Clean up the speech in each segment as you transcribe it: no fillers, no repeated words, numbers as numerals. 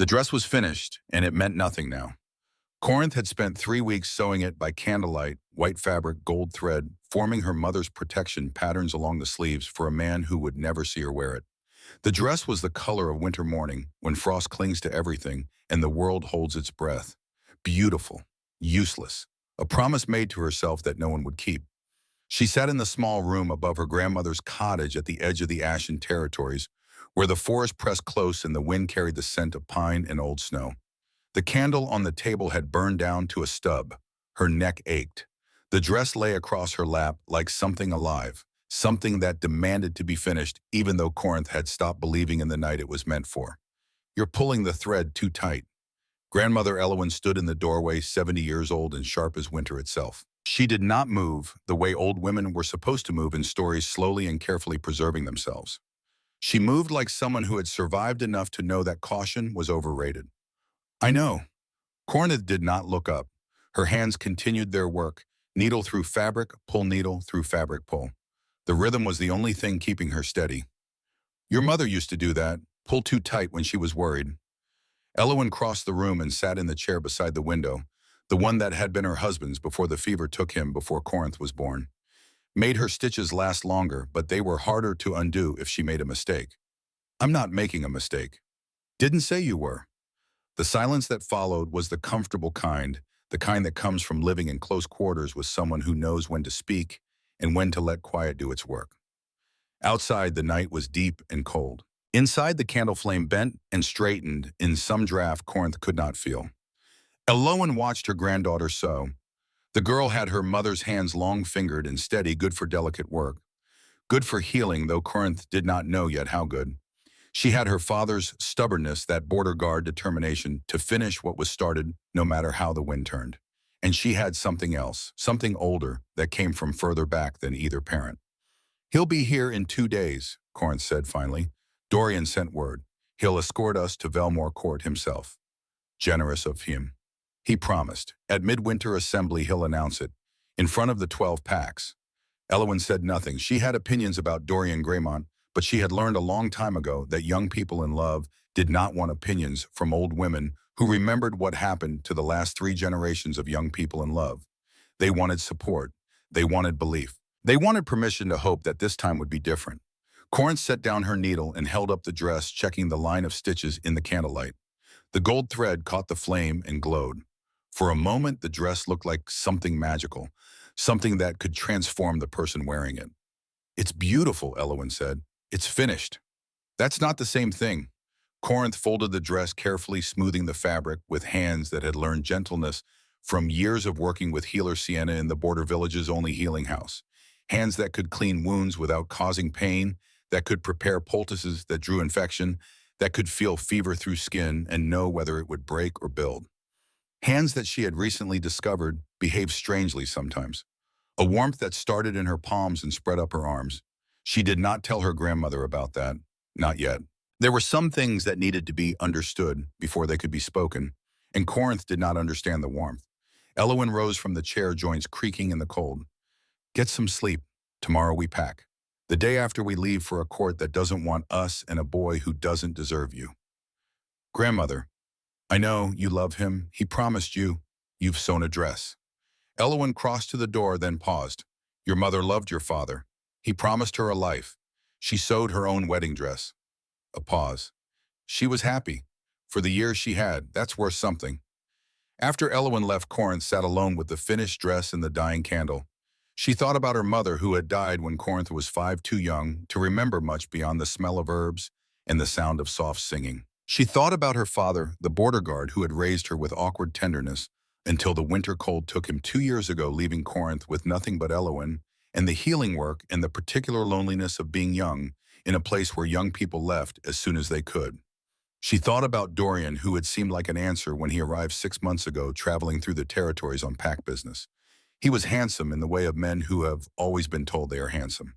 The dress was finished, and it meant nothing now. Corinth had spent 3 weeks sewing it by candlelight, white fabric, gold thread, forming her mother's protection patterns along the sleeves for a man who would never see her wear it. The dress was the color of winter morning, when frost clings to everything and the world holds its breath. Beautiful, useless, a promise made to herself that no one would keep. She sat in the small room above her grandmother's cottage at the edge of the Ashen Territories, where the forest pressed close and the wind carried the scent of pine and old snow. The candle on the table had burned down to a stub. Her neck ached. The dress lay across her lap like something alive, something that demanded to be finished even though Corinth had stopped believing in the night it was meant for. "You're pulling the thread too tight." Grandmother Elowen stood in the doorway, 70 years old and sharp as winter itself. She did not move the way old women were supposed to move in stories, slowly and carefully preserving themselves. She moved like someone who had survived enough to know that caution was overrated. "I know." Corinth did not look up. Her hands continued their work, needle through fabric, pull needle through fabric pull. The rhythm was the only thing keeping her steady. "Your mother used to do that, pull too tight when she was worried." Elowen crossed the room and sat in the chair beside the window, the one that had been her husband's before the fever took him before Corinth was born. Made her stitches last longer, but they were harder to undo if she made a mistake. "I'm not making a mistake." "Didn't say you were." The silence that followed was the comfortable kind, the kind that comes from living in close quarters with someone who knows when to speak and when to let quiet do its work. Outside, the night was deep and cold. Inside, the candle flame bent and straightened in some draft Corinth could not feel. Elowen watched her granddaughter sew. The girl had her mother's hands long-fingered and steady, good for delicate work. Good for healing, though Corinth did not know yet how good. She had her father's stubbornness, that border guard determination to finish what was started no matter how the wind turned. And she had something else, something older, that came from further back than either parent. "He'll be here in 2 days, Corinth said finally. Dorian sent word. "He'll escort us to Velmore Court himself." Generous of him. He promised. At midwinter assembly he'll announce it, in front of the 12 packs. Elowen said nothing. She had opinions about Dorian Greymont, but she had learned a long time ago that young people in love did not want opinions from old women who remembered what happened to the last 3 generations of young people in love. They wanted support. They wanted belief. They wanted permission to hope that this time would be different. Corinth set down her needle and held up the dress, checking the line of stitches in the candlelight. The gold thread caught the flame and glowed. For a moment, the dress looked like something magical, something that could transform the person wearing it. "It's beautiful," Elowen said. "It's finished." "That's not the same thing." Corinth folded the dress carefully, smoothing the fabric with hands that had learned gentleness from years of working with healer Sienna in the border village's only healing house. Hands that could clean wounds without causing pain, that could prepare poultices that drew infection, that could feel fever through skin and know whether it would break or build. Hands that she had recently discovered behaved strangely sometimes. A warmth that started in her palms and spread up her arms. She did not tell her grandmother about that. Not yet. There were some things that needed to be understood before they could be spoken, and Corinth did not understand the warmth. Elowen rose from the chair, joints creaking in the cold. "Get some sleep. Tomorrow we pack. The day after we leave for a court that doesn't want us and a boy who doesn't deserve you." "Grandmother, I know you love him. He promised you. You've sewn a dress." Elowen crossed to the door, then paused. "Your mother loved your father. He promised her a life. She sewed her own wedding dress." A pause. "She was happy. For the years she had, that's worth something." After Elowen left, Corinth sat alone with the finished dress and the dying candle. She thought about her mother, who had died when Corinth was 5, too young to remember much beyond the smell of herbs and the sound of soft singing. She thought about her father, the border guard who had raised her with awkward tenderness until the winter cold took him 2 years ago, leaving Corinth with nothing but Elowen and the healing work and the particular loneliness of being young in a place where young people left as soon as they could. She thought about Dorian, who had seemed like an answer when he arrived 6 months ago, traveling through the territories on pack business. He was handsome in the way of men who have always been told they are handsome.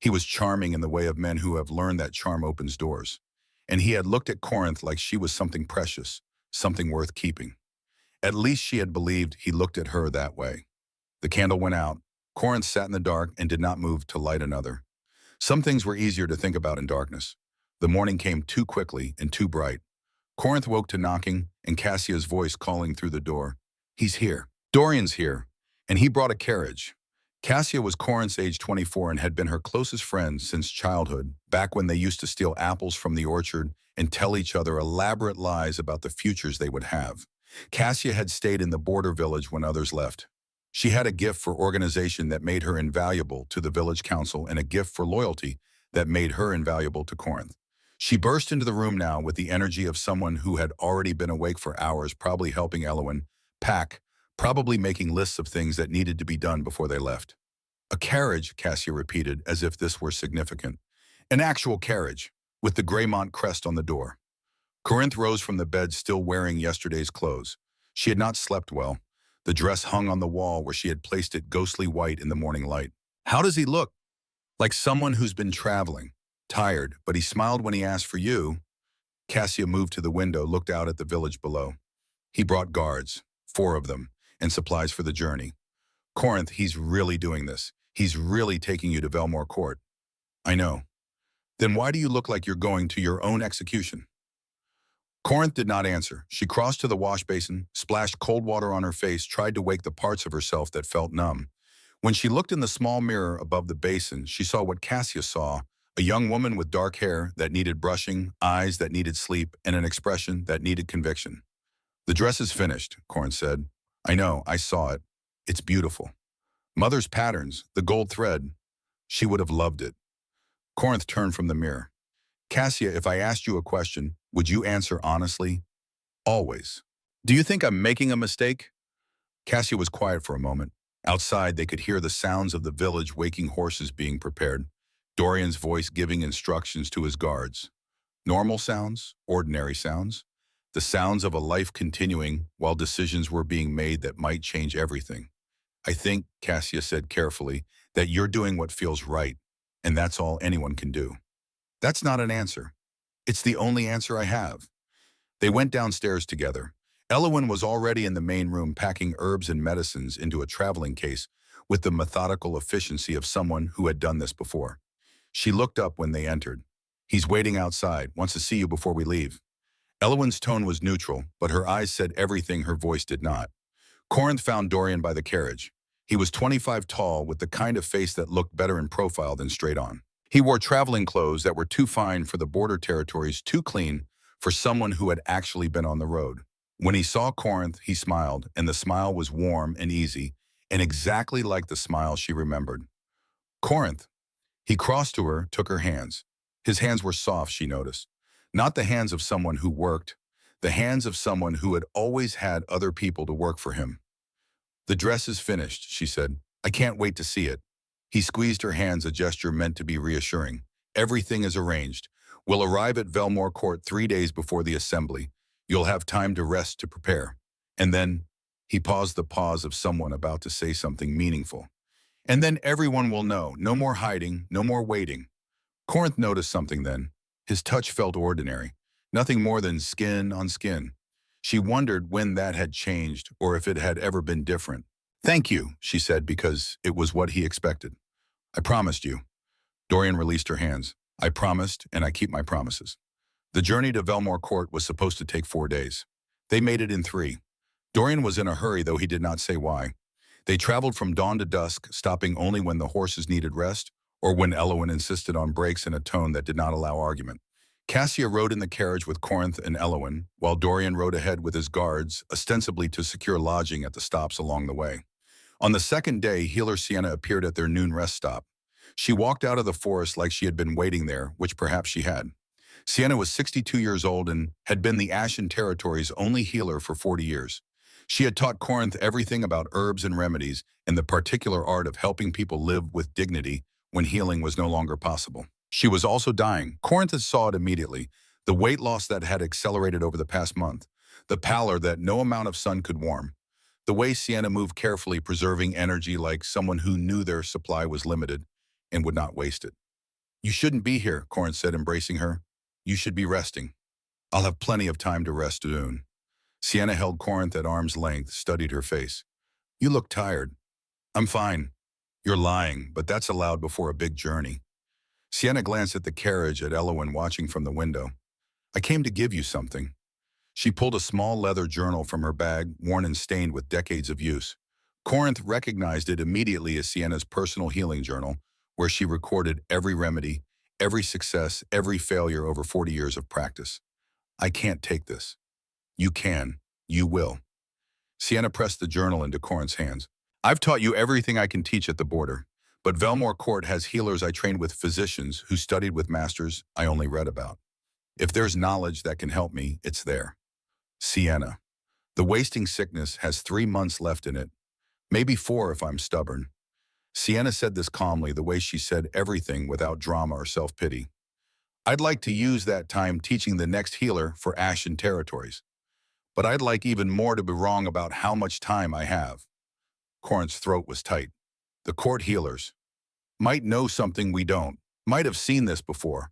He was charming in the way of men who have learned that charm opens doors. And he had looked at Corinth like she was something precious, something worth keeping. At least she had believed he looked at her that way. The candle went out. Corinth sat in the dark and did not move to light another. Some things were easier to think about in darkness. The morning came too quickly and too bright. Corinth woke to knocking and Cassia's voice calling through the door. He's here. Dorian's here, and he brought a carriage. Cassia was Corinth's age 24 and had been her closest friend since childhood, back when they used to steal apples from the orchard and tell each other elaborate lies about the futures they would have. Cassia had stayed in the border village when others left. She had a gift for organization that made her invaluable to the village council and a gift for loyalty that made her invaluable to Corinth. She burst into the room now with the energy of someone who had already been awake for hours, probably helping Elowen pack, probably making lists of things that needed to be done before they left. A carriage, Cassia repeated, as if this were significant. An actual carriage, with the Greymont crest on the door. Corinth rose from the bed still wearing yesterday's clothes. She had not slept well. The dress hung on the wall where she had placed it ghostly white in the morning light. How does he look? Like someone who's been traveling. Tired, but he smiled when he asked for you. Cassia moved to the window, looked out at the village below. He brought guards, 4 of them, and supplies for the journey. Corinth, he's really doing this. He's really taking you to Velmore Court. I know. Then why do you look like you're going to your own execution? Corinth did not answer. She crossed to the wash basin, splashed cold water on her face, tried to wake the parts of herself that felt numb. When she looked in the small mirror above the basin, she saw what Cassia saw, a young woman with dark hair that needed brushing, eyes that needed sleep, and an expression that needed conviction. The dress is finished, Corinth said. I know, I saw it. It's beautiful. Mother's patterns, the gold thread, she would have loved it. Corinth turned from the mirror. Cassia, if I asked you a question, would you answer honestly? Always. Do you think I'm making a mistake? Cassia was quiet for a moment. Outside, they could hear the sounds of the village waking horses being prepared, Dorian's voice giving instructions to his guards. Normal sounds, ordinary sounds, the sounds of a life continuing while decisions were being made that might change everything. I think, Cassia said carefully, that you're doing what feels right, and that's all anyone can do. That's not an answer. It's the only answer I have. They went downstairs together. Elowen was already in the main room packing herbs and medicines into a traveling case with the methodical efficiency of someone who had done this before. She looked up when they entered. He's waiting outside, wants to see you before we leave. Elowen's tone was neutral, but her eyes said everything her voice did not. Corinth found Dorian by the carriage. He was 25 tall with the kind of face that looked better in profile than straight on. He wore traveling clothes that were too fine for the border territories, too clean for someone who had actually been on the road. When he saw Corinth, he smiled, and the smile was warm and easy, and exactly like the smile she remembered. Corinth. He crossed to her, took her hands. His hands were soft, she noticed. Not the hands of someone who worked, the hands of someone who had always had other people to work for him. The dress is finished, she said. I can't wait to see it. He squeezed her hands, a gesture meant to be reassuring. Everything is arranged. We'll arrive at Velmore Court 3 days before the assembly. You'll have time to rest to prepare. And then, he paused the pause of someone about to say something meaningful. And then everyone will know. No more hiding, no more waiting. Corinth noticed something then. His touch felt ordinary. Nothing more than skin on skin. She wondered when that had changed or if it had ever been different. Thank you, she said, because it was what he expected. I promised you. Dorian released her hands. I promised, and I keep my promises. The journey to Velmore Court was supposed to take 4 days. They made it in 3. Dorian was in a hurry, though he did not say why. They traveled from dawn to dusk, stopping only when the horses needed rest or when Elowen insisted on breaks in a tone that did not allow argument. Cassia rode in the carriage with Corinth and Elowen, while Dorian rode ahead with his guards, ostensibly to secure lodging at the stops along the way. On the 2nd day, healer Sienna appeared at their noon rest stop. She walked out of the forest like she had been waiting there, which perhaps she had. Sienna was 62 years old and had been the Ashen Territory's only healer for 40 years. She had taught Corinth everything about herbs and remedies and the particular art of helping people live with dignity when healing was no longer possible. She was also dying. Corinth saw it immediately, the weight loss that had accelerated over the past month, the pallor that no amount of sun could warm, the way Sienna moved carefully, preserving energy like someone who knew their supply was limited and would not waste it. You shouldn't be here, Corinth said, embracing her. You should be resting. I'll have plenty of time to rest soon. Sienna held Corinth at arm's length, studied her face. You look tired. I'm fine. You're lying, but that's allowed before a big journey. Sienna glanced at the carriage at Elowen watching from the window. I came to give you something. She pulled a small leather journal from her bag, worn and stained with decades of use. Corinth recognized it immediately as Sienna's personal healing journal, where she recorded every remedy, every success, every failure over 40 years of practice. I can't take this. You can. You will. Sienna pressed the journal into Corinth's hands. I've taught you everything I can teach at the border, but Velmore Court has healers I trained with, physicians who studied with masters I only read about. If there's knowledge that can help me, it's there. Sienna. The wasting sickness has 3 months left in it, maybe 4 if I'm stubborn. Sienna said this calmly, the way she said everything without drama or self-pity. I'd like to use that time teaching the next healer for Ashen territories, but I'd like even more to be wrong about how much time I have. Corinth's throat was tight. The court healers might know something we don't, might have seen this before,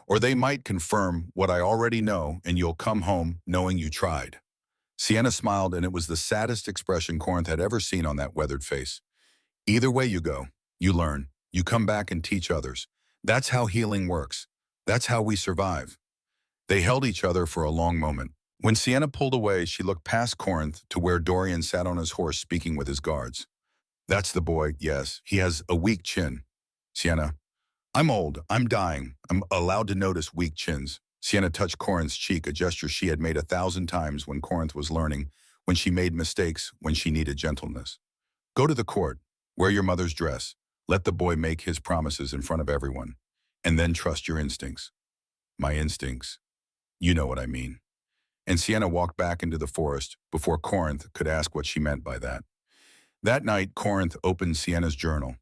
or they might confirm what I already know and you'll come home knowing you tried. Sienna smiled, and it was the saddest expression Corinth had ever seen on that weathered face. Either way you go, you learn, you come back and teach others. That's how healing works. That's how we survive. They held each other for a long moment. When Sienna pulled away, she looked past Corinth to where Dorian sat on his horse speaking with his guards. That's the boy, yes. He has a weak chin. Sienna, I'm old. I'm dying. I'm allowed to notice weak chins. Sienna touched Corinth's cheek, a gesture she had made 1,000 times when Corinth was learning, when she made mistakes, when she needed gentleness. Go to the court. Wear your mother's dress. Let the boy make his promises in front of everyone. And then trust your instincts. My instincts. You know what I mean. And Sienna walked back into the forest before Corinth could ask what she meant by that. That night, Corinth opened Sienna's journal.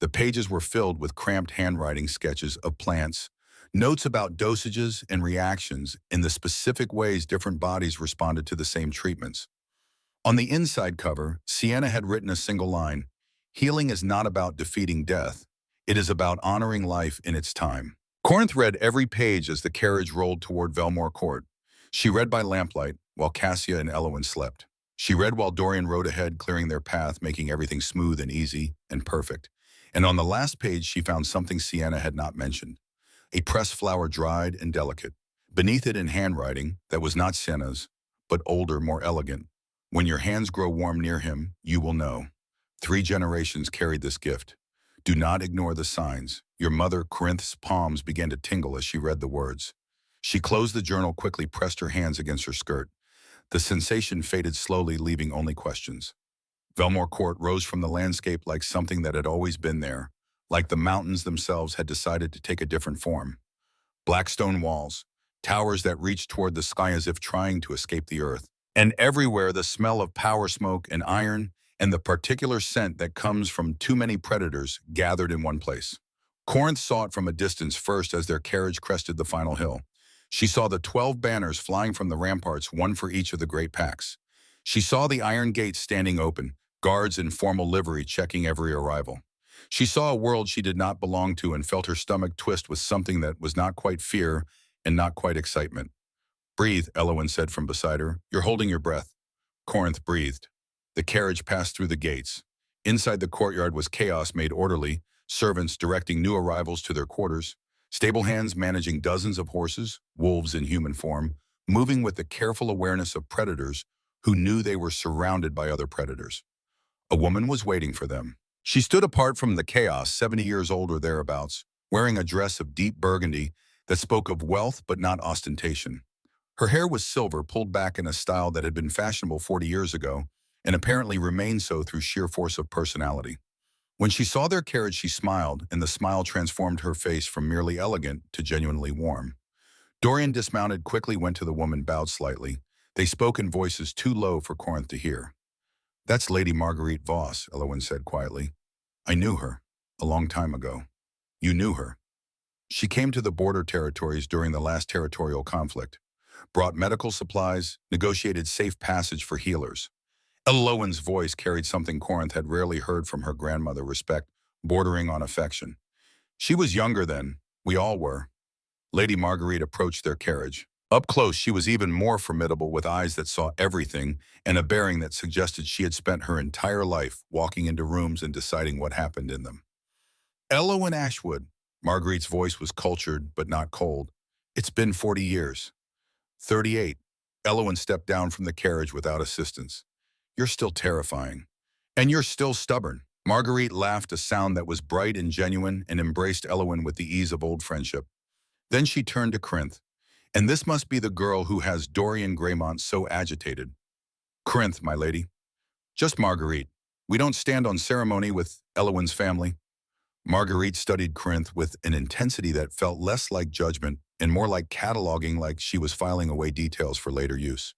The pages were filled with cramped handwriting sketches of plants, notes about dosages and reactions in the specific ways different bodies responded to the same treatments. On the inside cover, Sienna had written a single line: healing is not about defeating death. It is about honoring life in its time. Corinth read every page as the carriage rolled toward Velmore Court. She read by lamplight, while Cassia and Elowen slept. She read while Dorian rode ahead, clearing their path, making everything smooth and easy and perfect. And on the last page, she found something Sienna had not mentioned: a pressed flower, dried and delicate. Beneath it, in handwriting that was not Sienna's, but older, more elegant: when your hands grow warm near him, you will know. 3 generations carried this gift. Do not ignore the signs. Your mother, Corinth's palms began to tingle as she read the words. She closed the journal quickly, pressed her hands against her skirt. The sensation faded slowly, leaving only questions. Velmore Court rose from the landscape like something that had always been there, like the mountains themselves had decided to take a different form. Black stone walls, towers that reached toward the sky as if trying to escape the earth. And everywhere the smell of power smoke and iron, and the particular scent that comes from too many predators gathered in one place. Corinth saw it from a distance first as their carriage crested the final hill. She saw the 12 banners flying from the ramparts, one for each of the great packs. She saw the iron gates standing open, guards in formal livery checking every arrival. She saw a world she did not belong to and felt her stomach twist with something that was not quite fear and not quite excitement. Breathe, Elowen said from beside her. You're holding your breath. Corinth breathed. The carriage passed through the gates. Inside the courtyard was chaos made orderly, servants directing new arrivals to their quarters, stable hands managing dozens of horses, wolves in human form, moving with the careful awareness of predators who knew they were surrounded by other predators. A woman was waiting for them. She stood apart from the chaos, 70 years old or thereabouts, wearing a dress of deep burgundy that spoke of wealth but not ostentation. Her hair was silver, pulled back in a style that had been fashionable 40 years ago, and apparently remained so through sheer force of personality. When she saw their carriage, she smiled, and the smile transformed her face from merely elegant to genuinely warm. Dorian dismounted quickly, went to the woman, bowed slightly. They spoke in voices too low for Corinth to hear. That's Lady Marguerite Voss, Elowen said quietly. I knew her, a long time ago. You knew her. She came to the border territories during the last territorial conflict, brought medical supplies, negotiated safe passage for healers. Elowen's voice carried something Corinth had rarely heard from her grandmother: respect, bordering on affection. She was younger then, we all were. Lady Marguerite approached their carriage. Up close, she was even more formidable, with eyes that saw everything and a bearing that suggested she had spent her entire life walking into rooms and deciding what happened in them. Elowen Ashwood. Marguerite's voice was cultured but not cold. It's been 40 years. 38. Elowen stepped down from the carriage without assistance. You're still terrifying. And you're still stubborn. Marguerite laughed, a sound that was bright and genuine, and embraced Elowen with the ease of old friendship. Then she turned to Corinth. And this must be the girl who has Dorian Greymont so agitated. Corinth, my lady. Just Marguerite. We don't stand on ceremony with Elowen's family. Marguerite studied Corinth with an intensity that felt less like judgment and more like cataloging, like she was filing away details for later use.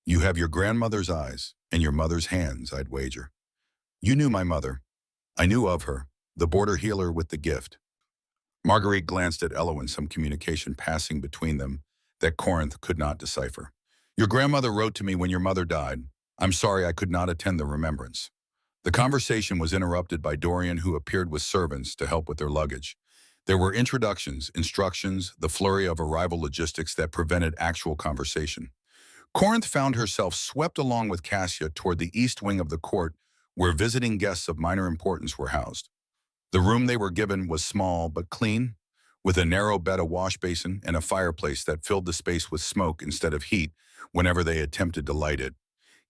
You have your grandmother's eyes and your mother's hands, I'd wager. You knew my mother. I knew of her, the border healer with the gift. Marguerite glanced at Elowen, some communication passing between them that Corinth could not decipher. Your grandmother wrote to me when your mother died. I'm sorry I could not attend the remembrance. The conversation was interrupted by Dorian, who appeared with servants to help with their luggage. There were introductions, instructions, the flurry of arrival logistics that prevented actual conversation. Corinth found herself swept along with Cassia toward the east wing of the court, where visiting guests of minor importance were housed. The room they were given was small but clean, with a narrow bed, a wash basin, and a fireplace that filled the space with smoke instead of heat whenever they attempted to light it.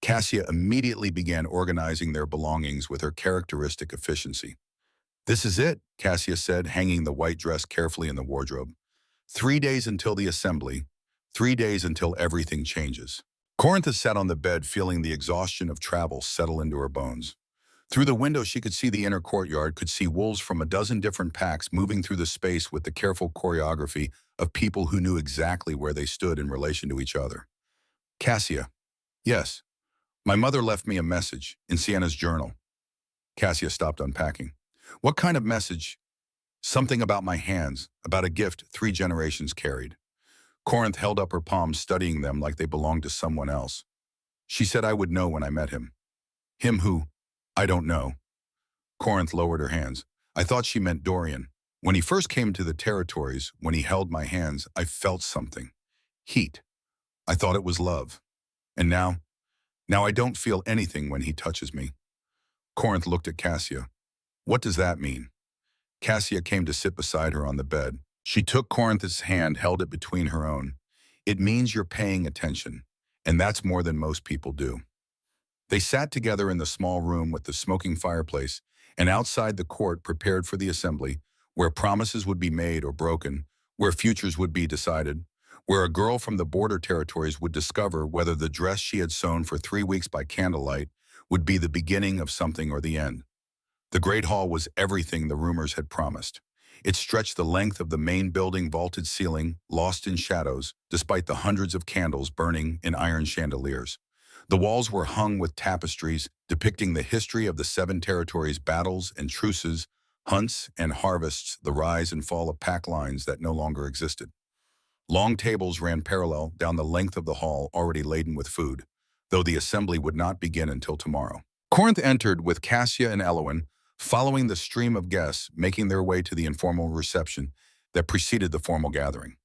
Cassia immediately began organizing their belongings with her characteristic efficiency. This is it, Cassia said, hanging the white dress carefully in the wardrobe. 3 days until the assembly, 3 days until everything changes. Corinth sat on the bed, feeling the exhaustion of travel settle into her bones. Through the window, she could see the inner courtyard, could see wolves from a dozen different packs moving through the space with the careful choreography of people who knew exactly where they stood in relation to each other. Cassia. Yes. My mother left me a message in Sienna's journal. Cassia stopped unpacking. What kind of message? Something about my hands, about a gift 3 generations carried. Corinth held up her palms, studying them like they belonged to someone else. She said I would know when I met him. Him who? I don't know. Corinth lowered her hands. I thought she meant Dorian. When he first came to the territories, when he held my hands, I felt something. Heat. I thought it was love. And now I don't feel anything when he touches me. Corinth looked at Cassia. What does that mean? Cassia came to sit beside her on the bed. She took Corinth's hand, held it between her own. It means you're paying attention, and that's more than most people do. They sat together in the small room with the smoking fireplace, and outside the court prepared for the assembly, where promises would be made or broken, where futures would be decided, where a girl from the border territories would discover whether the dress she had sewn for 3 weeks by candlelight would be the beginning of something or the end. The Great Hall was everything the rumors had promised. It stretched the length of the main building, vaulted ceiling, lost in shadows, despite the hundreds of candles burning in iron chandeliers. The walls were hung with tapestries depicting the history of the 7 territories, battles and truces, hunts and harvests, the rise and fall of pack lines that no longer existed. Long tables ran parallel down the length of the hall, already laden with food, though the assembly would not begin until tomorrow. Corinth entered with Cassia and Elowen, following the stream of guests making their way to the informal reception that preceded the formal gathering.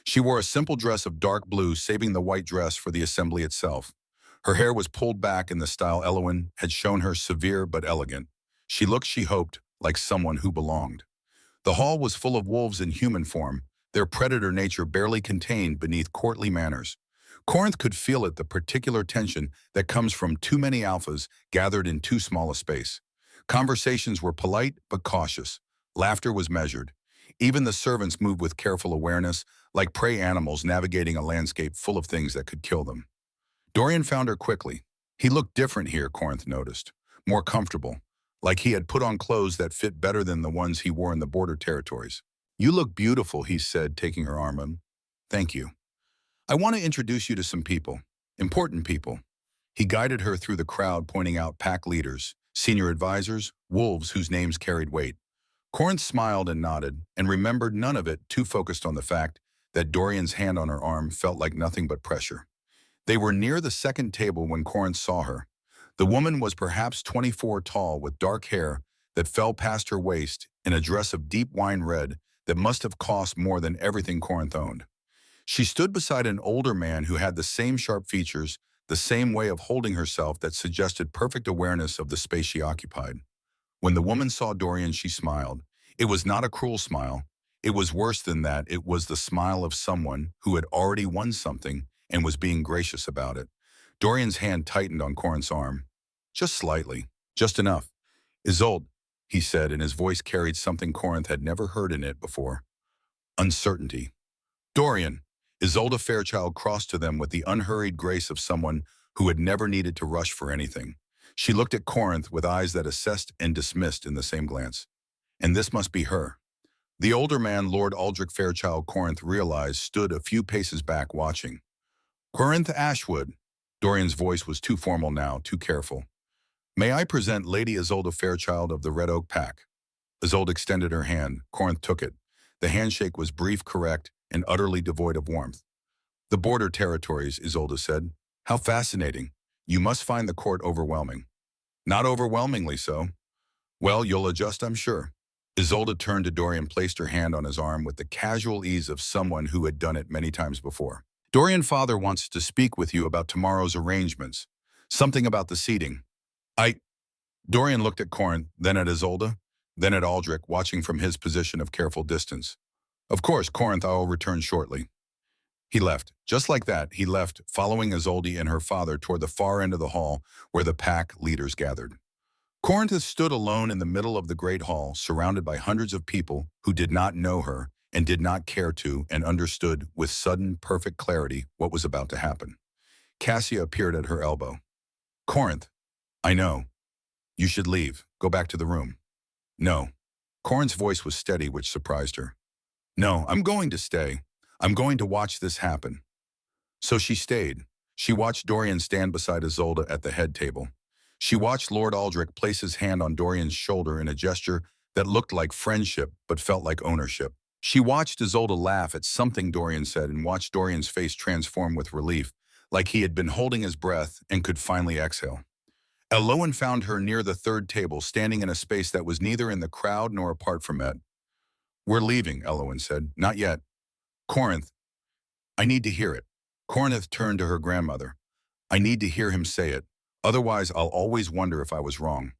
She wore a simple dress of dark blue, saving the white dress for the assembly itself. Her hair was pulled back in the style Elowen had shown her, severe but elegant. She looked, she hoped, like someone who belonged. The hall was full of wolves in human form, their predator nature barely contained beneath courtly manners. Corinth could feel it, the particular tension that comes from too many alphas gathered in too small a space. Conversations were polite but cautious. Laughter was measured. Even the servants moved with careful awareness, like prey animals navigating a landscape full of things that could kill them. Dorian found her quickly. He looked different here, Corinth noticed. More comfortable, like he had put on clothes that fit better than the ones he wore in the border territories. You look beautiful, he said, taking her arm in. Thank you. I want to introduce you to some people, important people. He guided her through the crowd, pointing out pack leaders, senior advisors, wolves whose names carried weight. Corinth smiled and nodded, and remembered none of it, too focused on the fact that Dorian's hand on her arm felt like nothing but pressure. They were near the second table when Corinth saw her. The woman was perhaps 24 tall, with dark hair that fell past her waist, in a dress of deep wine red that must have cost more than everything Corinth owned. She stood beside an older man who had the same sharp features, the same way of holding herself that suggested perfect awareness of the space she occupied. When the woman saw Dorian, she smiled. It was not a cruel smile. It was worse than that. It was the smile of someone who had already won something and was being gracious about it. Dorian's hand tightened on Corinth's arm. Just slightly. Just enough. Isolde, he said, and his voice carried something Corinth had never heard in it before. Uncertainty. Dorian. Isolde Fairchild crossed to them with the unhurried grace of someone who had never needed to rush for anything. She looked at Corinth with eyes that assessed and dismissed in the same glance. And this must be her. The older man, Lord Aldrich Fairchild, Corinth realized, stood a few paces back watching. Corinth Ashwood. Dorian's voice was too formal now, too careful. May I present Lady Isolde Fairchild of the Red Oak Pack? Isolde extended her hand. Corinth took it. The handshake was brief, correct, and utterly devoid of warmth. The border territories, Isolde said. How fascinating. You must find the court overwhelming. Not overwhelmingly so. Well, you'll adjust, I'm sure. Isolde turned to Dorian, placed her hand on his arm with the casual ease of someone who had done it many times before. Dorian, father wants to speak with you about tomorrow's arrangements. Something about the seating. Dorian looked at Corinth, then at Isolde, then at Aldrich, watching from his position of careful distance. Of course, Corinth, I will return shortly. He left. Just like that, he left, following Isolde and her father toward the far end of the hall where the pack leaders gathered. Corinth stood alone in the middle of the great hall, surrounded by hundreds of people who did not know her and did not care to and understood with sudden, perfect clarity what was about to happen. Cassia appeared at her elbow. Corinth, I know. You should leave. Go back to the room. No. Corinth's voice was steady, which surprised her. No, I'm going to stay. I'm going to watch this happen. So she stayed. She watched Dorian stand beside Isolde at the head table. She watched Lord Aldrich place his hand on Dorian's shoulder in a gesture that looked like friendship but felt like ownership. She watched Isolde laugh at something Dorian said and watched Dorian's face transform with relief, like he had been holding his breath and could finally exhale. Elowen found her near the third table, standing in a space that was neither in the crowd nor apart from it. We're leaving, Elowen said. Not yet. Corinth, I need to hear it. Corinth turned to her grandmother. I need to hear him say it. Otherwise, I'll always wonder if I was wrong.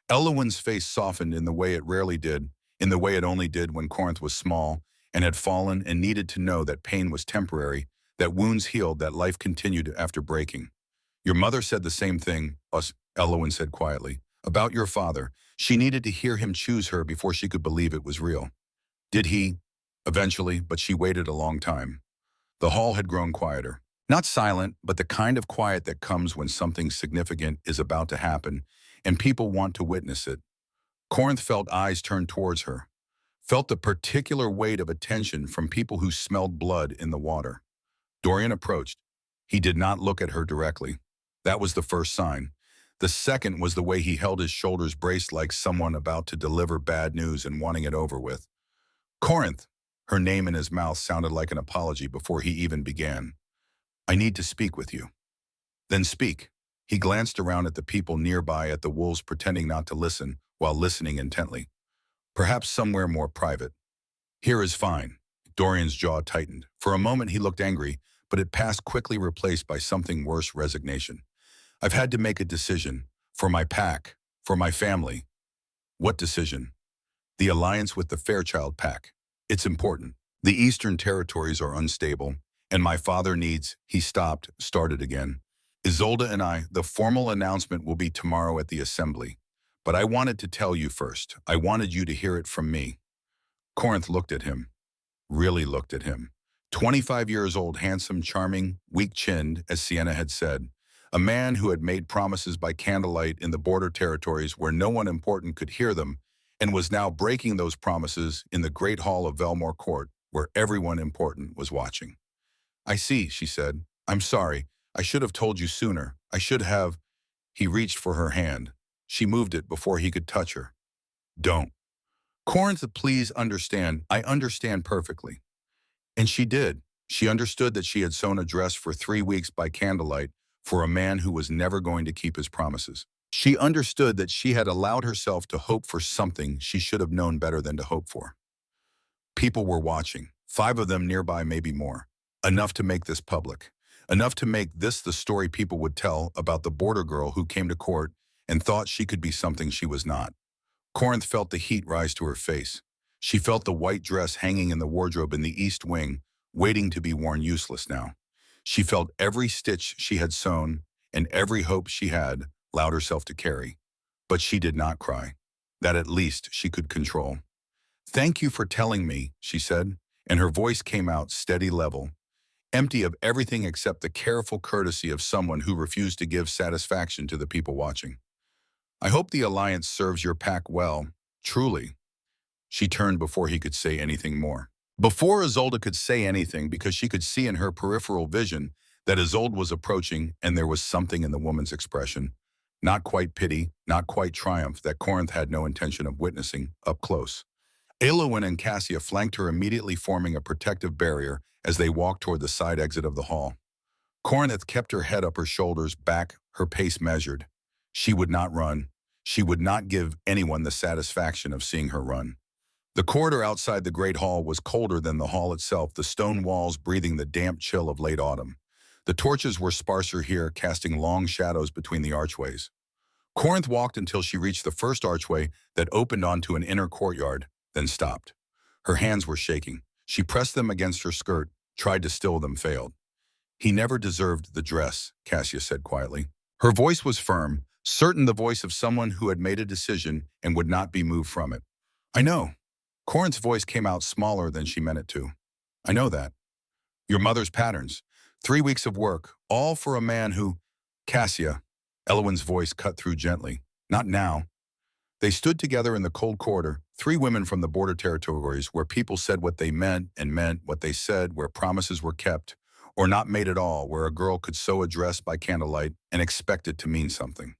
Elowen's face softened in the way it rarely did, in the way it only did when Corinth was small and had fallen and needed to know that pain was temporary, that wounds healed, that life continued after breaking. Your mother said the same thing, Elowen said quietly, about your father. She needed to hear him choose her before she could believe it was real. Did he? Eventually, but she waited a long time. The hall had grown quieter. Not silent, but the kind of quiet that comes when something significant is about to happen and people want to witness it. Corinth felt eyes turned towards her, felt the particular weight of attention from people who smelled blood in the water. Dorian approached. He did not look at her directly. That was the first sign. The second was the way he held his shoulders braced like someone about to deliver bad news and wanting it over with. Corinth, her name in his mouth sounded like an apology before he even began. I need to speak with you. Then speak. He glanced around at the people nearby, at the wolves pretending not to listen while listening intently. Perhaps somewhere more private. Here is fine. Dorian's jaw tightened. For a moment he looked angry, but it passed quickly, replaced by something worse, resignation. I've had to make a decision. For my pack. For my family. What decision? The alliance with the Fairchild pack. It's important. The Eastern Territories are unstable, and my father needs... He stopped, started again. Isolde and I, the formal announcement will be tomorrow at the assembly. But I wanted to tell you first. I wanted you to hear it from me. Corinth looked at him. Really looked at him. 25 years old, handsome, charming, weak-chinned, as Sienna had said. A man who had made promises by candlelight in the border territories where no one important could hear them, and was now breaking those promises in the great hall of Velmore Court, where everyone important was watching. I see, she said. I'm sorry. I should have told you sooner. I should have... He reached for her hand. She moved it before he could touch her. Don't. Corinth, please understand. I understand perfectly. And she did. She understood that she had sewn a dress for 3 weeks by candlelight for a man who was never going to keep his promises. She understood that she had allowed herself to hope for something she should have known better than to hope for. People were watching, 5 of them nearby, maybe more. Enough to make this public. Enough to make this the story people would tell about the border girl who came to court and thought she could be something she was not. Corinth felt the heat rise to her face. She felt the white dress hanging in the wardrobe in the east wing, waiting to be worn, useless now. She felt every stitch she had sewn and every hope she had allowed herself to carry. But she did not cry. That at least she could control. "Thank you for telling me," she said, and her voice came out steady level, empty of everything except the careful courtesy of someone who refused to give satisfaction to the people watching. "I hope the Alliance serves your pack well, truly." She turned before he could say anything more. Before Isolde could say anything, because she could see in her peripheral vision that Isolde was approaching, and there was something in the woman's expression, not quite pity, not quite triumph, that Corinth had no intention of witnessing up close. Eowyn and Cassia flanked her, immediately forming a protective barrier as they walked toward the side exit of the hall. Corinth kept her head up, her shoulders back, her pace measured. She would not run. She would not give anyone the satisfaction of seeing her run. The corridor outside the great hall was colder than the hall itself, the stone walls breathing the damp chill of late autumn. The torches were sparser here, casting long shadows between the archways. Corinth walked until she reached the first archway that opened onto an inner courtyard, then stopped. Her hands were shaking. She pressed them against her skirt, tried to still them, failed. "He never deserved the dress," Cassia said quietly. Her voice was firm, certain, the voice of someone who had made a decision and would not be moved from it. "I know." Corinth's voice came out smaller than she meant it to. "I know that. Your mother's patterns. 3 weeks of work, all for a man who—" "Cassia," Eowyn's voice cut through gently. "Not now." They stood together in the cold corridor, 3 women from the border territories, where people said what they meant and meant what they said, where promises were kept, or not made at all, where a girl could sew a dress by candlelight and expect it to mean something.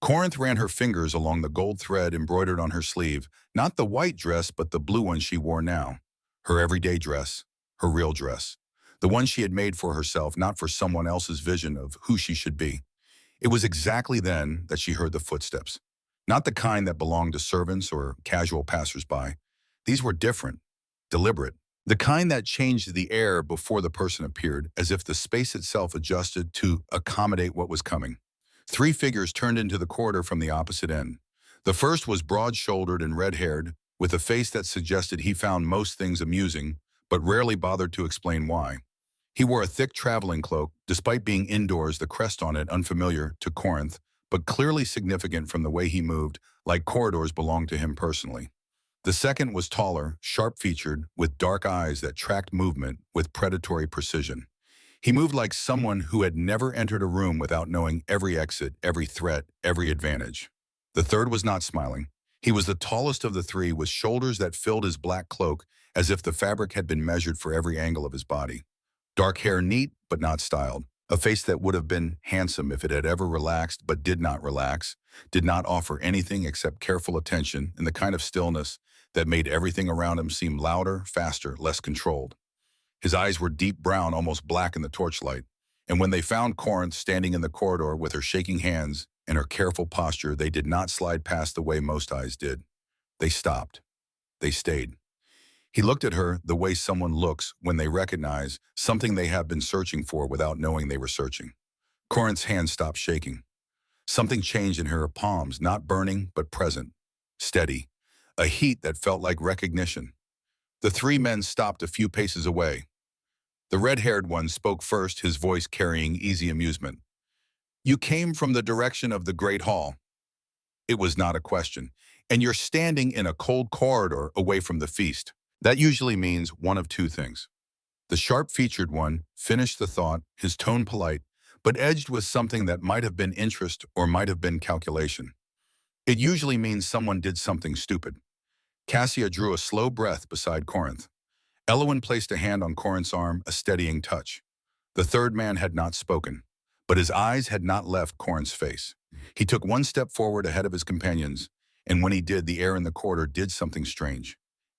Corinth ran her fingers along the gold thread embroidered on her sleeve, not the white dress but the blue one she wore now. Her everyday dress, her real dress. The one she had made for herself, not for someone else's vision of who she should be. It was exactly then that she heard the footsteps. Not the kind that belonged to servants or casual passersby. These were different, deliberate. The kind that changed the air before the person appeared, as if the space itself adjusted to accommodate what was coming. 3 figures turned into the corridor from the opposite end. The first was broad-shouldered and red-haired, with a face that suggested he found most things amusing, but rarely bothered to explain why. He wore a thick traveling cloak, despite being indoors, the crest on it unfamiliar to Corinth, but clearly significant from the way he moved, like corridors belonged to him personally. The second was taller, sharp-featured, with dark eyes that tracked movement with predatory precision. He moved like someone who had never entered a room without knowing every exit, every threat, every advantage. The third was not smiling. He was the tallest of the 3, with shoulders that filled his black cloak as if the fabric had been measured for every angle of his body. Dark hair, neat but not styled. A face that would have been handsome if it had ever relaxed but did not relax, did not offer anything except careful attention and the kind of stillness that made everything around him seem louder, faster, less controlled. His eyes were deep brown, almost black in the torchlight, and when they found Corinth standing in the corridor with her shaking hands and her careful posture, they did not slide past the way most eyes did. They stopped. They stayed. He looked at her the way someone looks when they recognize something they have been searching for without knowing they were searching. Corinth's hand stopped shaking. Something changed in her palms, not burning but present, steady, a heat that felt like recognition. The 3 men stopped a few paces away. The red-haired one spoke first, his voice carrying easy amusement. "You came from the direction of the Great Hall." It was not a question. "And you're standing in a cold corridor away from the feast." That usually means one of 2 things. The sharp-featured one finished the thought, his tone polite, but edged with something that might have been interest or might have been calculation. It usually means someone did something stupid. Cassia drew a slow breath beside Corinth. Eowyn placed a hand on Corinth's arm, a steadying touch. The third man had not spoken, but his eyes had not left Corinth's face. He took 1 step forward ahead of his companions, and when he did, the air in the corridor did something strange.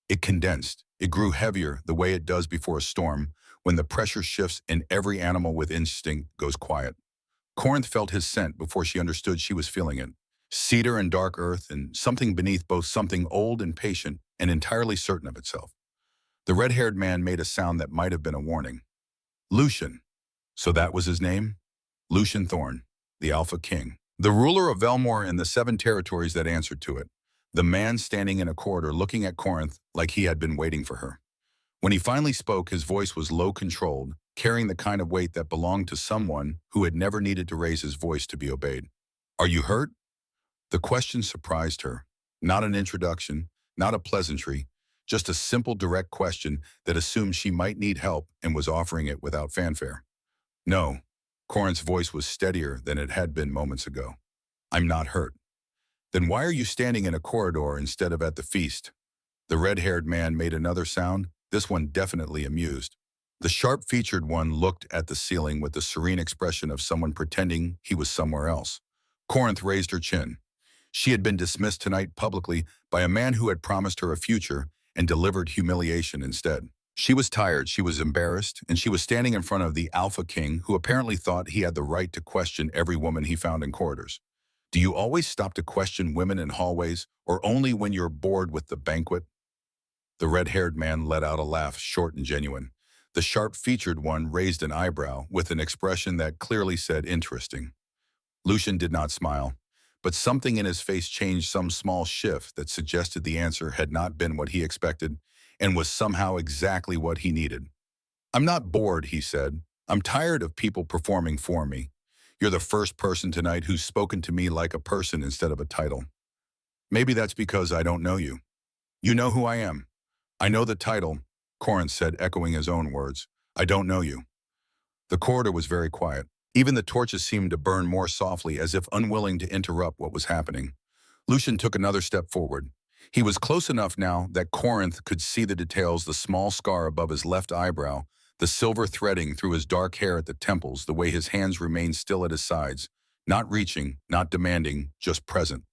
It condensed. It grew heavier, the way it does before a storm, when the pressure shifts and every animal with instinct goes quiet. Corinth felt his scent before she understood she was feeling it. Cedar and dark earth, and something beneath both, something old and patient and entirely certain of itself. The red-haired man made a sound that might have been a warning. "Lucian." So that was his name? Lucian Thorn, the Alpha King. The ruler of Velmore and the 7 territories that answered to it. The man standing in a corridor looking at Corinth like he had been waiting for her. When he finally spoke, his voice was low, controlled. carrying the kind of weight that belonged to someone who had never needed to raise his voice to be obeyed. "Are you hurt?" The question surprised her. Not an introduction, not a pleasantry, just a simple, direct question that assumed she might need help and was offering it without fanfare. "No." Corinth's voice was steadier than it had been moments ago. "I'm not hurt." "Then why are you standing in a corridor instead of at the feast?" The red-haired man made another sound, this one definitely amused. The sharp-featured one looked at the ceiling with the serene expression of someone pretending he was somewhere else. Corinth raised her chin. She had been dismissed tonight publicly by a man who had promised her a future and delivered humiliation instead. She was tired, she was embarrassed, and she was standing in front of the Alpha King who apparently thought he had the right to question every woman he found in corridors. "Do you always stop to question women in hallways, or only when you're bored with the banquet?" The red-haired man let out a laugh, short and genuine. The sharp-featured one raised an eyebrow with an expression that clearly said interesting. Lucian did not smile, but something in his face changed, some small shift that suggested the answer had not been what he expected and was somehow exactly what he needed. "I'm not bored," he said. "I'm tired of people performing for me. You're the first person tonight who's spoken to me like a person instead of a title. Maybe that's because I don't know you. You know who I am." "I know the title," Corinth said, echoing his own words. "I don't know you." The corridor was very quiet. Even the torches seemed to burn more softly, as if unwilling to interrupt what was happening. Lucian took another step forward. He was close enough now that Corinth could see the details: the small scar above his left eyebrow, the silver threading through his dark hair at the temples, the way his hands remained still at his sides, not reaching, not demanding, just present.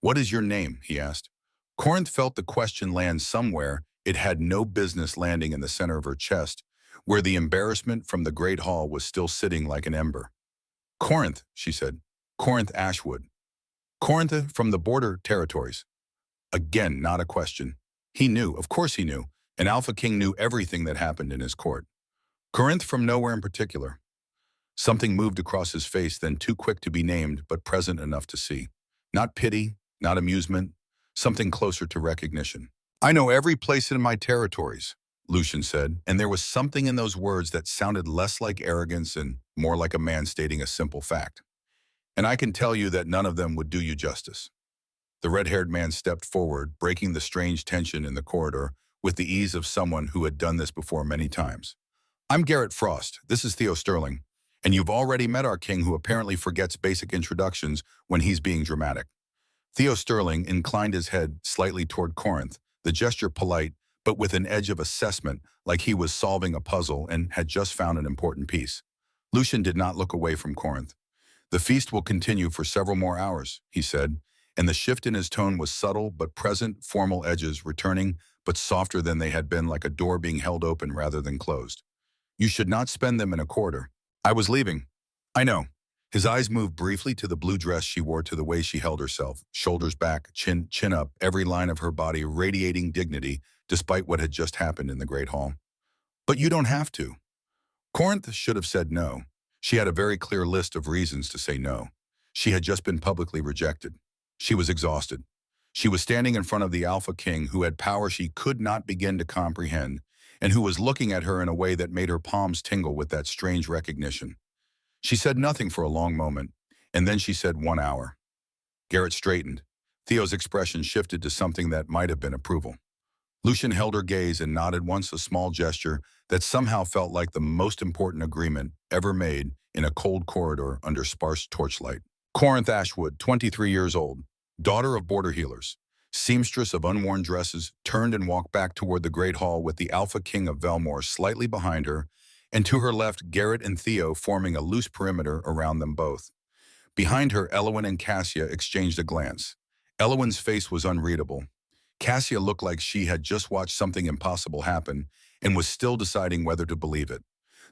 "What is your name?" he asked. Corinth felt the question land somewhere it had no business landing, in the center of her chest, where the embarrassment from the Great Hall was still sitting like an ember. "Corinth," she said. "Corinth Ashwood. Corinth from the border territories." Again, not a question. He knew, of course he knew, and Alpha King knew everything that happened in his court. "Corinth from nowhere in particular." Something moved across his face, then too quick to be named, but present enough to see. Not pity, not amusement, something closer to recognition. "I know every place in my territories," Lucian said, and there was something in those words that sounded less like arrogance and more like a man stating a simple fact. "And I can tell you that none of them would do you justice." The red-haired man stepped forward, breaking the strange tension in the corridor with the ease of someone who had done this before many times. "I'm Garrett Frost. This is Theo Sterling. And you've already met our king, who apparently forgets basic introductions when he's being dramatic." Theo Sterling inclined his head slightly toward Corinth, the gesture polite, but with an edge of assessment, like he was solving a puzzle and had just found an important piece. Lucian did not look away from Corinth. "The feast will continue for several more hours," he said, and the shift in his tone was subtle but present, formal edges returning, but softer than they had been, like a door being held open rather than closed. "You should not spend them in a corridor." "I was leaving." "I know." His eyes moved briefly to the blue dress she wore, to the way she held herself, shoulders back, chin up, every line of her body radiating dignity, despite what had just happened in the Great Hall. "But you don't have to." Corinth should have said no. She had a very clear list of reasons to say no. She had just been publicly rejected. She was exhausted. She was standing in front of the Alpha King, who had power she could not begin to comprehend, and who was looking at her in a way that made her palms tingle with that strange recognition. She said nothing for a long moment, and then she said 1 hour. Garrett straightened. Theo's expression shifted to something that might have been approval. Lucian held her gaze and nodded once, a small gesture that somehow felt like the most important agreement ever made in a cold corridor under sparse torchlight. Corinth Ashwood, 23 years old, daughter of border healers, seamstress of unworn dresses, turned and walked back toward the Great Hall with the Alpha King of Velmore slightly behind her, and to her left, Garrett and Theo forming a loose perimeter around them both. Behind her, Elowin and Cassia exchanged a glance. Elowin's face was unreadable. Cassia looked like she had just watched something impossible happen and was still deciding whether to believe it.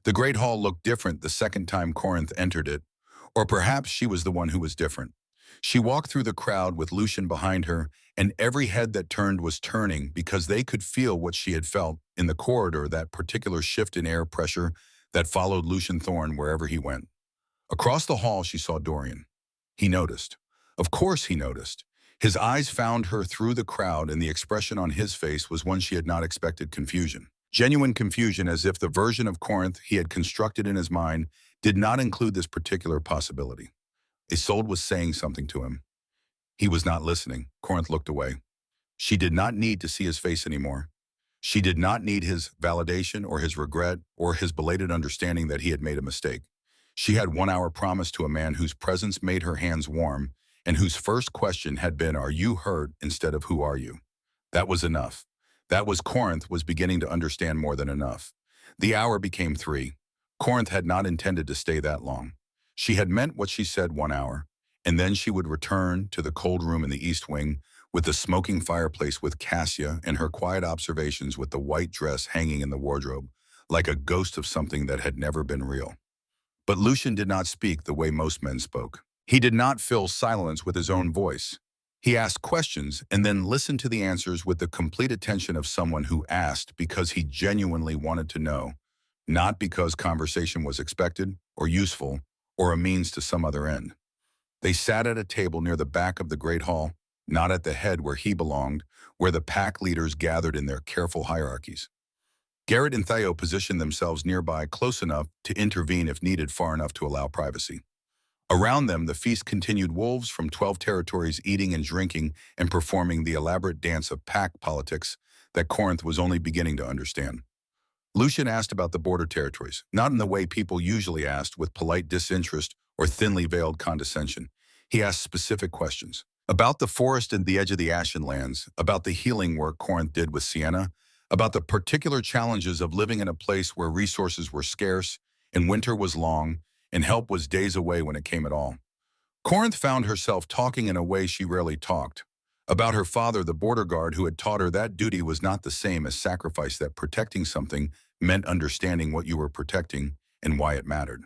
The Great Hall looked different the second time Corinth entered it, or perhaps she was the one who was different. She walked through the crowd with Lucian behind her, and every head that turned was turning because they could feel what she had felt in the corridor, that particular shift in air pressure that followed Lucian Thorne wherever he went. Across the hall, she saw Dorian. He noticed. Of course he noticed. His eyes found her through the crowd, and the expression on his face was one she had not expected: confusion. Genuine confusion, as if the version of Corinth he had constructed in his mind did not include this particular possibility. Isolde was saying something to him. He was not listening. Corinth looked away. She did not need to see his face anymore. She did not need his validation or his regret or his belated understanding that he had made a mistake. She had 1 hour promised to a man whose presence made her hands warm and whose first question had been, "Are you hurt?" instead of "Who are you?" That was enough. That was Corinth was beginning to understand more than enough. The hour became 3. Corinth had not intended to stay that long. She had meant what she said 1 hour, and then she would return to the cold room in the East Wing with the smoking fireplace with Cassia and her quiet observations with the white dress hanging in the wardrobe, like a ghost of something that had never been real. But Lucian did not speak the way most men spoke. He did not fill silence with his own voice. He asked questions and then listened to the answers with the complete attention of someone who asked because he genuinely wanted to know, not because conversation was expected or useful or a means to some other end. They sat at a table near the back of the great hall, not at the head where he belonged, where the pack leaders gathered in their careful hierarchies. Garrett and Theo positioned themselves nearby, close enough to intervene if needed, far enough to allow privacy. Around them, the feast continued, wolves from 12 territories eating and drinking and performing the elaborate dance of pack politics that Corinth was only beginning to understand. Lucian asked about the border territories, not in the way people usually asked, with polite disinterest or thinly veiled condescension. He asked specific questions. About the forest and the edge of the Ashen Lands, about the healing work Corinth did with Sienna, about the particular challenges of living in a place where resources were scarce and winter was long and help was days away when it came at all. Corinth found herself talking in a way she rarely talked. About her father, the border guard, who had taught her that duty was not the same as sacrifice, that protecting something meant understanding what you were protecting and why it mattered.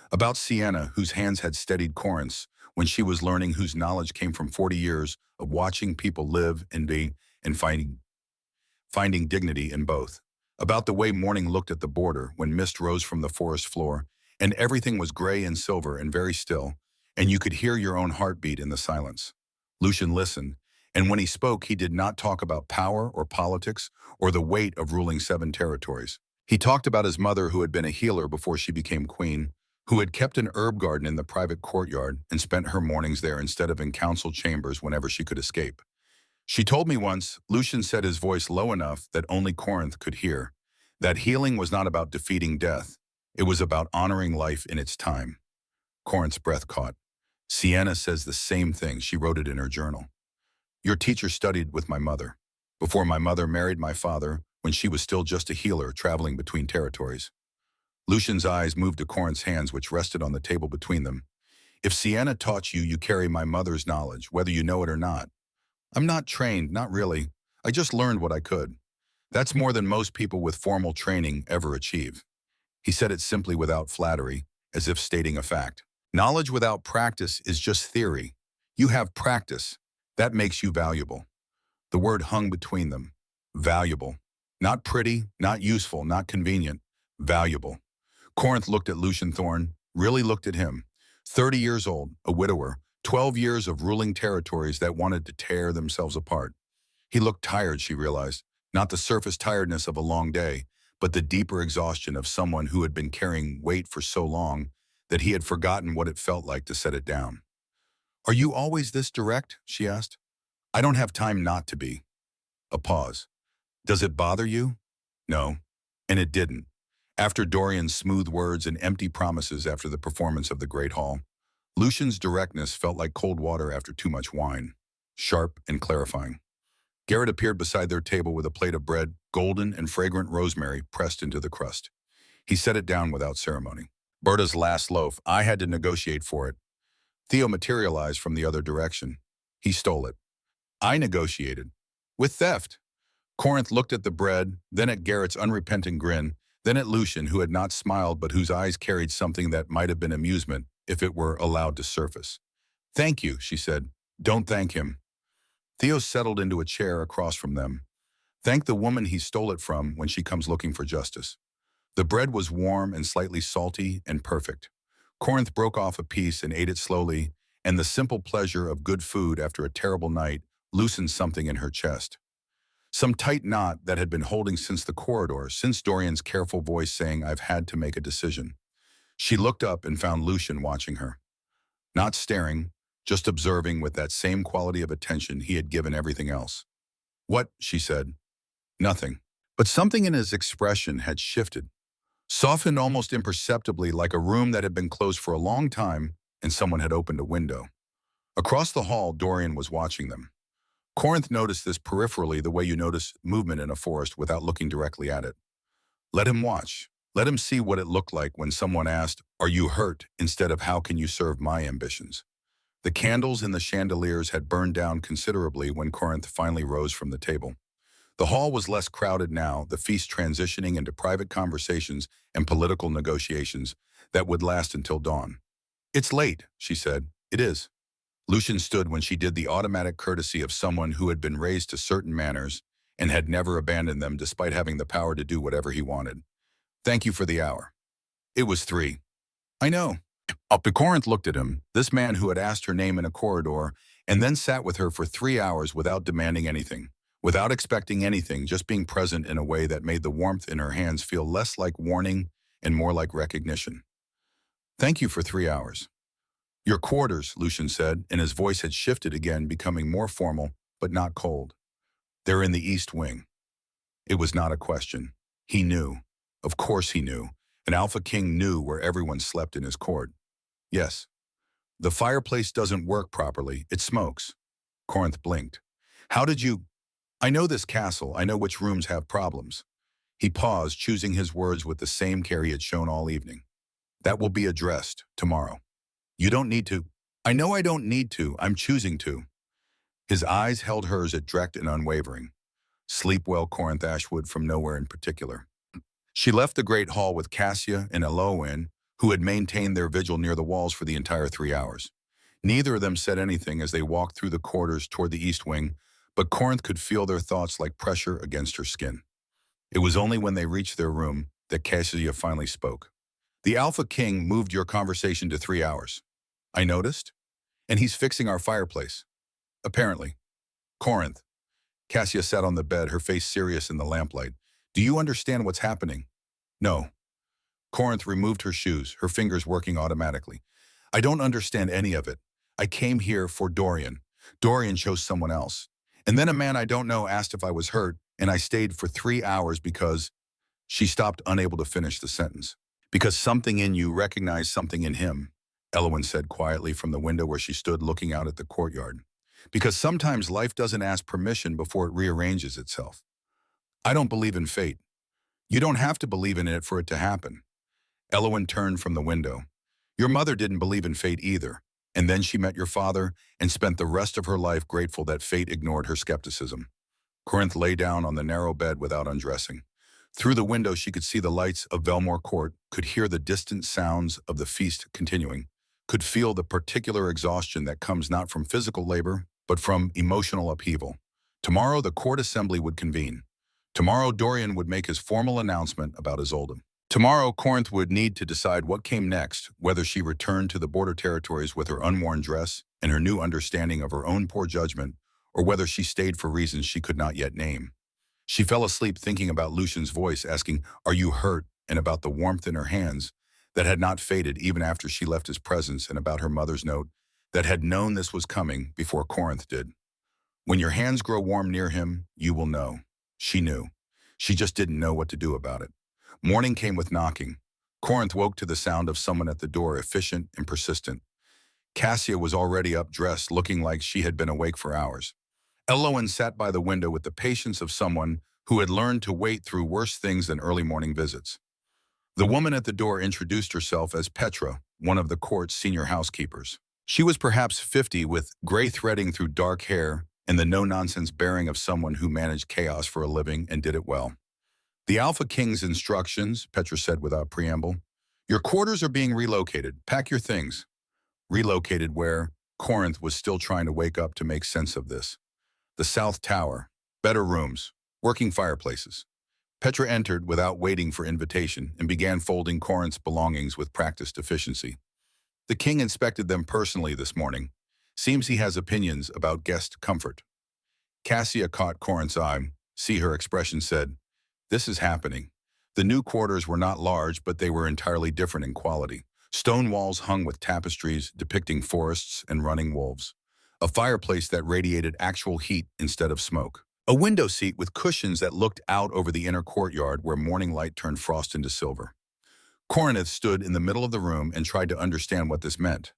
About Sienna, whose hands had steadied Corinth's when she was learning, whose knowledge came from 40 years of watching people live and be and finding dignity in both. About the way morning looked at the border when mist rose from the forest floor and everything was gray and silver and very still, and you could hear your own heartbeat in the silence. Lucian listened, and when he spoke, he did not talk about power or politics or the weight of ruling 7 territories. He talked about his mother, who had been a healer before she became queen, who had kept an herb garden in the private courtyard and spent her mornings there instead of in council chambers whenever she could escape. She told me once, Lucian said, his voice low enough that only Corinth could hear, that healing was not about defeating death. It was about honoring life in its time. Corinth's breath caught. Sienna says the same thing. She wrote it in her journal. Your teacher studied with my mother, before my mother married my father, when she was still just a healer traveling between territories. Lucian's eyes moved to Corinth's hands, which rested on the table between them. If Sienna taught you, you carry my mother's knowledge, whether you know it or not. I'm not trained, not really. I just learned what I could. That's more than most people with formal training ever achieve. He said it simply, without flattery, as if stating a fact. Knowledge without practice is just theory. You have practice. That makes you valuable. The word hung between them. Valuable. Not pretty, not useful, not convenient. Valuable. Corinth looked at Lucian Thorne, really looked at him. 30 years old, a widower, 12 years of ruling territories that wanted to tear themselves apart. He looked tired, she realized. Not the surface tiredness of a long day, but the deeper exhaustion of someone who had been carrying weight for so long that he had forgotten what it felt like to set it down. Are you always this direct? She asked. I don't have time not to be. A pause. Does it bother you? No. And it didn't. After Dorian's smooth words and empty promises after the performance of the Great Hall, Lucian's directness felt like cold water after too much wine, sharp and clarifying. Garrett appeared beside their table with a plate of bread, golden and fragrant rosemary pressed into the crust. He set it down without ceremony. Berta's last loaf, I had to negotiate for it. Theo materialized from the other direction. He stole it. I negotiated. With theft. Corinth looked at the bread, then at Garrett's unrepentant grin, then at Lucian, who had not smiled but whose eyes carried something that might have been amusement if it were allowed to surface. Thank you, she said. Don't thank him. Theo settled into a chair across from them. Thank the woman he stole it from when she comes looking for justice. The bread was warm and slightly salty and perfect. Corinth broke off a piece and ate it slowly, and the simple pleasure of good food after a terrible night loosened something in her chest. Some tight knot that had been holding since the corridor, since Dorian's careful voice saying, "I've had to make a decision." She looked up and found Lucian watching her. Not staring, just observing with that same quality of attention he had given everything else. "What?" she said. "Nothing." But something in his expression had shifted, softened almost imperceptibly, like a room that had been closed for a long time and someone had opened a window. Across the hall, Dorian was watching them. Corinth noticed this peripherally, the way you notice movement in a forest without looking directly at it. Let him watch. Let him see what it looked like when someone asked, "Are you hurt?" instead of "How can you serve my ambitions?" The candles in the chandeliers had burned down considerably when Corinth finally rose from the table. The hall was less crowded now, the feast transitioning into private conversations and political negotiations that would last until dawn. "It's late," she said. "It is." Lucian stood when she did, the automatic courtesy of someone who had been raised to certain manners and had never abandoned them despite having the power to do whatever he wanted. "Thank you for the hour." "It was 3. "I know." Up Corinth looked at him, this man who had asked her name in a corridor and then sat with her for 3 hours without demanding anything, without expecting anything, just being present in a way that made the warmth in her hands feel less like warning and more like recognition. "Thank you for 3 hours. "Your quarters," Lucian said, and his voice had shifted again, becoming more formal, but not cold. "They're in the East Wing." It was not a question. He knew. Of course he knew. An Alpha King knew where everyone slept in his court. "Yes." "The fireplace doesn't work properly. It smokes." Corinth blinked. "How did you—" "I know this castle. I know which rooms have problems." He paused, choosing his words with the same care he had shown all evening. "That will be addressed tomorrow." "You don't need to." "I know I don't need to. I'm choosing to." His eyes held hers direct and unwavering. "Sleep well, Corinth Ashwood," from nowhere in particular. She left the great hall with Cassia and Eloin, who had maintained their vigil near the walls for the entire 3 hours. Neither of them said anything as they walked through the corridors toward the East Wing, but Corinth could feel their thoughts like pressure against her skin. It was only when they reached their room that Cassia finally spoke. "The Alpha King moved your conversation to 3 hours. I noticed. And he's fixing our fireplace. Apparently." "Corinth." Cassia sat on the bed, her face serious in the lamplight. "Do you understand what's happening?" "No." Corinth removed her shoes, her fingers working automatically. "I don't understand any of it. I came here for Dorian. Dorian chose someone else. And then a man I don't know asked if I was hurt, and I stayed for 3 hours because—" She stopped, unable to finish the sentence. "Because something in you recognized something in him," Eloin said quietly from the window where she stood looking out at the courtyard. "Because sometimes life doesn't ask permission before it rearranges itself. I don't believe in fate. You don't have to believe in it for it to happen." Eloin turned from the window. "Your mother didn't believe in fate either, and then she met your father and spent the rest of her life grateful that fate ignored her skepticism." Corinth lay down on the narrow bed without undressing. Through the window she could see the lights of Velmore Court, could hear the distant sounds of the feast continuing, could feel the particular exhaustion that comes not from physical labor, but from emotional upheaval. Tomorrow the court assembly would convene. Tomorrow Dorian would make his formal announcement about Isolde. Tomorrow Corinth would need to decide what came next, whether she returned to the border territories with her unworn dress and her new understanding of her own poor judgment, or whether she stayed for reasons she could not yet name. She fell asleep thinking about Lucian's voice asking, "Are you hurt?" and about the warmth in her hands that had not faded even after she left his presence, and about her mother's note that had known this was coming before Corinth did. "When your hands grow warm near him, you will know." She knew. She just didn't know what to do about it. Morning came with knocking. Corinth woke to the sound of someone at the door, efficient and persistent. Cassia was already up, dressed, looking like she had been awake for hours. Eloin sat by the window with the patience of someone who had learned to wait through worse things than early morning visits. The woman at the door introduced herself as Petra, one of the court's senior housekeepers. She was perhaps 50, with gray threading through dark hair and the no-nonsense bearing of someone who managed chaos for a living and did it well. "The Alpha King's instructions," Petra said without preamble. "Your quarters are being relocated. Pack your things." Relocated where? Corinth was still trying to wake up to make sense of this. "The South Tower. Better rooms. Working fireplaces." Petra entered without waiting for invitation and began folding Corinth's belongings with practiced efficiency. "The king inspected them personally this morning. Seems he has opinions about guest comfort." Cassia caught Corinth's eye. See, her expression said, "This is happening." The new quarters were not large, but they were entirely different in quality. Stone walls hung with tapestries depicting forests and running wolves. A fireplace that radiated actual heat instead of smoke. A window seat with cushions that looked out over the inner courtyard where morning light turned frost into silver. Corinth stood in the middle of the room and tried to understand what this meant.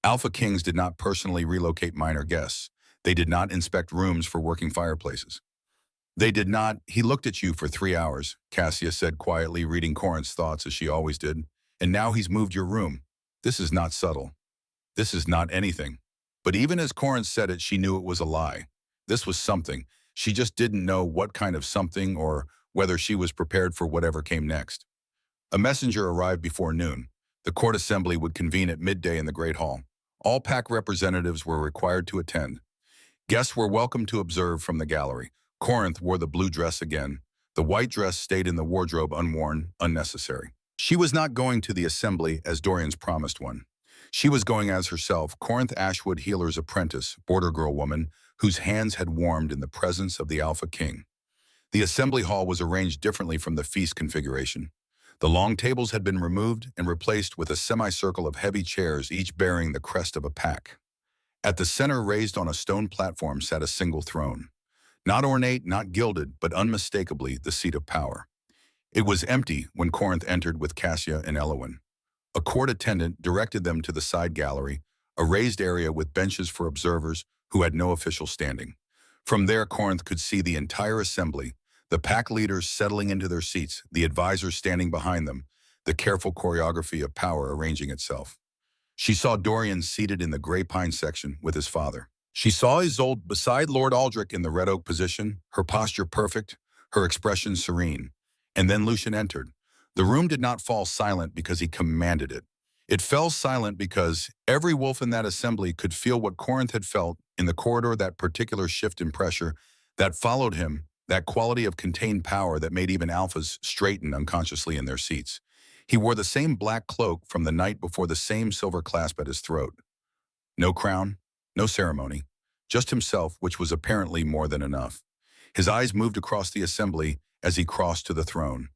Alpha Kings did not personally relocate minor guests. They did not inspect rooms for working fireplaces. They did not. He looked at you for 3 hours, Cassia said quietly, reading Corinth's thoughts as she always did. And now he's moved your room. This is not subtle. This is not anything. But even as Corinth said it, she knew it was a lie. This was something. She just didn't know what kind of something or whether she was prepared for whatever came next. A messenger arrived before noon. The court assembly would convene at midday in the Great Hall. All PAC representatives were required to attend. Guests were welcome to observe from the gallery. Corinth wore the blue dress again. The white dress stayed in the wardrobe unworn, unnecessary. She was not going to the assembly as Dorian's promised one. She was going as herself, Corinth Ashwood Healer's apprentice, border girl woman, whose hands had warmed in the presence of the Alpha King. The assembly hall was arranged differently from the feast configuration. The long tables had been removed and replaced with a semicircle of heavy chairs, each bearing the crest of a pack. At the center, raised on a stone platform, sat a single throne. Not ornate, not gilded, but unmistakably the seat of power. It was empty when Corinth entered with Cassia and Elowen. A court attendant directed them to the side gallery, a raised area with benches for observers who had no official standing. From there, Corinth could see the entire assembly, the pack leaders settling into their seats, the advisors standing behind them, the careful choreography of power arranging itself. She saw Dorian seated in the gray pine section with his father. She saw Isolde beside Lord Aldrich in the red oak position, her posture perfect, her expression serene. And then Lucian entered. The room did not fall silent because he commanded it. It fell silent because every wolf in that assembly could feel what Corinth had felt in the corridor, that particular shift in pressure that followed him, that quality of contained power that made even alphas straighten unconsciously in their seats. He wore the same black cloak from the night before, the same silver clasp at his throat. No crown, no ceremony, just himself, which was apparently more than enough. His eyes moved across the assembly as he crossed to the throne.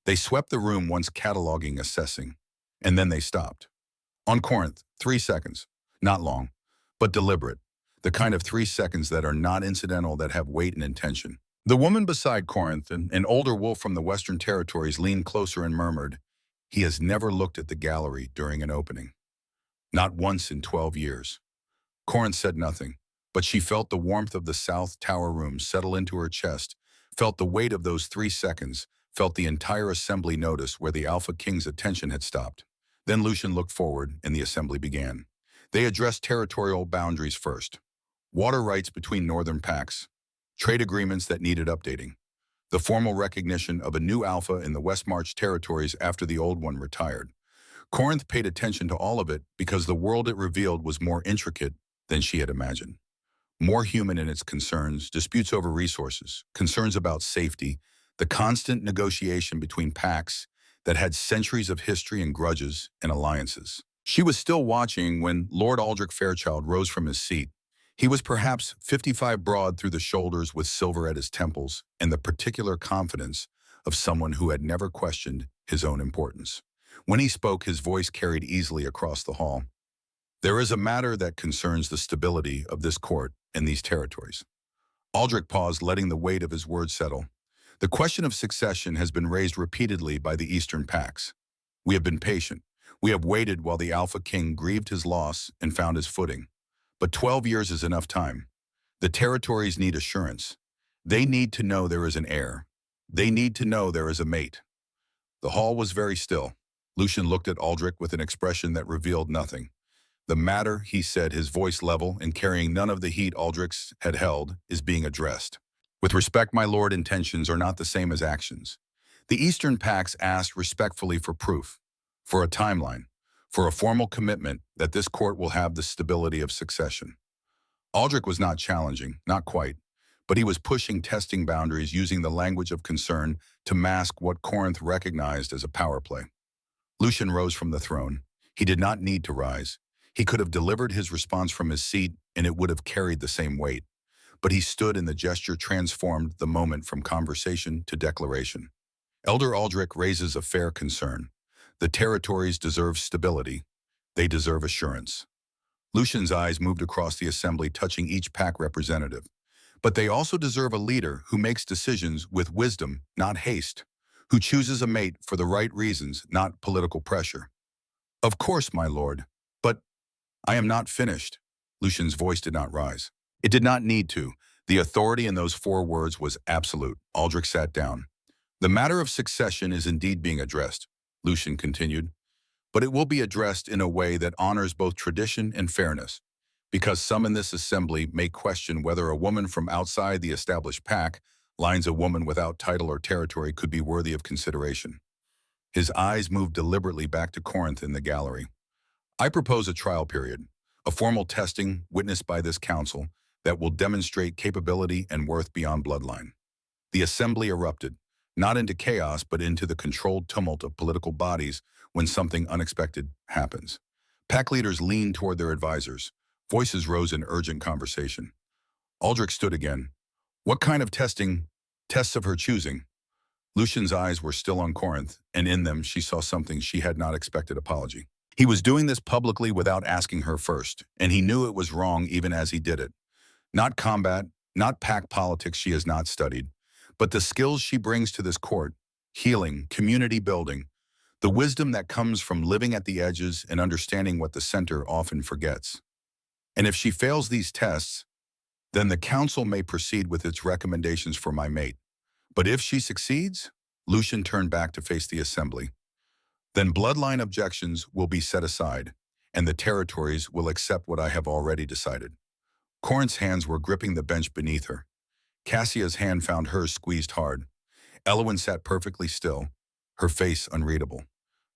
They swept the room, once cataloging, assessing, and then they stopped. On Corinth, 3 seconds. Not long, but deliberate. The kind of 3 seconds that are not incidental, that have weight and intention. The woman beside Corinth, an older wolf from the Western Territories, leaned closer and murmured, "He has never looked at the gallery during an opening. Not once in 12 years. Corinth said nothing, but she felt the warmth of the South Tower room settle into her chest, felt the weight of those 3 seconds, felt the entire assembly notice where the Alpha King's attention had stopped. Then Lucian looked forward, and the assembly began. They addressed territorial boundaries first. Water rights between northern packs. Trade agreements that needed updating. The formal recognition of a new Alpha in the West March territories after the old one retired. Corinth paid attention to all of it because the world it revealed was more intricate than she had imagined. More human in its concerns, disputes over resources, concerns about safety, the constant negotiation between packs that had centuries of history and grudges and alliances. She was still watching when Lord Aldrich Fairchild rose from his seat. He was perhaps 55 broad through the shoulders, with silver at his temples and the particular confidence of someone who had never questioned his own importance. When he spoke, his voice carried easily across the hall. There is a matter that concerns the stability of this court and these territories. Aldrich paused, letting the weight of his words settle. The question of succession has been raised repeatedly by the Eastern Pacts. We have been patient. We have waited while the Alpha King grieved his loss and found his footing. But 12 years is enough time. The territories need assurance. They need to know there is an heir. They need to know there is a mate. The hall was very still. Lucian looked at Aldrich with an expression that revealed nothing. The matter, he said, his voice level and carrying none of the heat Aldrich had held, is being addressed. With respect, my lord, intentions are not the same as actions. The Eastern Pacts asked respectfully for proof, for a timeline, for a formal commitment that this court will have the stability of succession. Aldrich was not challenging, not quite, but he was pushing testing boundaries, using the language of concern to mask what Corinth recognized as a power play. Lucian rose from the throne. He did not need to rise. He could have delivered his response from his seat, and it would have carried the same weight. but he stood and the gesture transformed the moment from conversation to declaration. Elder Aldrich raises a fair concern. The territories deserve stability. They deserve assurance. Lucian's eyes moved across the assembly, touching each pack representative. But they also deserve a leader who makes decisions with wisdom, not haste, who chooses a mate for the right reasons, not political pressure. Of course, my lord, but I am not finished. Lucian's voice did not rise. It did not need to. The authority in those 4 words was absolute. Aldrich sat down. The matter of succession is indeed being addressed, Lucian continued, but it will be addressed in a way that honors both tradition and fairness, because some in this assembly may question whether a woman from outside the established pack, lines a woman without title or territory, could be worthy of consideration. His eyes moved deliberately back to Corinth in the gallery. I propose a trial period, a formal testing witnessed by this council that will demonstrate capability and worth beyond bloodline. The assembly erupted, not into chaos but into the controlled tumult of political bodies when something unexpected happens. Pack leaders leaned toward their advisors. Voices rose in urgent conversation. Aldrich stood again. What kind of testing? Tests of her choosing. Lucian's eyes were still on Corinth, and in them she saw something she had not expected: apology. He was doing this publicly without asking her first, and he knew it was wrong even as he did it. Not combat, not pack politics she has not studied, but the skills she brings to this court: healing, community building, the wisdom that comes from living at the edges and understanding what the center often forgets. And if she fails these tests, then the council may proceed with its recommendations for my mate. But if she succeeds, Lucian turned back to face the assembly, then bloodline objections will be set aside, and the territories will accept what I have already decided. Corinth's hands were gripping the bench beneath her. Cassia's hand found hers squeezed hard. Elowyn sat perfectly still, her face unreadable.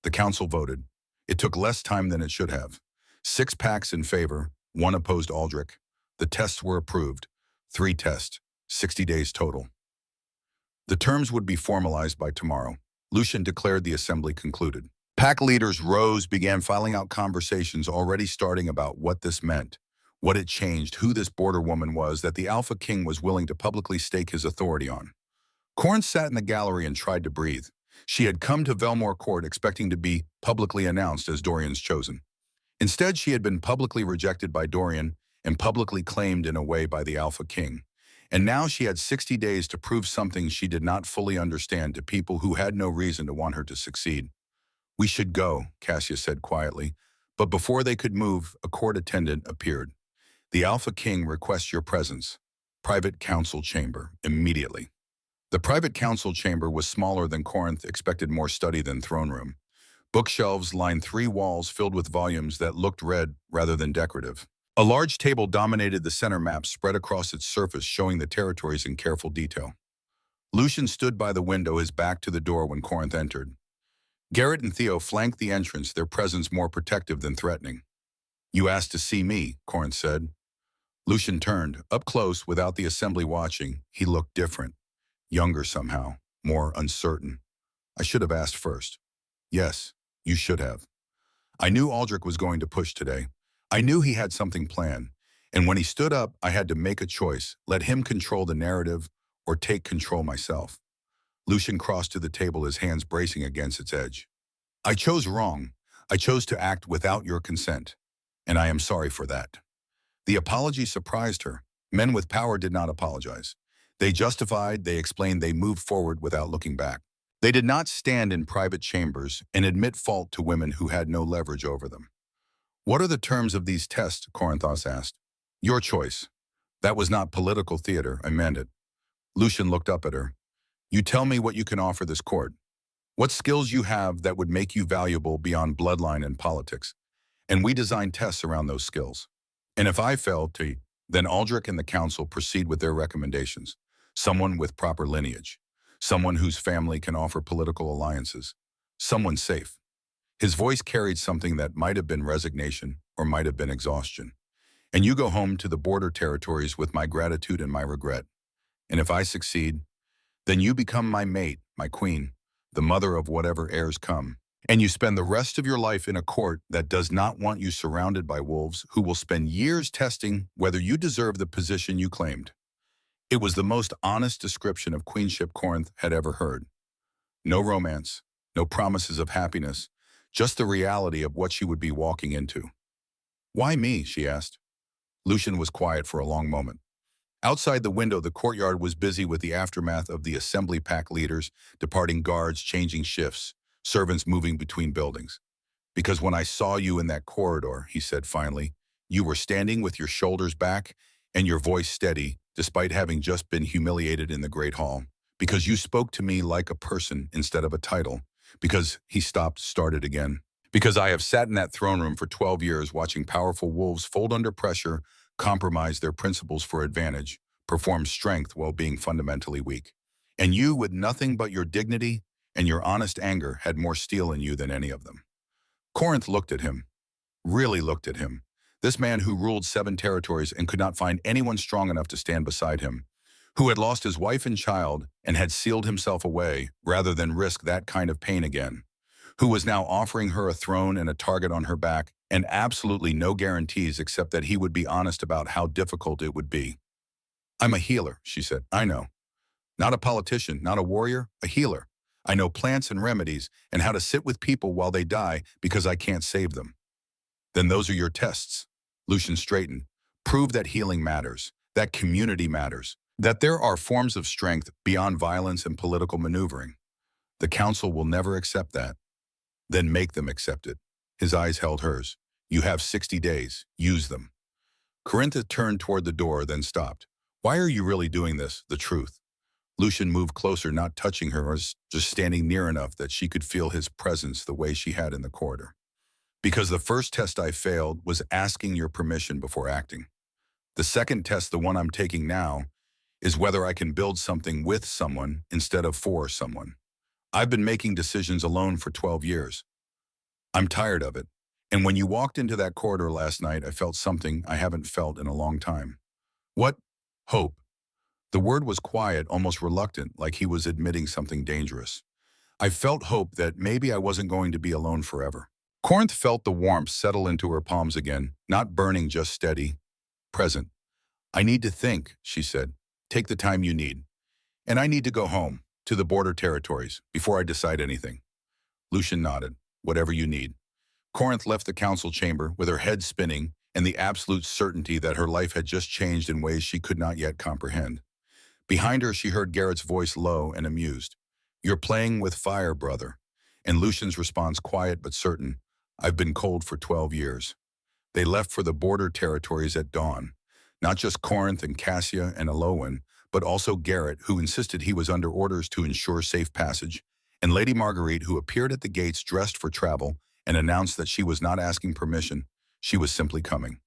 The council voted. It took less time than it should have. 6 packs in favor, 1 opposed Aldrich. The tests were approved. 3 tests, 60 days total. The terms would be formalized by tomorrow. Lucian declared the assembly concluded. Pack leaders rose, began filing out conversations already starting about what this meant, what it changed, who this border woman was that the Alpha King was willing to publicly stake his authority on. Corinth sat in the gallery and tried to breathe. She had come to Velmore Court expecting to be publicly announced as Dorian's chosen. Instead, she had been publicly rejected by Dorian and publicly claimed in a way by the Alpha King. And now she had 60 days to prove something she did not fully understand to people who had no reason to want her to succeed. We should go, Cassia said quietly, but before they could move, a court attendant appeared. The Alpha King requests your presence. Private council chamber, immediately. The private council chamber was smaller than Corinth expected, more study than throne room. Bookshelves lined 3 walls filled with volumes that looked read rather than decorative. A large table dominated the center map spread across its surface, showing the territories in careful detail. Lucian stood by the window, his back to the door when Corinth entered. Garrett and Theo flanked the entrance, their presence more protective than threatening. You asked to see me, Corinth said. Lucian turned. Up close, without the assembly watching, he looked different. Younger somehow, more uncertain. I should have asked first. Yes, you should have. I knew Aldrich was going to push today. I knew he had something planned, and when he stood up, I had to make a choice: let him control the narrative or take control myself. Lucian crossed to the table, his hands bracing against its edge. I chose wrong. I chose to act without your consent, and I am sorry for that. The apology surprised her. Men with power did not apologize. They justified, they explained, they moved forward without looking back. They did not stand in private chambers and admit fault to women who had no leverage over them. What are the terms of these tests? Corinthos asked. Your choice. That was not political theater, I meant it. Lucian looked up at her. You tell me what you can offer this court. What skills you have that would make you valuable beyond bloodline and politics. And we design tests around those skills. And if I fail to, then Aldrich and the council proceed with their recommendations. Someone with proper lineage. Someone whose family can offer political alliances. Someone safe. His voice carried something that might have been resignation or might have been exhaustion. And you go home to the border territories with my gratitude and my regret. And if I succeed, then you become my mate, my queen, the mother of whatever heirs come. And you spend the rest of your life in a court that does not want you surrounded by wolves who will spend years testing whether you deserve the position you claimed. It was the most honest description of queenship Corinth had ever heard. No romance, no promises of happiness, just the reality of what she would be walking into. "Why me?" she asked. Lucian was quiet for a long moment. Outside the window, the courtyard was busy with the aftermath of the assembly pack leaders, departing guards changing shifts, servants moving between buildings. "Because when I saw you in that corridor," he said finally, "you were standing with your shoulders back and your voice steady, despite having just been humiliated in the Great Hall. Because you spoke to me like a person instead of a title. Because," he stopped, started again. "Because I have sat in that throne room for 12 years watching powerful wolves fold under pressure, compromise their principles for advantage, perform strength while being fundamentally weak. And you, with nothing but your dignity and your honest anger, had more steel in you than any of them." Corinth looked at him, really looked at him. This man who ruled 7 territories and could not find anyone strong enough to stand beside him, who had lost his wife and child and had sealed himself away rather than risk that kind of pain again, who was now offering her a throne and a target on her back and absolutely no guarantees except that he would be honest about how difficult it would be. "I'm a healer," she said. "I know. Not a politician, not a warrior, a healer. I know plants and remedies and how to sit with people while they die because I can't save them." "Then those are your tests." Lucian straightened. "Prove that healing matters, that community matters, that there are forms of strength beyond violence and political maneuvering. The council will never accept that." "Then make them accept it." His eyes held hers. "You have 60 days. Use them." Corinth turned toward the door, then stopped. "Why are you really doing this? The truth." Lucian moved closer, not touching her, just standing near enough that she could feel his presence the way she had in the corridor. "Because the first test I failed was asking your permission before acting. The second test, the one I'm taking now, is whether I can build something with someone instead of for someone. I've been making decisions alone for 12 years. I'm tired of it. And when you walked into that corridor last night, I felt something I haven't felt in a long time." "What?" "Hope." The word was quiet, almost reluctant, like he was admitting something dangerous. "I felt hope that maybe I wasn't going to be alone forever." Corinth felt the warmth settle into her palms again, not burning, just steady, present. "I need to think," she said. "Take the time you need. And I need to go home, to the border territories, before I decide anything." Lucian nodded. "Whatever you need." Corinth left the council chamber with her head spinning and the absolute certainty that her life had just changed in ways she could not yet comprehend. Behind her, she heard Garrett's voice, low and amused. "You're playing with fire, brother." And Lucian's response, quiet but certain, "I've been cold for 12 years." They left for the border territories at dawn. Not just Corinth and Cassia and Alowan, but also Garrett, who insisted he was under orders to ensure safe passage, and Lady Marguerite, who appeared at the gates dressed for travel and announced that she was not asking permission, she was simply coming.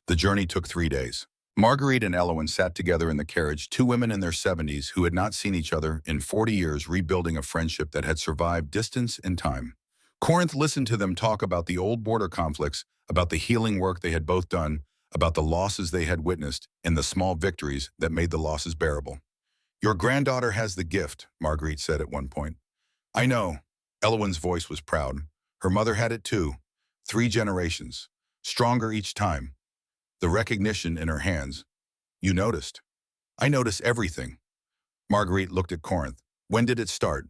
The journey took 3 days. Marguerite and Elowen sat together in the carriage, 2 women in their 70s who had not seen each other in 40 years, rebuilding a friendship that had survived distance and time. Corinth listened to them talk about the old border conflicts, about the healing work they had both done, about the losses they had witnessed, and the small victories that made the losses bearable. "Your granddaughter has the gift," Marguerite said at one point. "I know." Elowen's voice was proud. "Her mother had it too. 3 generations. Stronger each time. The recognition in her hands. You noticed." "I notice everything." Marguerite looked at Corinth. "When did it start?"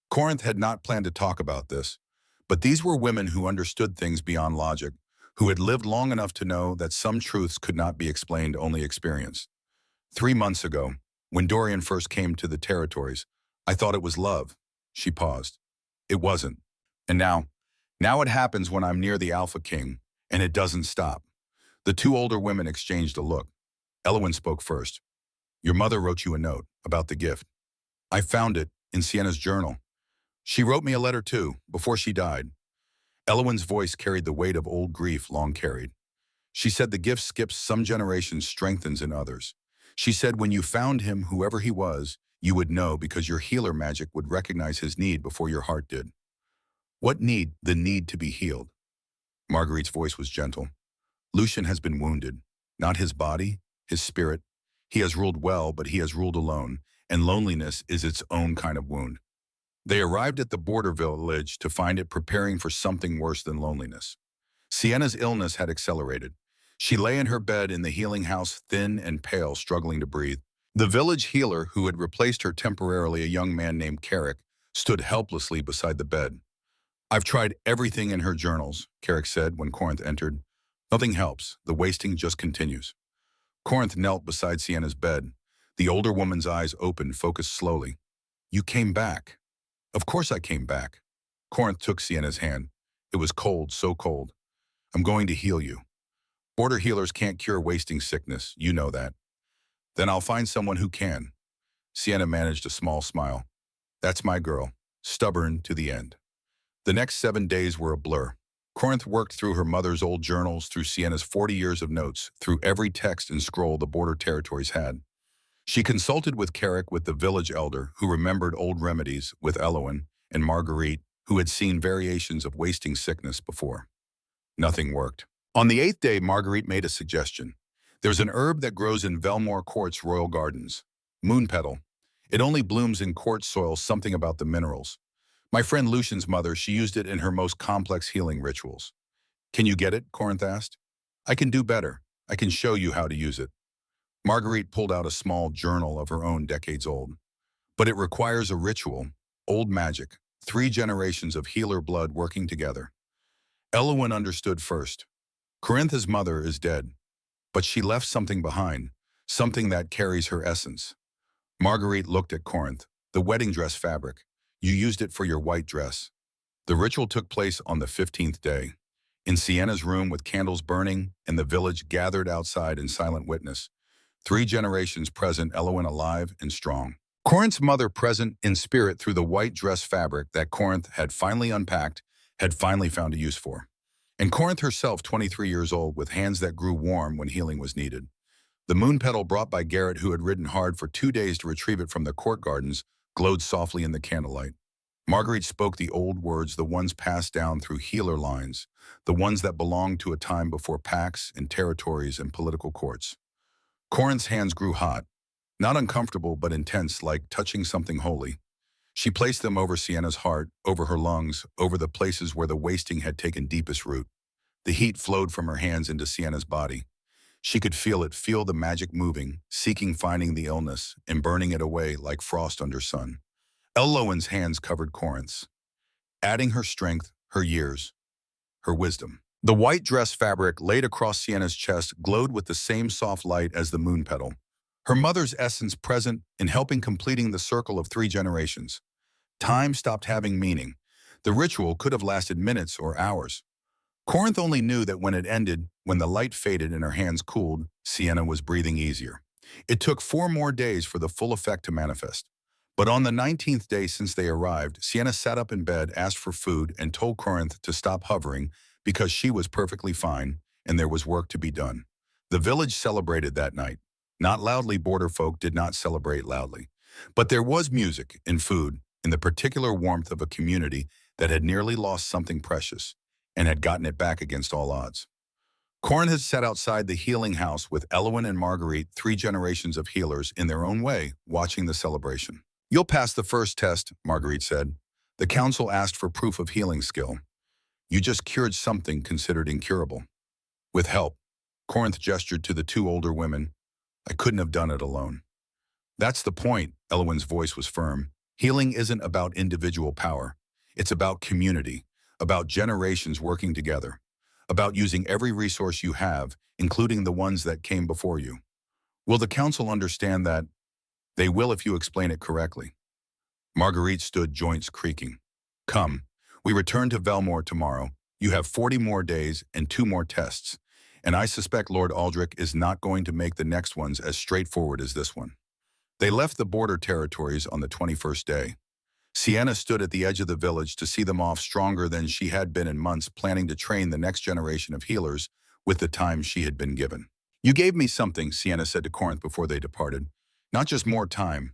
Corinth had not planned to talk about this, but these were women who understood things beyond logic, who had lived long enough to know that some truths could not be explained, only experienced. 3 months ago, when Dorian first came to the territories, I thought it was love." She paused. "It wasn't. And now it happens when I'm near the Alpha King, and it doesn't stop." The 2 older women exchanged a look. Elowen spoke first. "Your mother wrote you a note about the gift." "I found it in Sienna's journal. She wrote me a letter too, before she died." Elowen's voice carried the weight of old grief long carried. "She said the gift skips some generations, strengthens in others. She said when you found him, whoever he was, you would know because your healer magic would recognize his need before your heart did." "What need?" "The need to be healed." Marguerite's voice was gentle. "Lucian has been wounded. Not his body, his spirit. He has ruled well, but he has ruled alone, and loneliness is its own kind of wound." They arrived at the border village to find it preparing for something worse than loneliness. Sienna's illness had accelerated. She lay in her bed in the healing house, thin and pale, struggling to breathe. The village healer, who had replaced her temporarily, a young man named Carrick, stood helplessly beside the bed. "I've tried everything in her journals," Carrick said when Corinth entered. "Nothing helps. The wasting just continues." Corinth knelt beside Sienna's bed. The older woman's eyes opened, focused slowly. "You came back." "Of course I came back." Corinth took Sienna's hand. It was cold, so cold. "I'm going to heal you. Border healers can't cure wasting sickness. You know that." "Then I'll find someone who can." Sienna managed a small smile. "That's my girl. Stubborn to the end." The next 7 days were a blur. Corinth worked through her mother's old journals, through Sienna's 40 years of notes, through every text and scroll the border territories had. She consulted with Carrick, with the village elder, who remembered old remedies, with Elowen and Marguerite, who had seen variations of wasting sickness before. Nothing worked. On the 8th day, Marguerite made a suggestion. "There's an herb that grows in Velmore Court's royal gardens. Moon petal. It only blooms in court soil, something about the minerals. My friend Lucian's mother, she used it in her most complex healing rituals." "Can you get it?" Corinth asked. "I can do better. I can show you how to use it." Marguerite pulled out a small journal of her own, decades old. "But it requires a ritual, old magic, 3 generations of healer blood working together." Elowen understood first. Corinth's mother is dead, but she left something behind, something that carries her essence. Marguerite looked at Corinth. "The wedding dress fabric. You used it for your white dress." The ritual took place on the 15th day. In Sienna's room, with candles burning, and the village gathered outside in silent witness. 3 generations present, Elowen alive and strong. Corinth's mother present in spirit through the white dress fabric that Corinth had finally unpacked, had finally found a use for. And Corinth herself, 23 years old, with hands that grew warm when healing was needed. The moon petal brought by Garrett, who had ridden hard for 2 days to retrieve it from the court gardens, glowed softly in the candlelight. Marguerite spoke the old words, the ones passed down through healer lines, the ones that belonged to a time before pacts and territories and political courts. Corinth's hands grew hot, not uncomfortable but intense, like touching something holy. She placed them over Sienna's heart, over her lungs, over the places where the wasting had taken deepest root. The heat flowed from her hands into Sienna's body. She could feel it, feel the magic moving, seeking, finding the illness, and burning it away like frost under sun. Elowen's hands covered Corinth's, adding her strength, her years, her wisdom. The white dress fabric laid across Sienna's chest glowed with the same soft light as the moon petal. Her mother's essence present in helping, completing the circle of 3 generations. Time stopped having meaning. The ritual could have lasted minutes or hours. Corinth only knew that when it ended, when the light faded and her hands cooled, Sienna was breathing easier. It took 4 more days for the full effect to manifest. But on the 19th day since they arrived, Sienna sat up in bed, asked for food, and told Corinth to stop hovering because she was perfectly fine and there was work to be done. The village celebrated that night. Not loudly, border folk did not celebrate loudly. But there was music and food, in the particular warmth of a community that had nearly lost something precious and had gotten it back against all odds. Corinth had sat outside the healing house with Elowen and Marguerite, 3 generations of healers in their own way, watching the celebration. "You'll pass the first test," Marguerite said. "The council asked for proof of healing skill. You just cured something considered incurable. With help." Corinth gestured to the 2 older women. "I couldn't have done it alone." "That's the point," Elowen's voice was firm. "Healing isn't about individual power. It's about community, about generations working together, about using every resource you have, including the ones that came before you. Will the council understand that?" "They will if you explain it correctly." Marguerite stood, joints creaking. "Come. We return to Velmore tomorrow. You have 40 more days and 2 more tests. And I suspect Lord Aldrich is not going to make the next ones as straightforward as this one." They left the border territories on the 21st day. Sienna stood at the edge of the village to see them off, stronger than she had been in months, planning to train the next generation of healers with the time she had been given. "You gave me something," Sienna said to Corinth before they departed. "Not just more time.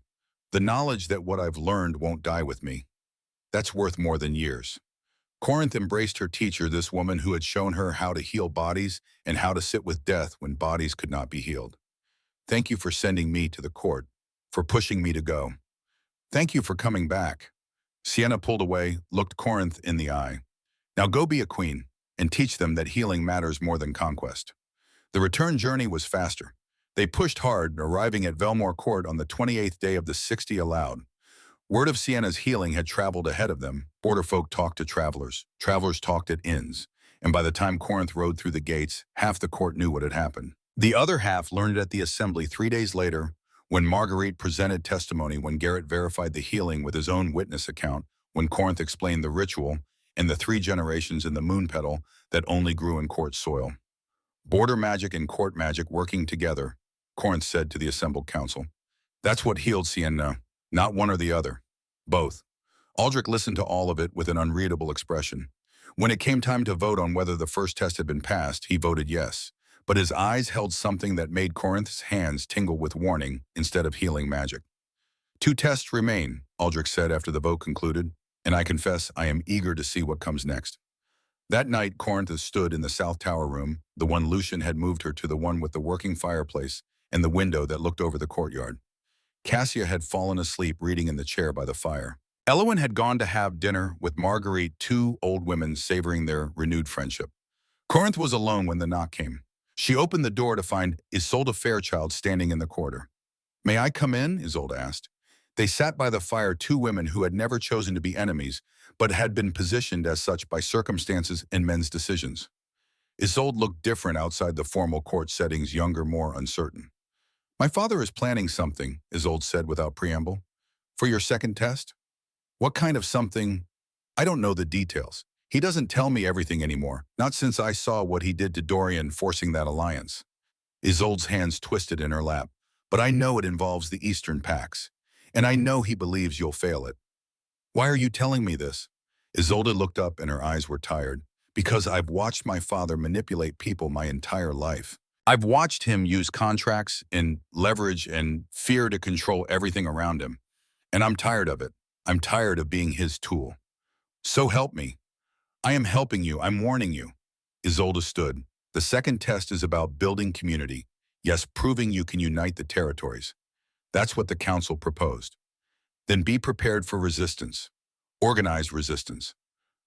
The knowledge that what I've learned won't die with me. That's worth more than years." Corinth embraced her teacher, this woman who had shown her how to heal bodies and how to sit with death when bodies could not be healed. "Thank you for sending me to the court, for pushing me to go. Thank you for coming back." Sienna pulled away, looked Corinth in the eye. "Now go be a queen and teach them that healing matters more than conquest." The return journey was faster. They pushed hard, arriving at Velmore Court on the 28th day of the 60 allowed. Word of Sienna's healing had traveled ahead of them. Border folk talked to travelers. Travelers talked at inns. And by the time Corinth rode through the gates, half the court knew what had happened. The other half learned it at the assembly 3 days later, when Marguerite presented testimony, when Garrett verified the healing with his own witness account, when Corinth explained the ritual and the 3 generations in the moon petal that only grew in court soil. Border magic and court magic working together, Corinth said to the assembled council. That's what healed Sienna, not one or the other. Both. Aldrich listened to all of it with an unreadable expression. When it came time to vote on whether the first test had been passed, he voted yes. But his eyes held something that made Corinth's hands tingle with warning instead of healing magic. 2 tests remain, Aldrich said after the vote concluded, and I confess I am eager to see what comes next. That night, Corinth stood in the South Tower room, the one Lucian had moved her to, the one with the working fireplace and the window that looked over the courtyard. Cassia had fallen asleep reading in the chair by the fire. Elowen had gone to have dinner with Marguerite, 2 old women savoring their renewed friendship. Corinth was alone when the knock came. She opened the door to find Isolde Fairchild standing in the corridor. "May I come in?" Isolde asked. They sat by the fire, 2 women who had never chosen to be enemies, but had been positioned as such by circumstances and men's decisions. Isolde looked different outside the formal court settings, younger, more uncertain. "My father is planning something," Isolde said without preamble. "For your second test?" "What kind of something?" "I don't know the details. He doesn't tell me everything anymore, not since I saw what he did to Dorian forcing that alliance." Isolde's hands twisted in her lap. "But I know it involves the Eastern Pax, and I know he believes you'll fail it." "Why are you telling me this?" Isolde looked up and her eyes were tired. "Because I've watched my father manipulate people my entire life. I've watched him use contracts and leverage and fear to control everything around him. And I'm tired of it. I'm tired of being his tool. So help me. I am helping you. I'm warning you." Isolde stood. "The second test is about building community. Yes, proving you can unite the territories. That's what the council proposed. Then be prepared for resistance. Organized resistance.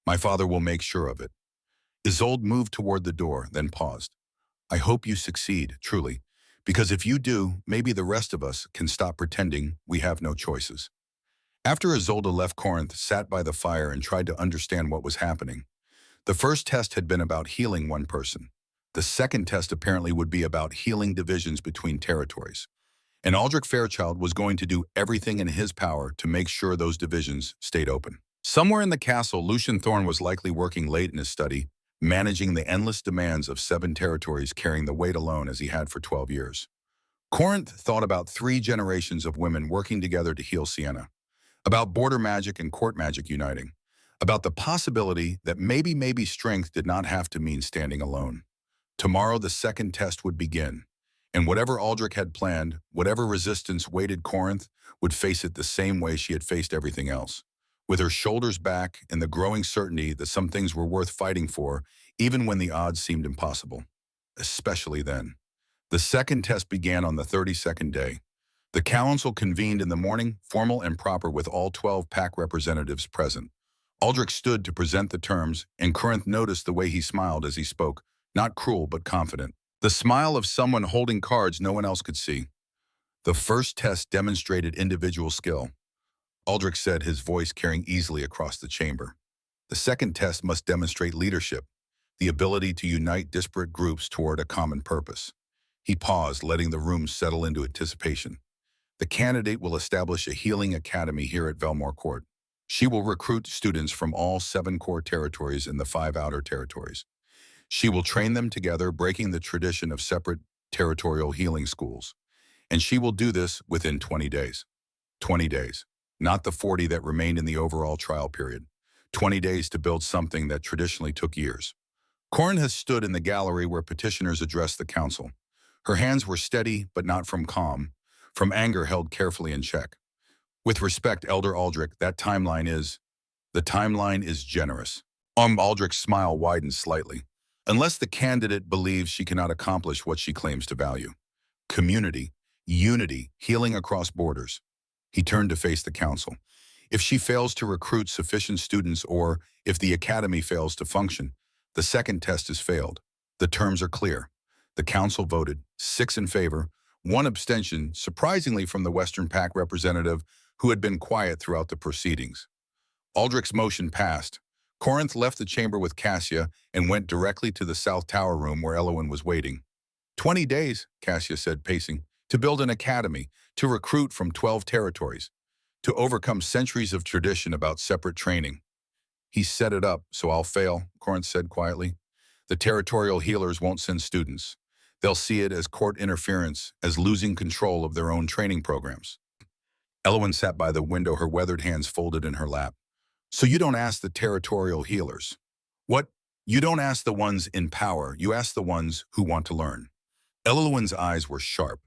My father will make sure of it." Isolde moved toward the door, then paused. "I hope you succeed, truly, because if you do, maybe the rest of us can stop pretending we have no choices." After Isolde left, Corinth sat by the fire and tried to understand what was happening. The first test had been about healing one person. The second test apparently would be about healing divisions between territories. And Aldrich Fairchild was going to do everything in his power to make sure those divisions stayed open. Somewhere in the castle, Lucian Thorne was likely working late in his study, managing the endless demands of 7 territories, carrying the weight alone as he had for 12 years. Corinth thought about 3 generations of women working together to heal Sienna, about border magic and court magic uniting, about the possibility that maybe strength did not have to mean standing alone. Tomorrow the second test would begin, and whatever Aldrich had planned, whatever resistance waited, Corinth would face it the same way she had faced everything else, with her shoulders back and the growing certainty that some things were worth fighting for, even when the odds seemed impossible. Especially then. The second test began on the 32nd day. The council convened in the morning, formal and proper, with all 12 pack representatives present. Aldrich stood to present the terms, and Corinth noticed the way he smiled as he spoke, not cruel but confident. The smile of someone holding cards no one else could see. "The first test demonstrated individual skill," Aldrich said, his voice carrying easily across the chamber. "The second test must demonstrate leadership, the ability to unite disparate groups toward a common purpose." He paused, letting the room settle into anticipation. "The candidate will establish a healing academy here at Velmore Court. She will recruit students from all 7 core territories and the 5 outer territories. She will train them together, breaking the tradition of separate territorial healing schools. And she will do this within 20 days. 20 days. Not the 40 that remained in the overall trial period. 20 days to build something that traditionally took years." Corinth has stood in the gallery where petitioners addressed the council. Her hands were steady, but not from calm, from anger held carefully in check. "With respect, Elder Aldrich, the timeline is generous." Aldrich's smile widened slightly. "Unless the candidate believes she cannot accomplish what she claims to value. Community, unity, healing across borders." He turned to face the council. "If she fails to recruit sufficient students, or if the academy fails to function, the second test is failed. The terms are clear." The council voted, 6 in favor, One abstention, surprisingly from the Western Pac representative who had been quiet throughout the proceedings. Aldrich's motion passed. Corinth left the chamber with Cassia and went directly to the South Tower room where Elowen was waiting. 20 days, Cassia said, pacing, to build an academy, to recruit from 12 territories, to overcome centuries of tradition about separate training. He set it up, so I'll fail, Corinth said quietly. The territorial healers won't send students. They'll see it as court interference, as losing control of their own training programs. Elowen sat by the window, her weathered hands folded in her lap. So you don't ask the territorial healers. What? You don't ask the ones in power, you ask the ones who want to learn. Elowen's eyes were sharp.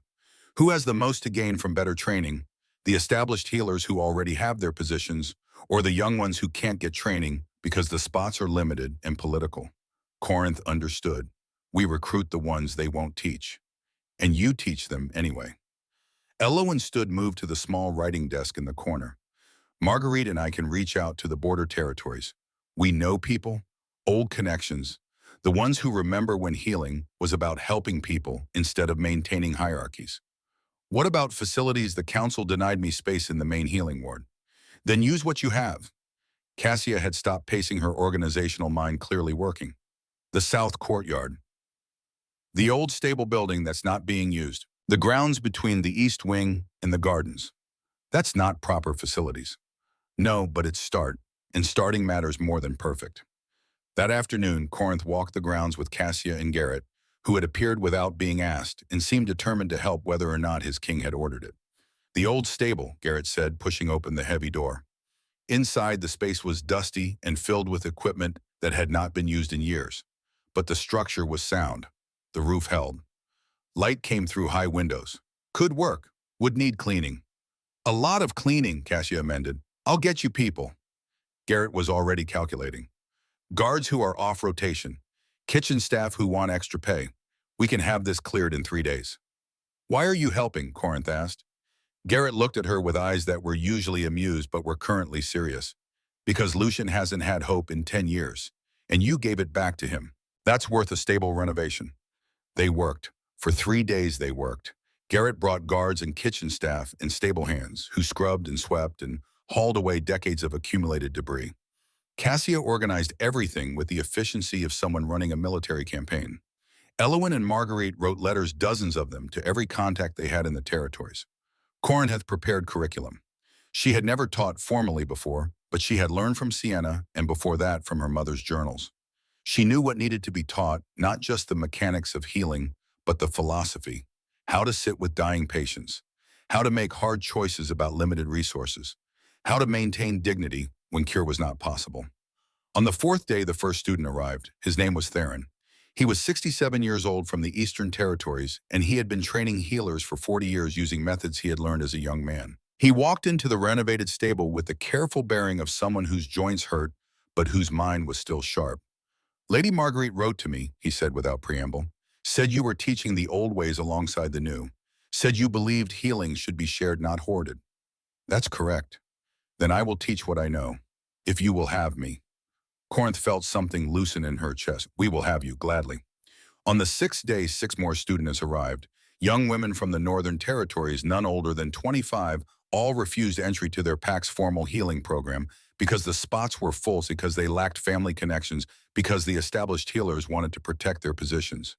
Who has the most to gain from better training? The established healers who already have their positions, or the young ones who can't get training because the spots are limited and political? Corinth understood. We recruit the ones they won't teach. And you teach them anyway. Elowen stood moved to the small writing desk in the corner. Marguerite and I can reach out to the border territories. We know people, old connections, the ones who remember when healing was about helping people instead of maintaining hierarchies. What about facilities? The council denied me space in the main healing ward. Then use what you have. Cassia had stopped pacing, her organizational mind clearly working. The South Courtyard. The old stable building that's not being used. The grounds between the East Wing and the gardens. That's not proper facilities. No, but it's start, and starting matters more than perfect. That afternoon, Corinth walked the grounds with Cassia and Garrett, who had appeared without being asked and seemed determined to help whether or not his king had ordered it. The old stable, Garrett said, pushing open the heavy door. Inside, the space was dusty and filled with equipment that had not been used in years. But the structure was sound. The roof held. Light came through high windows. Could work. Would need cleaning. A lot of cleaning, Cassia amended. I'll get you people. Garrett was already calculating. Guards who are off rotation. Kitchen staff who want extra pay. We can have this cleared in 3 days. Why are you helping? Corinth asked. Garrett looked at her with eyes that were usually amused but were currently serious. Because Lucian hasn't had hope in 10 years, and you gave it back to him. That's worth a stable renovation. They worked. For 3 days they worked. Garrett brought guards and kitchen staff and stable hands who scrubbed and swept and hauled away decades of accumulated debris. Cassia organized everything with the efficiency of someone running a military campaign. Elowen and Marguerite wrote letters, dozens of them, to every contact they had in the territories. Corinth had prepared curriculum. She had never taught formally before, but she had learned from Sienna and before that from her mother's journals. She knew what needed to be taught, not just the mechanics of healing, but the philosophy, how to sit with dying patients, how to make hard choices about limited resources, how to maintain dignity when cure was not possible. On the 4th day, the first student arrived. His name was Theron. He was 67 years old from the Eastern Territories, and he had been training healers for 40 years using methods he had learned as a young man. He walked into the renovated stable with the careful bearing of someone whose joints hurt, but whose mind was still sharp. Lady Marguerite wrote to me, he said without preamble, said you were teaching the old ways alongside the new, said you believed healing should be shared, not hoarded. That's correct. Then I will teach what I know, if you will have me. Corinth felt something loosen in her chest. We will have you, gladly. On the 6th day, 6 more students arrived. Young women from the Northern Territories, none older than 25, all refused entry to their PAC's formal healing program because the spots were full, because they lacked family connections, because the established healers wanted to protect their positions.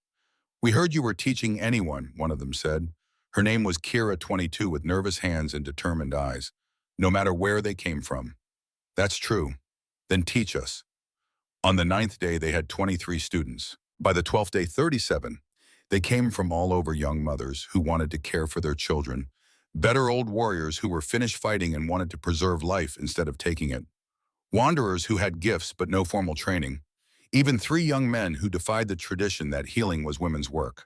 We heard you were teaching anyone, one of them said. Her name was Kira, 22, with nervous hands and determined eyes. No matter where they came from. That's true. Then teach us. On the 9th day, they had 23 students. By the 12th day, 37. They came from all over, young mothers who wanted to care for their children, better old warriors who were finished fighting and wanted to preserve life instead of taking it, wanderers who had gifts but no formal training, even 3 young men who defied the tradition that healing was women's work.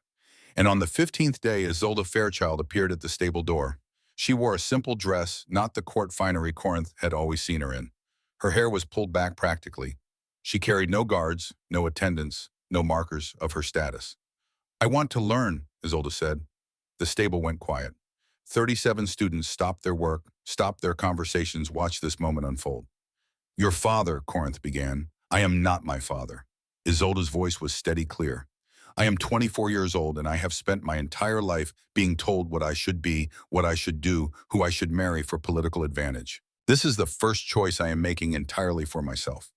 And on the 15th day, Isolde Fairchild appeared at the stable door. She wore a simple dress, not the court finery Corinth had always seen her in. Her hair was pulled back practically. She carried no guards, no attendants, no markers of her status. I want to learn, Isolde said. The stable went quiet. 37 students stopped their work, stopped their conversations, watched this moment unfold. Your father, Corinth began. I am not my father. Isolde's voice was steady, clear. I am 24 years old and I have spent my entire life being told what I should be, what I should do, who I should marry for political advantage. This is the first choice I am making entirely for myself.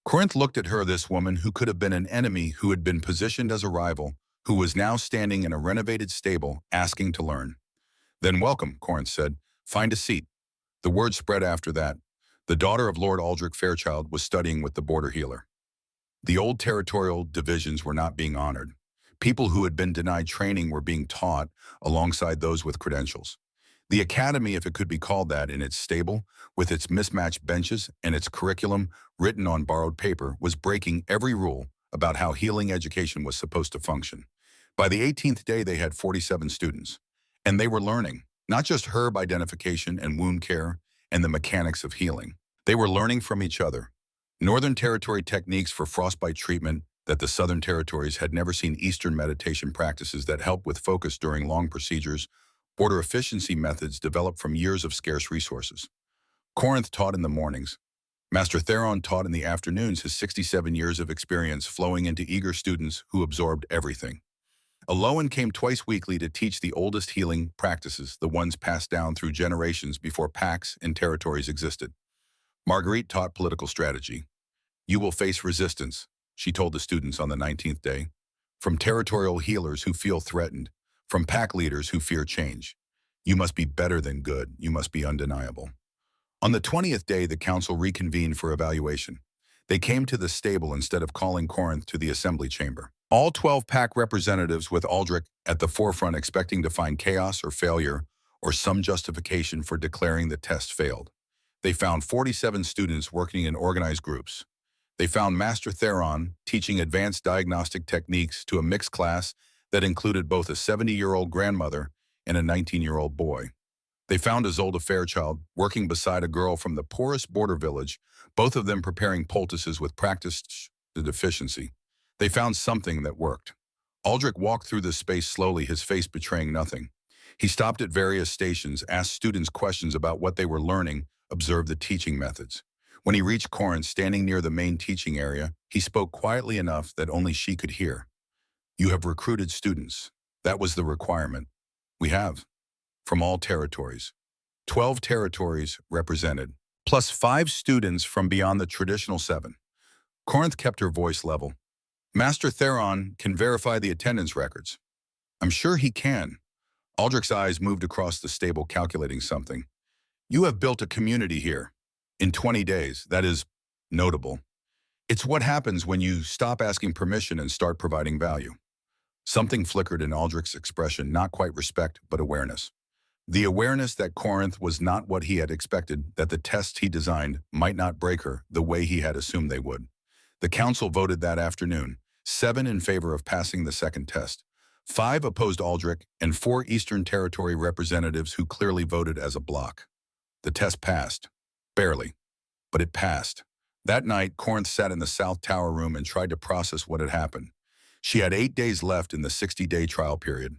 Corinth looked at her, this woman who could have been an enemy, who had been positioned as a rival, who was now standing in a renovated stable, asking to learn. Then welcome, Corinth said. Find a seat. The word spread after that. The daughter of Lord Aldrich Fairchild was studying with the border healer. The old territorial divisions were not being honored. People who had been denied training were being taught alongside those with credentials. The academy, if it could be called that, in its stable, with its mismatched benches and its curriculum written on borrowed paper, was breaking every rule about how healing education was supposed to function. By the 18th day, they had 47 students, and they were learning, not just herb identification and wound care and the mechanics of healing. They were learning from each other. Northern Territory techniques for frostbite treatment that the Southern Territories had never seen, Eastern meditation practices that help with focus during long procedures, border efficiency methods developed from years of scarce resources. Corinth taught in the mornings. Master Theron taught in the afternoons, his 67 years of experience flowing into eager students who absorbed everything. Aloan came twice weekly to teach the oldest healing practices, the ones passed down through generations before pacts and territories existed. Marguerite taught political strategy. You will face resistance, she told the students on the 19th day, from territorial healers who feel threatened, from pack leaders who fear change. You must be better than good. You must be undeniable. On the 20th day, the council reconvened for evaluation. They came to the stable instead of calling Corinth to the assembly chamber. All 12 pack representatives, with Aldrich at the forefront, expecting to find chaos or failure or some justification for declaring the test failed. They found 47 students working in organized groups. They found Master Theron teaching advanced diagnostic techniques to a mixed class that included both a 70-year-old grandmother and a 19-year-old boy. They found Isolde Fairchild working beside a girl from the poorest border village, both of them preparing poultices with practiced deficiency. They found something that worked. Aldrich walked through the space slowly, his face betraying nothing. He stopped at various stations, asked students questions about what they were learning, observed the teaching methods. When he reached Corinth, standing near the main teaching area, he spoke quietly enough that only she could hear. You have recruited students. That was the requirement. We have. From all territories. 12 territories represented, plus 5 students from beyond the traditional 7. Corinth kept her voice level. Master Theron can verify the attendance records. I'm sure he can. Aldrich's eyes moved across the stable, calculating something. You have built a community here. In 20 days, that is notable. It's what happens when you stop asking permission and start providing value. Something flickered in Aldrich's expression, not quite respect, but awareness. The awareness that Corinth was not what he had expected, that the tests he designed might not break her the way he had assumed they would. The council voted that afternoon, 7 in favor of passing the second test. 5 opposed Aldrich, and 4 Eastern Territory representatives who clearly voted as a bloc. The test passed. Barely. But it passed. That night, Corinth sat in the South Tower room and tried to process what had happened. She had 8 days left in the 60-day trial period.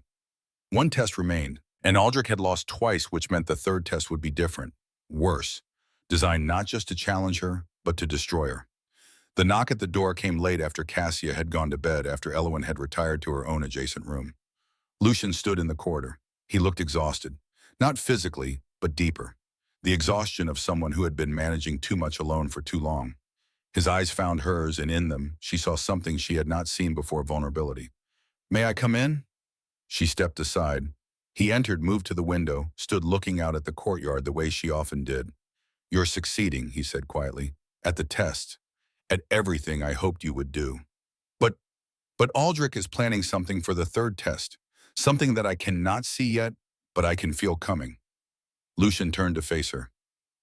One test remained, and Aldrich had lost twice, which meant the third test would be different, worse, designed not just to challenge her, but to destroy her. The knock at the door came late after Cassia had gone to bed, after Elowen had retired to her own adjacent room. Lucian stood in the corridor. He looked exhausted, not physically, but deeper. The exhaustion of someone who had been managing too much alone for too long. His eyes found hers, and in them, she saw something she had not seen before: vulnerability. May I come in? She stepped aside. He entered, moved to the window, stood looking out at the courtyard the way she often did. You're succeeding, he said quietly, at the test, at everything I hoped you would do. But Aldrich is planning something for the third test, something that I cannot see yet, but I can feel coming. Lucian turned to face her.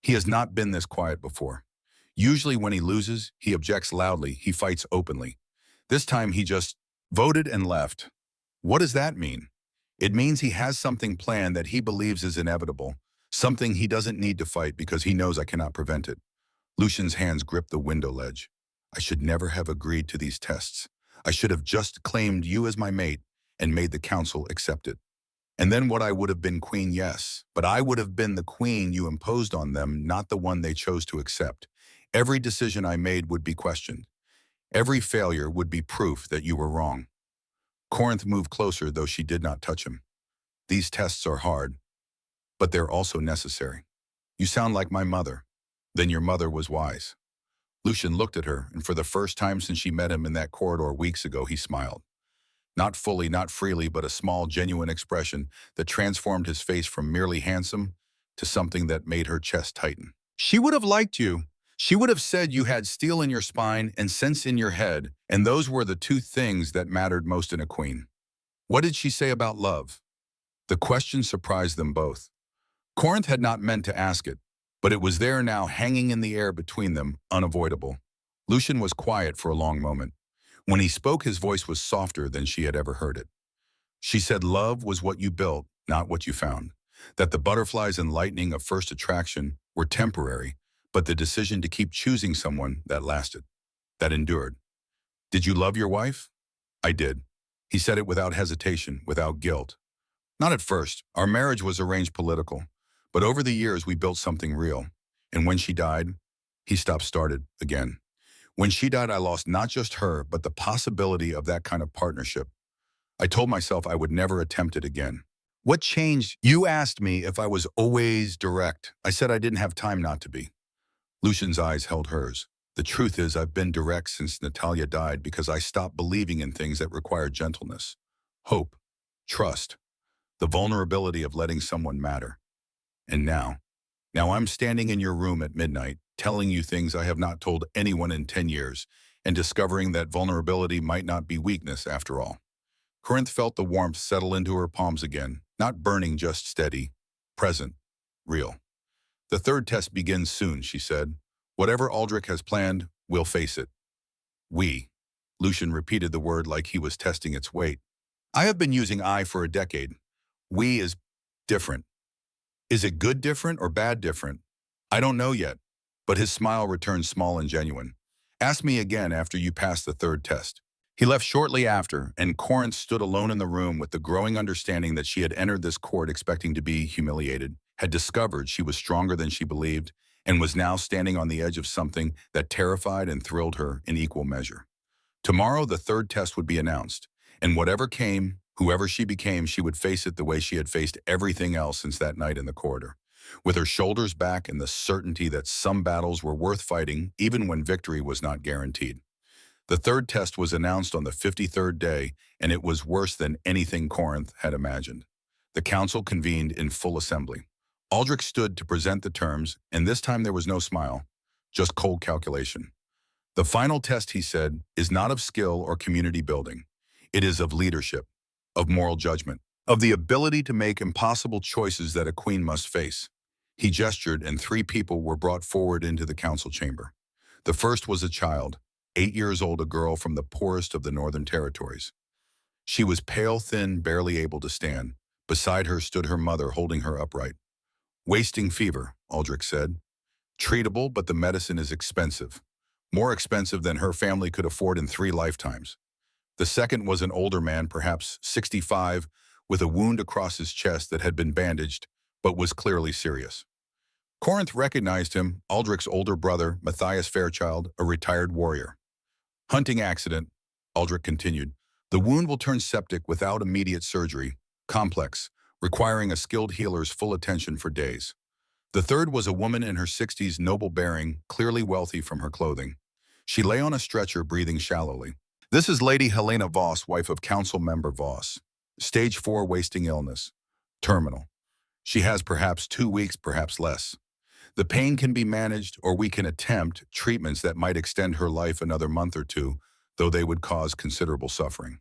He has not been this quiet before. Usually when he loses, he objects loudly, he fights openly. This time he just voted and left. What does that mean? It means he has something planned that he believes is inevitable, something he doesn't need to fight because he knows I cannot prevent it. Lucian's hands gripped the window ledge. I should never have agreed to these tests. I should have just claimed you as my mate and made the council accept it. And then what I would have been queen, yes, but I would have been the queen you imposed on them, not the one they chose to accept. Every decision I made would be questioned. Every failure would be proof that you were wrong. Corinth moved closer, though she did not touch him. These tests are hard, but they're also necessary. You sound like my mother. Then your mother was wise. Lucian looked at her, and for the first time since she met him in that corridor weeks ago, he smiled. Not fully, not freely, but a small, genuine expression that transformed his face from merely handsome to something that made her chest tighten. She would have liked you. She would have said you had steel in your spine and sense in your head, and those were the two things that mattered most in a queen. What did she say about love? The question surprised them both. Corinth had not meant to ask it, but it was there now, hanging in the air between them, unavoidable. Lucian was quiet for a long moment. When he spoke, his voice was softer than she had ever heard it. She said love was what you built, not what you found. That the butterflies and lightning of first attraction were temporary, but the decision to keep choosing someone that lasted, that endured. Did you love your wife? I did. He said it without hesitation, without guilt. Not at first. Our marriage was arranged political. But over the years, we built something real. And when she died, he started again. When she died, I lost not just her, but the possibility of that kind of partnership. I told myself I would never attempt it again. What changed? You asked me if I was always direct. I said I didn't have time not to be. Lucian's eyes held hers. The truth is, I've been direct since Natalia died because I stopped believing in things that required gentleness, hope, trust, the vulnerability of letting someone matter. And now I'm standing in your room at midnight, telling you things I have not told anyone in 10 years, and discovering that vulnerability might not be weakness after all. Corinth felt the warmth settle into her palms again, not burning, just steady, present, real. The third test begins soon, she said. Whatever Aldrich has planned, we'll face it. We. Lucian repeated the word like he was testing its weight. I have been using I for a decade. We is different. Is it good different or bad different? I don't know yet, but his smile returned small and genuine. Ask me again after you pass the third test. He left shortly after, and Corinth stood alone in the room with the growing understanding that she had entered this court expecting to be humiliated, had discovered she was stronger than she believed, and was now standing on the edge of something that terrified and thrilled her in equal measure. Tomorrow, the third test would be announced, and whatever came, whoever she became, she would face it the way she had faced everything else since that night in the corridor, with her shoulders back and the certainty that some battles were worth fighting even when victory was not guaranteed. The third test was announced on the 53rd day, and it was worse than anything Corinth had imagined. The council convened in full assembly. Aldrich stood to present the terms, and this time there was no smile, just cold calculation. The final test, he said, is not of skill or community building. It is of leadership, of moral judgment, of the ability to make impossible choices that a queen must face. He gestured, and 3 people were brought forward into the council chamber. The first was a child, 8 years old, a girl from the poorest of the Northern Territories. She was pale, thin, barely able to stand. Beside her stood her mother, holding her upright. Wasting fever, Aldrich said. Treatable, but the medicine is expensive. More expensive than her family could afford in 3 lifetimes. The second was an older man, perhaps 65, with a wound across his chest that had been bandaged, but was clearly serious. Corinth recognized him, Aldrich's older brother, Matthias Fairchild, a retired warrior. Hunting accident, Aldrich continued. The wound will turn septic without immediate surgery, complex, requiring a skilled healer's full attention for days. The third was a woman in her 60s, noble bearing, clearly wealthy from her clothing. She lay on a stretcher, breathing shallowly. This is Lady Helena Voss, wife of Council Member Voss. Stage 4 wasting illness. Terminal. She has perhaps 2 weeks, perhaps less. The pain can be managed, or we can attempt treatments that might extend her life another month or 2, though they would cause considerable suffering.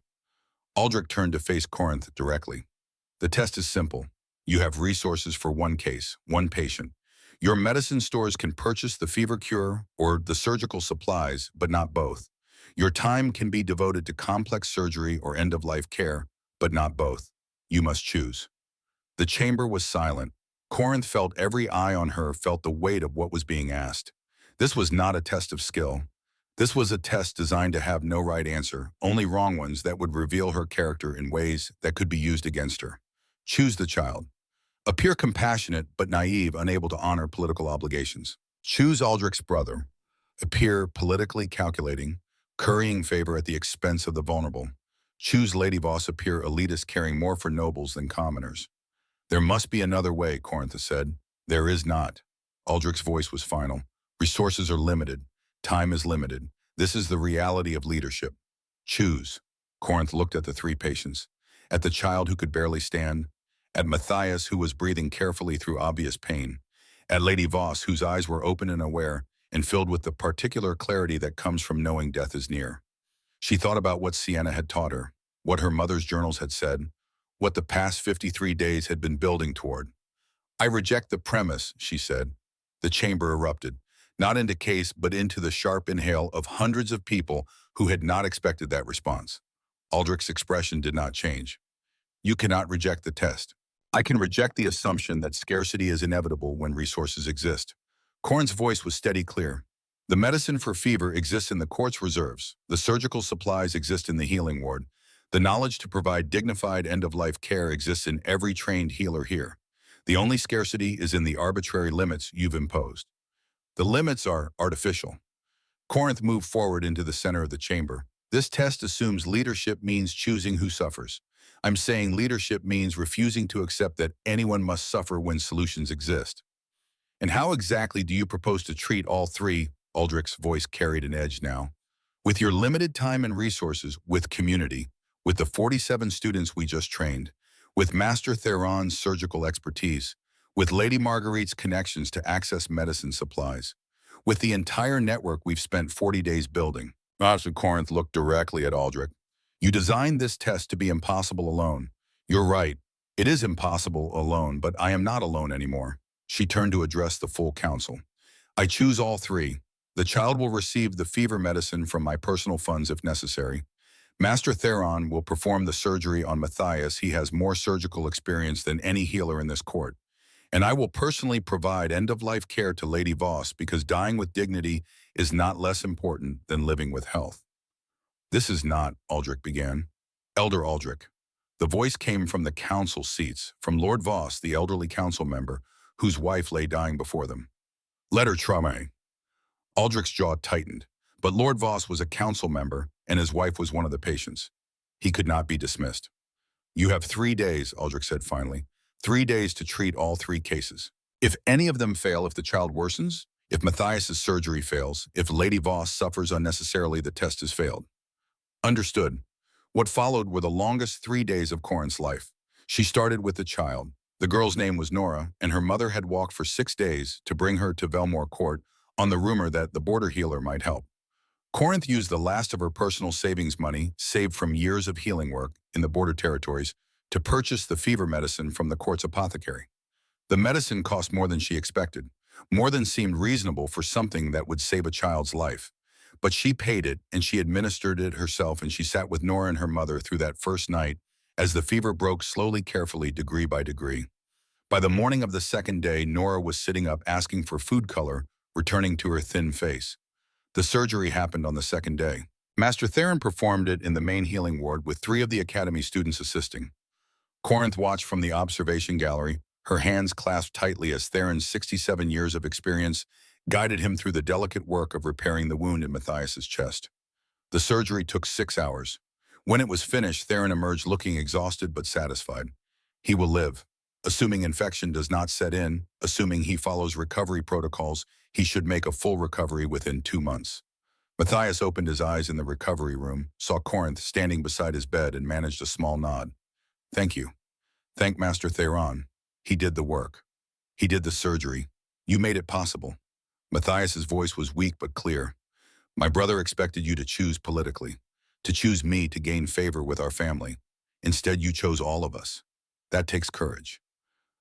Aldrich turned to face Corinth directly. The test is simple. You have resources for 1 case, 1 patient. Your medicine stores can purchase the fever cure or the surgical supplies, but not both. Your time can be devoted to complex surgery or end-of-life care, but not both. You must choose. The chamber was silent. Corinth felt every eye on her, felt the weight of what was being asked. This was not a test of skill. This was a test designed to have no right answer, only wrong ones that would reveal her character in ways that could be used against her. Choose the child. Appear compassionate but naive, unable to honor political obligations. Choose Aldrich's brother. Appear politically calculating, currying favor at the expense of the vulnerable. Choose Lady Voss appear elitist, caring more for nobles than commoners. There must be another way, Corinth said. There is not. Aldrich's voice was final. Resources are limited. Time is limited. This is the reality of leadership. Choose. Corinth looked at the three patients, at the child who could barely stand, at Matthias, who was breathing carefully through obvious pain, at Lady Voss, whose eyes were open and aware, and filled with the particular clarity that comes from knowing death is near. She thought about what Sienna had taught her, what her mother's journals had said, what the past 53 days had been building toward. I reject the premise, she said. The chamber erupted, not into case, but into the sharp inhale of hundreds of people who had not expected that response. Aldrich's expression did not change. You cannot reject the test. I can reject the assumption that scarcity is inevitable when resources exist. Corn's voice was steady, clear. The medicine for fever exists in the court's reserves. The surgical supplies exist in the healing ward. The knowledge to provide dignified end-of-life care exists in every trained healer here. The only scarcity is in the arbitrary limits you've imposed. The limits are artificial. Corinth moved forward into the center of the chamber. This test assumes leadership means choosing who suffers. I'm saying leadership means refusing to accept that anyone must suffer when solutions exist. And how exactly do you propose to treat all three? Aldrich's voice carried an edge now. With your limited time and resources, with community, with the 47 students we just trained, with Master Theron's surgical expertise, with Lady Marguerite's connections to access medicine supplies, with the entire network we've spent 40 days building. Master Corinth looked directly at Aldrich. You designed this test to be impossible alone. You're right. It is impossible alone, but I am not alone anymore. She turned to address the full council. I choose all three. The child will receive the fever medicine from my personal funds if necessary. Master Theron will perform the surgery on Matthias. He has more surgical experience than any healer in this court. And I will personally provide end-of-life care to Lady Voss because dying with dignity is not less important than living with health. This is not, Aldrich began. Elder Aldrich. The voice came from the council seats, from Lord Voss, the elderly council member, whose wife lay dying before them. Let her try. Aldrich's jaw tightened, but Lord Voss was a council member, and his wife was one of the patients. He could not be dismissed. You have 3 days, Aldrich said finally. 3 days to treat all three cases. If any of them fail, if the child worsens, if Matthias's surgery fails, if Lady Voss suffers unnecessarily, the test has failed. Understood. What followed were the longest 3 days of Corinth's life. She started with the child. The girl's name was Nora, and her mother had walked for 6 days to bring her to Velmore Court on the rumor that the border healer might help. Corinth used the last of her personal savings money, saved from years of healing work in the border territories, to purchase the fever medicine from the court's apothecary. The medicine cost more than she expected, more than seemed reasonable for something that would save a child's life. But she paid it, and she administered it herself, and she sat with Nora and her mother through that first night as the fever broke slowly, carefully, degree by degree. By the morning of the second day, Nora was sitting up asking for food color, returning to her thin face. The surgery happened on the second day. Master Theron performed it in the main healing ward with 3 of the academy students assisting. Corinth watched from the observation gallery, her hands clasped tightly as Theron's 67 years of experience guided him through the delicate work of repairing the wound in Matthias's chest. The surgery took 6 hours. When it was finished, Theron emerged looking exhausted but satisfied. He will live. Assuming infection does not set in, assuming he follows recovery protocols, he should make a full recovery within 2 months. Matthias opened his eyes in the recovery room, saw Corinth standing beside his bed, and managed a small nod. Thank you. Thank Master Theron. He did the work. He did the surgery. You made it possible. Matthias's voice was weak but clear. My brother expected you to choose politically, to choose me to gain favor with our family. Instead, you chose all of us. That takes courage.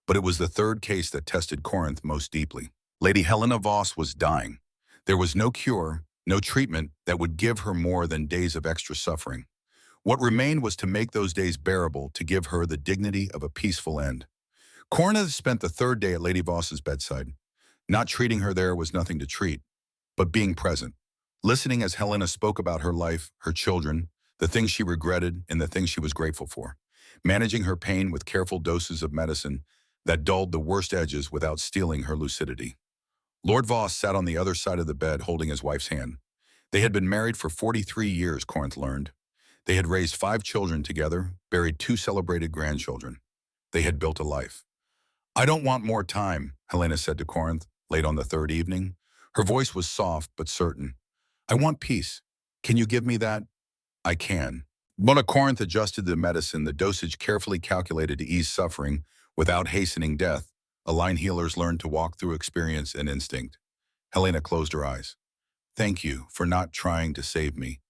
But it was the third case that tested Corinth most deeply. Lady Helena Voss was dying. There was no cure, no treatment that would give her more than days of extra suffering. What remained was to make those days bearable, to give her the dignity of a peaceful end. Corinth spent the third day at Lady Voss's bedside. Not treating her there was nothing to treat, but being present, listening as Helena spoke about her life, her children, the things she regretted and the things she was grateful for, managing her pain with careful doses of medicine that dulled the worst edges without stealing her lucidity. Lord Voss sat on the other side of the bed holding his wife's hand. They had been married for 43 years, Corinth learned. They had raised 5 children together, buried 2 celebrated grandchildren. They had built a life. "I don't want more time," Helena said to Corinth, late on the third evening. Her voice was soft but certain. "I want peace. Can you give me that?" "I can." Mona Corinth adjusted the medicine, the dosage carefully calculated to ease suffering without hastening death. Aligned healers learned to walk through experience and instinct. Helena closed her eyes. "Thank you for not trying to save me,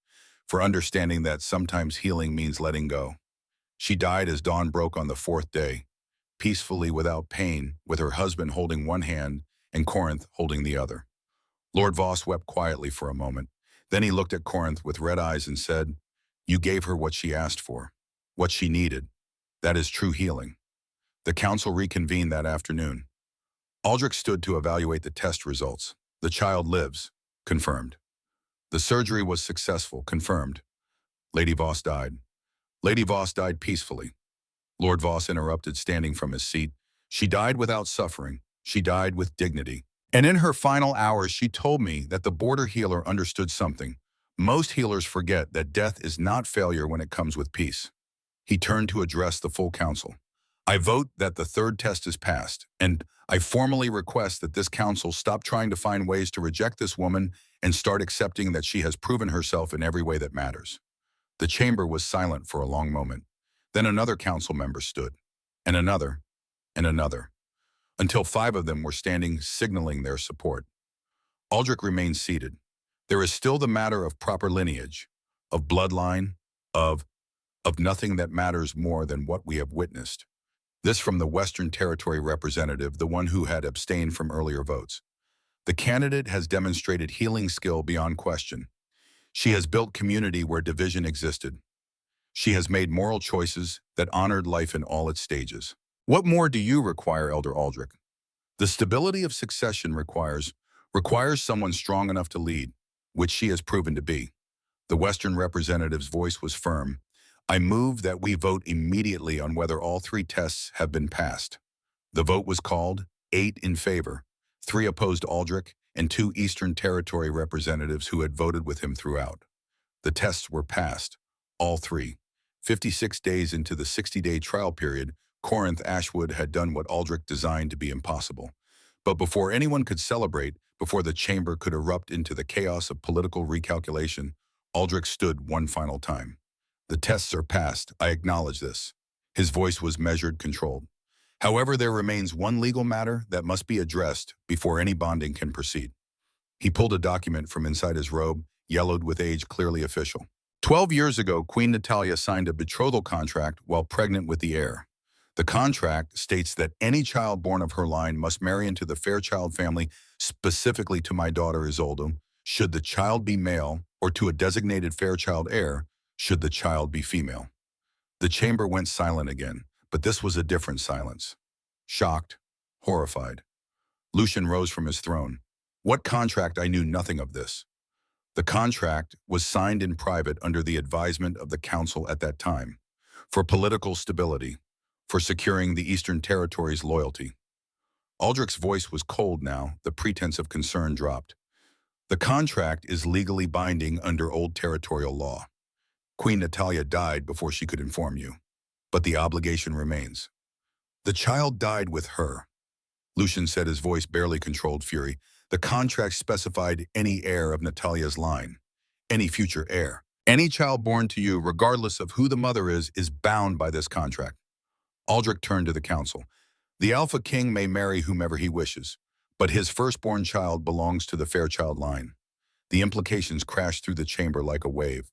for understanding that sometimes healing means letting go." She died as dawn broke on the fourth day, peacefully without pain, with her husband holding one hand and Corinth holding the other. Lord Voss wept quietly for a moment. Then he looked at Corinth with red eyes and said, "You gave her what she asked for, what she needed. That is true healing." The council reconvened that afternoon. Aldrich stood to evaluate the test results. "The child lives," confirmed. "The surgery was successful," confirmed. "Lady Voss died." "Lady Voss died peacefully." Lord Voss interrupted, standing from his seat. "She died without suffering. She died with dignity. And in her final hours, she told me that the border healer understood something. Most healers forget that death is not failure when it comes with peace." He turned to address the full council. "I vote that the third test is passed, and I formally request that this council stop trying to find ways to reject this woman and start accepting that she has proven herself in every way that matters." The chamber was silent for a long moment. Then another council member stood, and another, until 5 of them were standing, signaling their support. Aldrich remained seated. There is still the matter of proper lineage, of bloodline, of nothing that matters more than what we have witnessed. This from the Western Territory representative, the one who had abstained from earlier votes. "The candidate has demonstrated healing skill beyond question. She has built community where division existed. She has made moral choices that honored life in all its stages." "What more do you require, Elder Aldrich?" "The stability of succession requires someone strong enough to lead, which she has proven to be." The Western representative's voice was firm. "I move that we vote immediately on whether all 3 tests have been passed." The vote was called, 8 in favor, 3 opposed Aldrich, and 2 Eastern Territory representatives who had voted with him throughout. The tests were passed, all 3. 56 days into the 60-day trial period, Corinth Ashwood had done what Aldrich designed to be impossible. But before anyone could celebrate, before the chamber could erupt into the chaos of political recalculation, Aldrich stood one final time. "The tests are passed. I acknowledge this." His voice was measured, controlled. "However, there remains one legal matter that must be addressed before any bonding can proceed." He pulled a document from inside his robe, yellowed with age, clearly official. 12 years ago, Queen Natalia signed a betrothal contract while pregnant with the heir. The contract states that any child born of her line must marry into the Fairchild family, specifically to my daughter Isolde, should the child be male, or to a designated Fairchild heir, should the child be female. The chamber went silent again, but this was a different silence. Shocked, horrified. Lucian rose from his throne. "What contract? I knew nothing of this." The contract was signed in private under the advisement of the council at that time, for political stability, for securing the Eastern Territory's loyalty. Aldrich's voice was cold now, the pretense of concern dropped. "The contract is legally binding under old territorial law. Queen Natalia died before she could inform you, but the obligation remains." "The child died with her," Lucian said, his voice barely controlled fury. "The contract specified any heir of Natalia's line, any future heir. Any child born to you, regardless of who the mother is bound by this contract." Aldrich turned to the council. "The Alpha King may marry whomever he wishes, but his firstborn child belongs to the Fairchild line." The implications crashed through the chamber like a wave.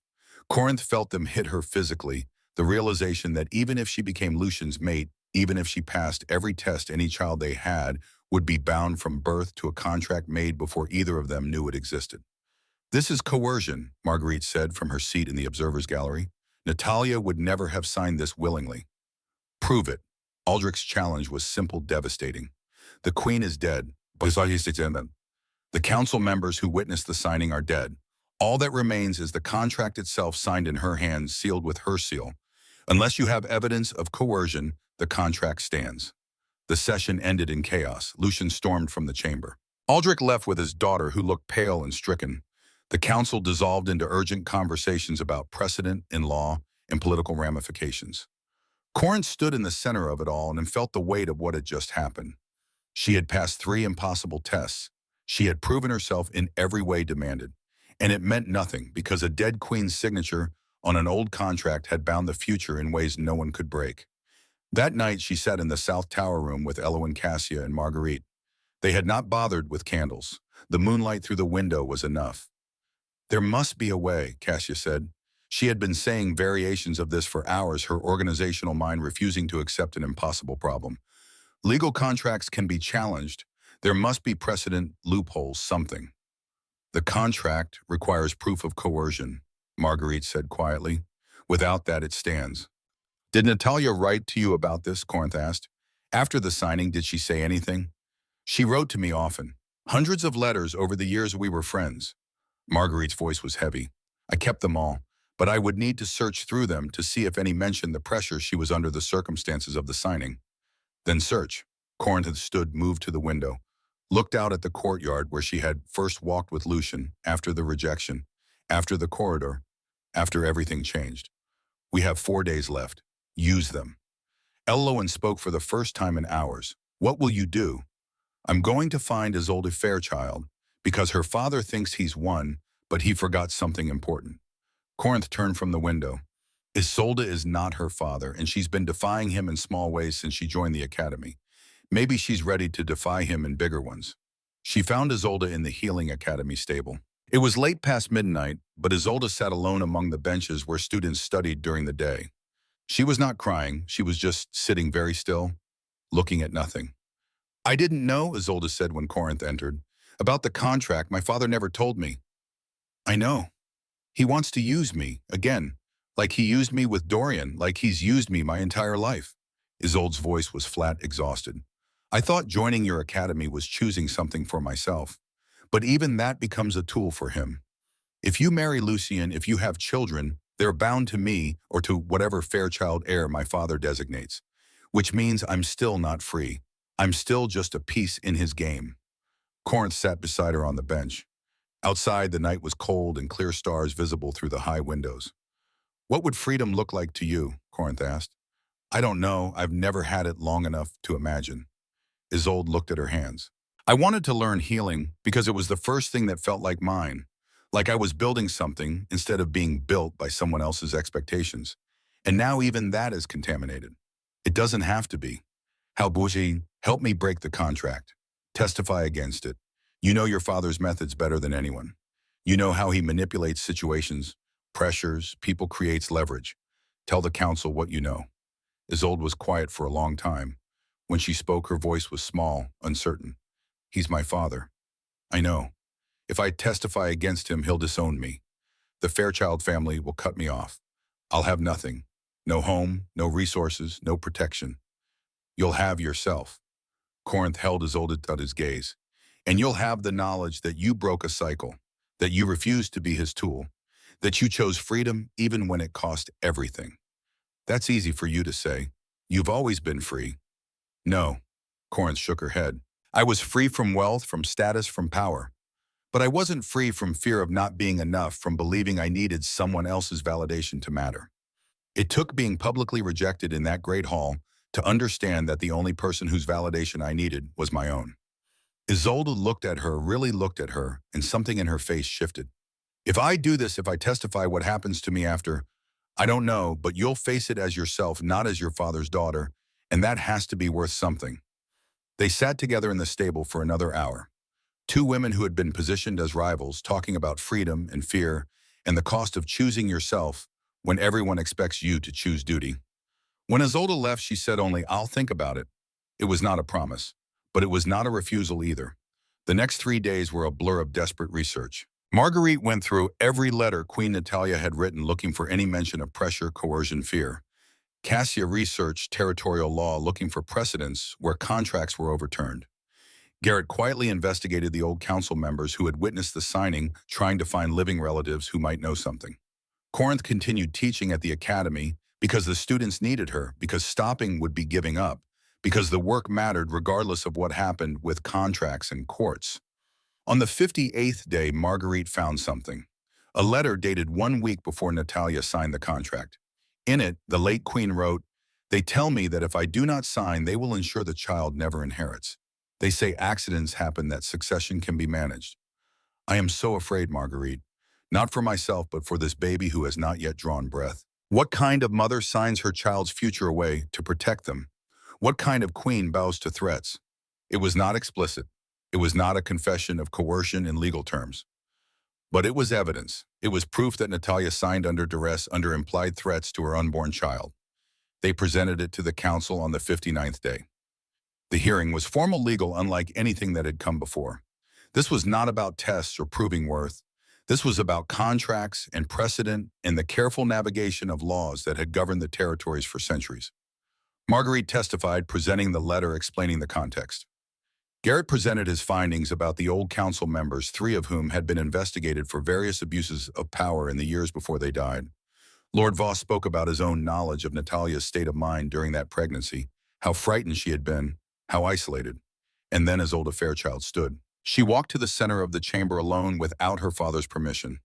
Corinth felt them hit her physically, the realization that even if she became Lucian's mate, even if she passed every test any child they had would be bound from birth to a contract made before either of them knew it existed. "This is coercion," Marguerite said from her seat in the observer's gallery. "Natalia would never have signed this willingly." "Prove it." Aldrich's challenge was simple, devastating. "The Queen is dead. The council members who witnessed the signing are dead. All that remains is the contract itself, signed in her hand, sealed with her seal. Unless you have evidence of coercion, the contract stands." The session ended in chaos. Lucian stormed from the chamber. Aldrich left with his daughter, who looked pale and stricken. The council dissolved into urgent conversations about precedent in law and political ramifications. Corinth stood in the center of it all and felt the weight of what had just happened. She had passed 3 impossible tests. She had proven herself in every way demanded. And it meant nothing because a dead queen's signature on an old contract had bound the future in ways no one could break. That night, she sat in the South Tower room with Eloin, Cassia, and Marguerite. They had not bothered with candles. The moonlight through the window was enough. There must be a way, Cassia said. She had been saying variations of this for hours, her organizational mind refusing to accept an impossible problem. Legal contracts can be challenged. There must be precedent, loopholes, something. The contract requires proof of coercion, Marguerite said quietly. Without that, it stands. Did Natalia write to you about this? Corinth asked. After the signing, did she say anything? She wrote to me often. Hundreds of letters over the years we were friends. Marguerite's voice was heavy. I kept them all, but I would need to search through them to see if any mentioned the pressure she was under the circumstances of the signing. Then search. Corinth had stood, moved to the window, looked out at the courtyard where she had first walked with Lucian, after the rejection, after the corridor, after everything changed. We have 4 days left. Use them. Eloin spoke for the first time in hours. What will you do? I'm going to find Isolde Fairchild, because her father thinks he's won, but he forgot something important. Corinth turned from the window. Isolde is not her father, and she's been defying him in small ways since she joined the academy. Maybe she's ready to defy him in bigger ones. She found Isolde in the Healing Academy stable. It was late past midnight, but Isolde sat alone among the benches where students studied during the day. She was not crying, she was just sitting very still, looking at nothing. I didn't know, Isolde said when Corinth entered. About the contract, my father never told me. I know. He wants to use me, again, like he used me with Dorian, like he's used me my entire life. Isolde's voice was flat, exhausted. I thought joining your academy was choosing something for myself. But even that becomes a tool for him. If you marry Lucian, if you have children, they're bound to me or to whatever Fairchild heir my father designates, which means I'm still not free. I'm still just a piece in his game. Corinth sat beside her on the bench. Outside, the night was cold and clear stars visible through the high windows. What would freedom look like to you? Corinth asked. I don't know. I've never had it long enough to imagine. Isolde looked at her hands. I wanted to learn healing because it was the first thing that felt like mine, like I was building something instead of being built by someone else's expectations. And now even that is contaminated. It doesn't have to be. Halbuji, help me break the contract. Testify against it. You know your father's methods better than anyone. You know how he manipulates situations, pressures, people, creates leverage. Tell the council what you know. Isolde was quiet for a long time. When she spoke, her voice was small, uncertain. He's my father. I know. If I testify against him, he'll disown me. The Fairchild family will cut me off. I'll have nothing. No home, no resources, no protection. You'll have yourself. Corinth held Isolde at his gaze. And you'll have the knowledge that you broke a cycle, that you refused to be his tool, that you chose freedom even when it cost everything. That's easy for you to say. You've always been free. No. Corinth shook her head. I was free from wealth, from status, from power. But I wasn't free from fear of not being enough, from believing I needed someone else's validation to matter. It took being publicly rejected in that great hall to understand that the only person whose validation I needed was my own. Isolde looked at her, really looked at her, and something in her face shifted. If I do this, if I testify, what happens to me after? I don't know, but you'll face it as yourself, not as your father's daughter, and that has to be worth something. They sat together in the stable for another hour. Two women who had been positioned as rivals, talking about freedom and fear and the cost of choosing yourself when everyone expects you to choose duty. When Isolde left, she said only, I'll think about it. It was not a promise, but it was not a refusal either. The next 3 days were a blur of desperate research. Marguerite went through every letter Queen Natalia had written looking for any mention of pressure, coercion, fear. Cassia researched territorial law looking for precedents where contracts were overturned. Garrett quietly investigated the old council members who had witnessed the signing, trying to find living relatives who might know something. Corinth continued teaching at the academy because the students needed her, because stopping would be giving up, because the work mattered regardless of what happened with contracts and courts. On the 58th day, Marguerite found something. A letter dated 1 week before Natalia signed the contract. In it, the late queen wrote, "They tell me that if I do not sign, they will ensure the child never inherits. They say accidents happen, that succession can be managed. I am so afraid, Marguerite. Not for myself, but for this baby who has not yet drawn breath. What kind of mother signs her child's future away to protect them? What kind of queen bows to threats?" It was not explicit. It was not a confession of coercion in legal terms. But it was evidence. It was proof that Natalia signed under duress, under implied threats to her unborn child. They presented it to the council on the 59th day. The hearing was formal, legal, unlike anything that had come before. This was not about tests or proving worth. This was about contracts and precedent and the careful navigation of laws that had governed the territories for centuries. Marguerite testified, presenting the letter explaining the context. Garrett presented his findings about the old council members, 3 of whom had been investigated for various abuses of power in the years before they died. Lord Voss spoke about his own knowledge of Natalia's state of mind during that pregnancy, how frightened she had been, how isolated. And then Isolde Fairchild stood. She walked to the center of the chamber alone without her father's permission.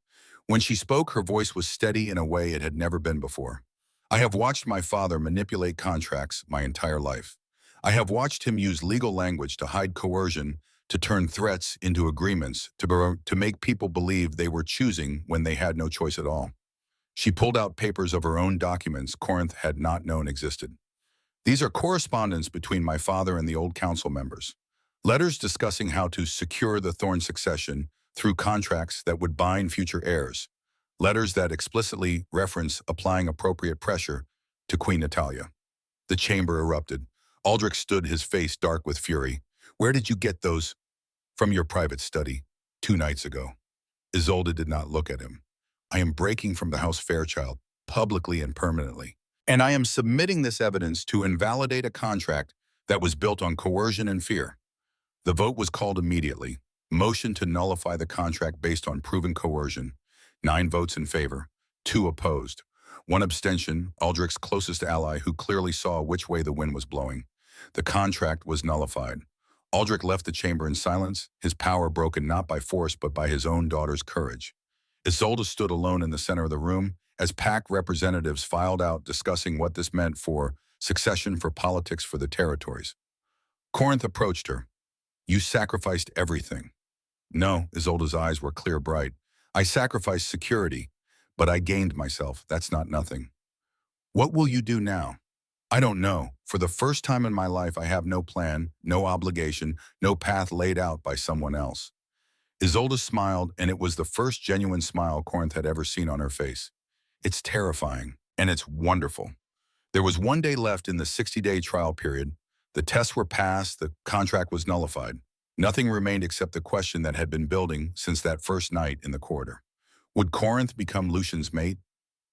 When she spoke, her voice was steady in a way it had never been before. "I have watched my father manipulate contracts my entire life. I have watched him use legal language to hide coercion, to turn threats into agreements, to make people believe they were choosing when they had no choice at all." She pulled out papers of her own documents Corinth had not known existed. "These are correspondence between my father and the old council members. Letters discussing how to secure the Thorne succession through contracts that would bind future heirs. Letters that explicitly reference applying appropriate pressure to Queen Natalia." The chamber erupted. Aldrich stood, his face dark with fury. "Where did you get those?" "From your private study, 2 nights ago." Isolde did not look at him. "I am breaking from the House Fairchild, publicly and permanently. And I am submitting this evidence to invalidate a contract that was built on coercion and fear." The vote was called immediately. Motion to nullify the contract based on proven coercion. 9 votes in favor, 2 opposed. 1 abstention, Aldrich's closest ally, who clearly saw which way the wind was blowing. The contract was nullified. Aldrich left the chamber in silence, his power broken not by force but by his own daughter's courage. Isolde stood alone in the center of the room as PAC representatives filed out, discussing what this meant for succession, for politics, for the territories. Corinth approached her. "You sacrificed everything." "No," Isolde's eyes were clear bright. "I sacrificed security, but I gained myself. That's not nothing." "What will you do now?" "I don't know. For the first time in my life, I have no plan, no obligation, no path laid out by someone else." Isolde smiled, and it was the first genuine smile Corinth had ever seen on her face. "It's terrifying, and it's wonderful." There was 1 day left in the 60-day trial period. The tests were passed, the contract was nullified. Nothing remained except the question that had been building since that first night in the corridor. Would Corinth become Lucian's mate?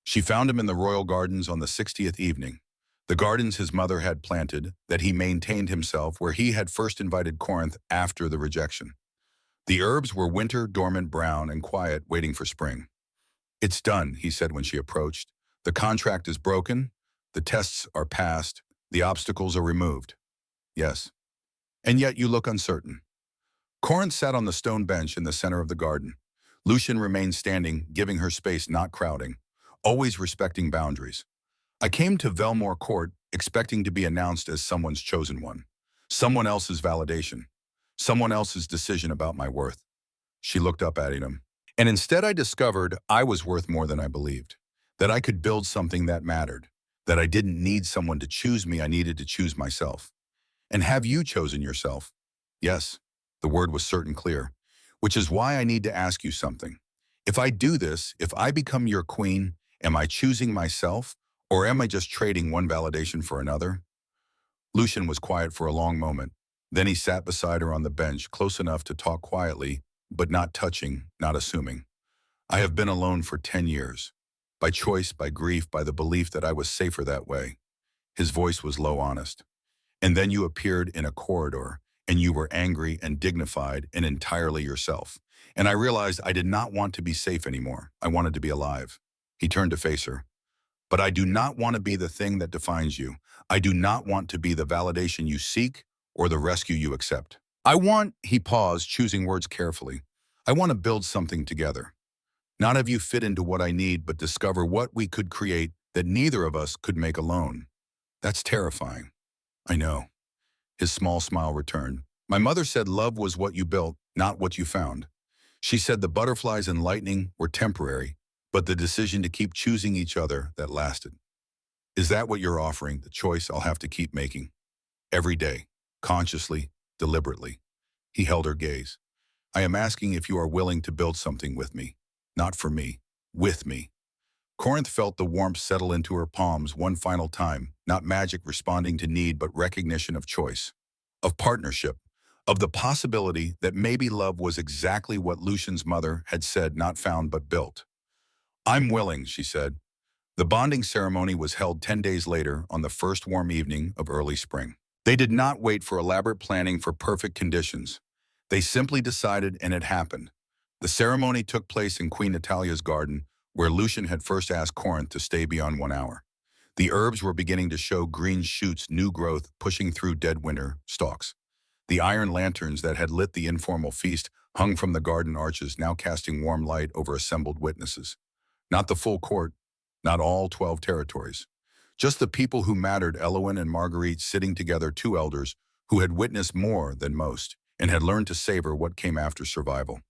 She found him in the royal gardens on the 60th evening. The gardens his mother had planted, that he maintained himself, where he had first invited Corinth after the rejection. The herbs were winter, dormant, brown, and quiet, waiting for spring. "It's done," he said when she approached. "The contract is broken. The tests are passed. The obstacles are removed." "Yes. And yet you look uncertain." Corinth sat on the stone bench in the center of the garden. Lucian remained standing, giving her space, not crowding, always respecting boundaries. "I came to Velmore Court expecting to be announced as someone's chosen one. Someone else's validation. Someone else's decision about my worth." She looked up at him. "And instead I discovered I was worth more than I believed. That I could build something that mattered. That I didn't need someone to choose me, I needed to choose myself." "And have you chosen yourself?" "Yes." The word was certain, clear. "Which is why I need to ask you something. If I do this, if I become your queen, am I choosing myself, or am I just trading one validation for another?" Lucian was quiet for a long moment. Then he sat beside her on the bench, close enough to talk quietly, but not touching, not assuming. "I have been alone for 10 years. By choice, by grief, by the belief that I was safer that way." His voice was low, honest. "And then you appeared in a corridor, and you were angry and dignified and entirely yourself. And I realized I did not want to be safe anymore. I wanted to be alive." He turned to face her. "But I do not want to be the thing that defines you. I do not want to be the validation you seek or the rescue you accept." He paused, choosing words carefully. I want to build something together. Not have you fit into what I need, but discover what we could create that neither of us could make alone. That's terrifying. I know. His small smile returned. My mother said love was what you built, not what you found. She said the butterflies and lightning were temporary, but the decision to keep choosing each other that lasted. Is that what you're offering, the choice I'll have to keep making? Every day, consciously, deliberately. He held her gaze. I am asking if you are willing to build something with me. Not for me, with me. Corinth felt the warmth settle into her palms one final time, not magic responding to need but recognition of choice, of partnership, of the possibility that maybe love was exactly what Lucian's mother had said not found but built. I'm willing, she said. The bonding ceremony was held 10 days later on the first warm evening of early spring. They did not wait for elaborate planning for perfect conditions. They simply decided and it happened. The ceremony took place in Queen Natalia's garden, where Lucian had first asked Corinth to stay beyond 1 hour. The herbs were beginning to show green shoots, new growth pushing through dead winter stalks. The iron lanterns that had lit the informal feast hung from the garden arches, now casting warm light over assembled witnesses. Not the full court, not all 12 territories. Just the people who mattered, Elowen and Marguerite sitting together, two elders who had witnessed more than most and had learned to savor what came after survival.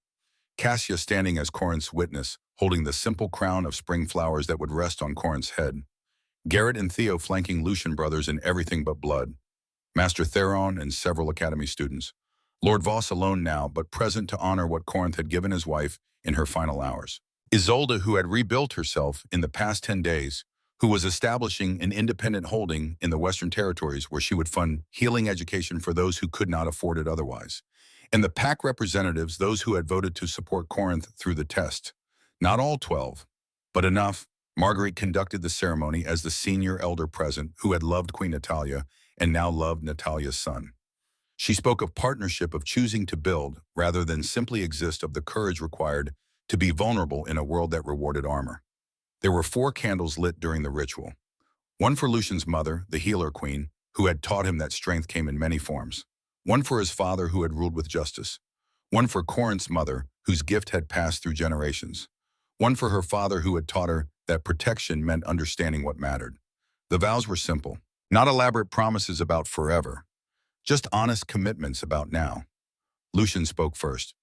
Cassia standing as Corinth's witness, holding the simple crown of spring flowers that would rest on Corinth's head. Garrett and Theo flanking Lucian brothers in everything but blood. Master Theron and several academy students. Lord Voss alone now, but present to honor what Corinth had given his wife in her final hours. Isolde, who had rebuilt herself in the past 10 days, who was establishing an independent holding in the Western Territories where she would fund healing education for those who could not afford it otherwise. And the pack representatives, those who had voted to support Corinth through the test. Not all 12, but enough. Marguerite conducted the ceremony as the senior elder present who had loved Queen Natalia and now loved Natalia's son. She spoke of partnership, of choosing to build rather than simply exist, of the courage required to be vulnerable in a world that rewarded armor. There were 4 candles lit during the ritual. One for Lucian's mother, the healer queen, who had taught him that strength came in many forms. One for his father, who had ruled with justice. One for Corinth's mother, whose gift had passed through generations. One for her father, who had taught her that protection meant understanding what mattered. The vows were simple, not elaborate promises about forever, just honest commitments about now. Lucian spoke first.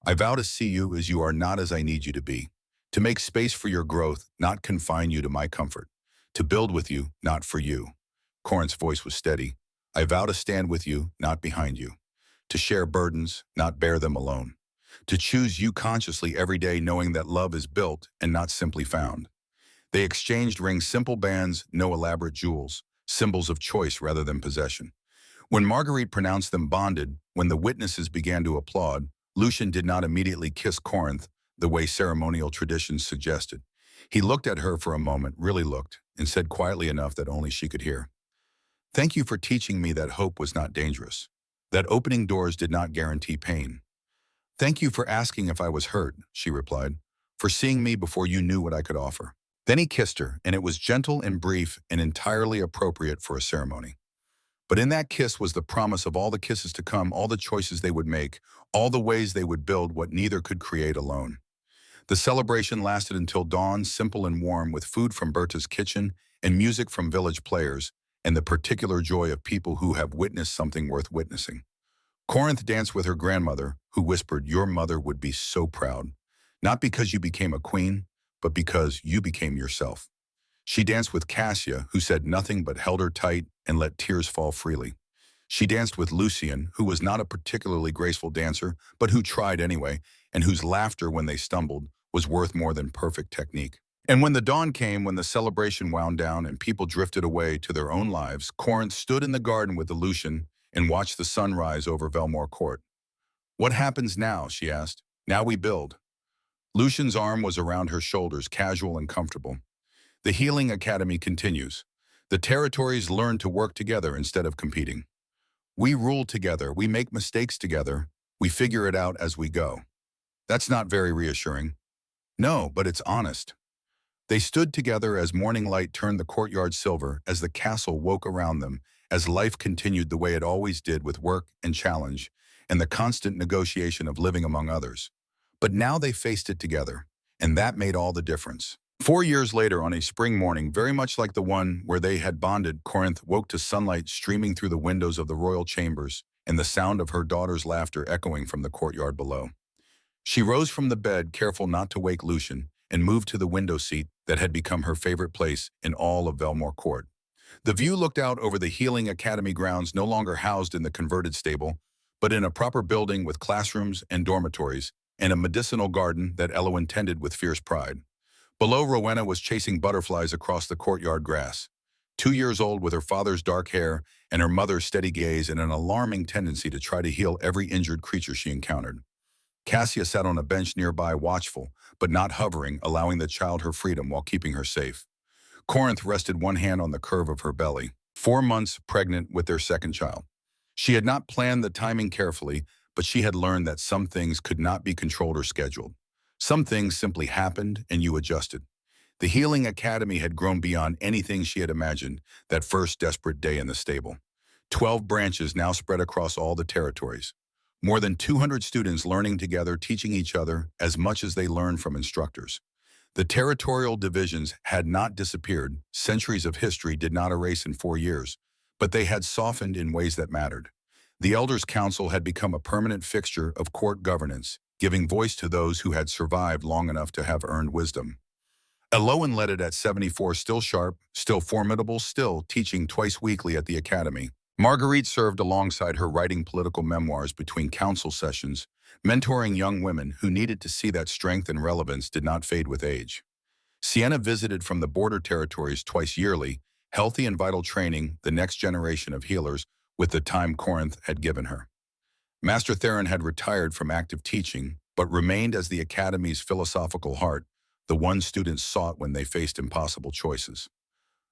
I vow to see you as you are, not as I need you to be. To make space for your growth, not confine you to my comfort. To build with you, not for you. Corinth's voice was steady. I vow to stand with you, not behind you. To share burdens, not bear them alone. To choose you consciously every day, knowing that love is built and not simply found. They exchanged rings, simple bands, no elaborate jewels, symbols of choice rather than possession. When Marguerite pronounced them bonded, when the witnesses began to applaud, Lucian did not immediately kiss Corinth the way ceremonial traditions suggested. He looked at her for a moment, really looked, and said quietly enough that only she could hear. Thank you for teaching me that hope was not dangerous, that opening doors did not guarantee pain. Thank you for asking if I was hurt, she replied, for seeing me before you knew what I could offer. Then he kissed her, and it was gentle and brief and entirely appropriate for a ceremony. But in that kiss was the promise of all the kisses to come, all the choices they would make, all the ways they would build what neither could create alone. The celebration lasted until dawn, simple and warm, with food from Berta's kitchen and music from village players, and the particular joy of people who have witnessed something worth witnessing. Corinth danced with her grandmother, who whispered, your mother would be so proud, not because you became a queen, but because you became yourself. She danced with Cassia, who said nothing but held her tight and let tears fall freely. She danced with Lucian, who was not a particularly graceful dancer, but who tried anyway, and whose laughter when they stumbled was worth more than perfect technique. And when the dawn came, when the celebration wound down and people drifted away to their own lives, Corinth stood in the garden with the Lucian and watched the sun rise over Velmore Court. What happens now, she asked. Now we build. Lucian's arm was around her shoulders, casual and comfortable. The Healing Academy continues. The territories learn to work together instead of competing. We rule together, we make mistakes together, we figure it out as we go. That's not very reassuring. No, but it's honest. They stood together as morning light turned the courtyard silver, as the castle woke around them, as life continued the way it always did, with work and challenge, and the constant negotiation of living among others. But now they faced it together, and that made all the difference. 4 years later, on a spring morning, very much like the one where they had bonded, Corinth woke to sunlight streaming through the windows of the royal chambers and the sound of her daughter's laughter echoing from the courtyard below. She rose from the bed, careful not to wake Lucian, and moved to the window seat that had become her favorite place in all of Velmore Court. The view looked out over the Healing Academy grounds, no longer housed in the converted stable, but in a proper building with classrooms and dormitories, and a medicinal garden that Elowen tended with fierce pride. Below, Rowena was chasing butterflies across the courtyard grass. 2 years old, with her father's dark hair and her mother's steady gaze and an alarming tendency to try to heal every injured creature she encountered. Cassia sat on a bench nearby, watchful, but not hovering, allowing the child her freedom while keeping her safe. Corinth rested one hand on the curve of her belly, 4 months pregnant with their second child. She had not planned the timing carefully, but she had learned that some things could not be controlled or scheduled. Some things simply happened and you adjusted. The Healing Academy had grown beyond anything she had imagined that first desperate day in the stable. 12 branches now spread across all the territories. More than 200 students learning together, teaching each other as much as they learned from instructors. The territorial divisions had not disappeared. Centuries of history did not erase in 4 years, but they had softened in ways that mattered. The Elders' Council had become a permanent fixture of court governance, giving voice to those who had survived long enough to have earned wisdom. Elowen led it at 74, still sharp, still formidable, still teaching twice weekly at the academy. Marguerite served alongside her, writing political memoirs between council sessions, mentoring young women who needed to see that strength and relevance did not fade with age. Sienna visited from the border territories twice yearly, healthy and vital, training the next generation of healers with the time Corinth had given her. Master Theron had retired from active teaching, but remained as the academy's philosophical heart, the one students sought when they faced impossible choices.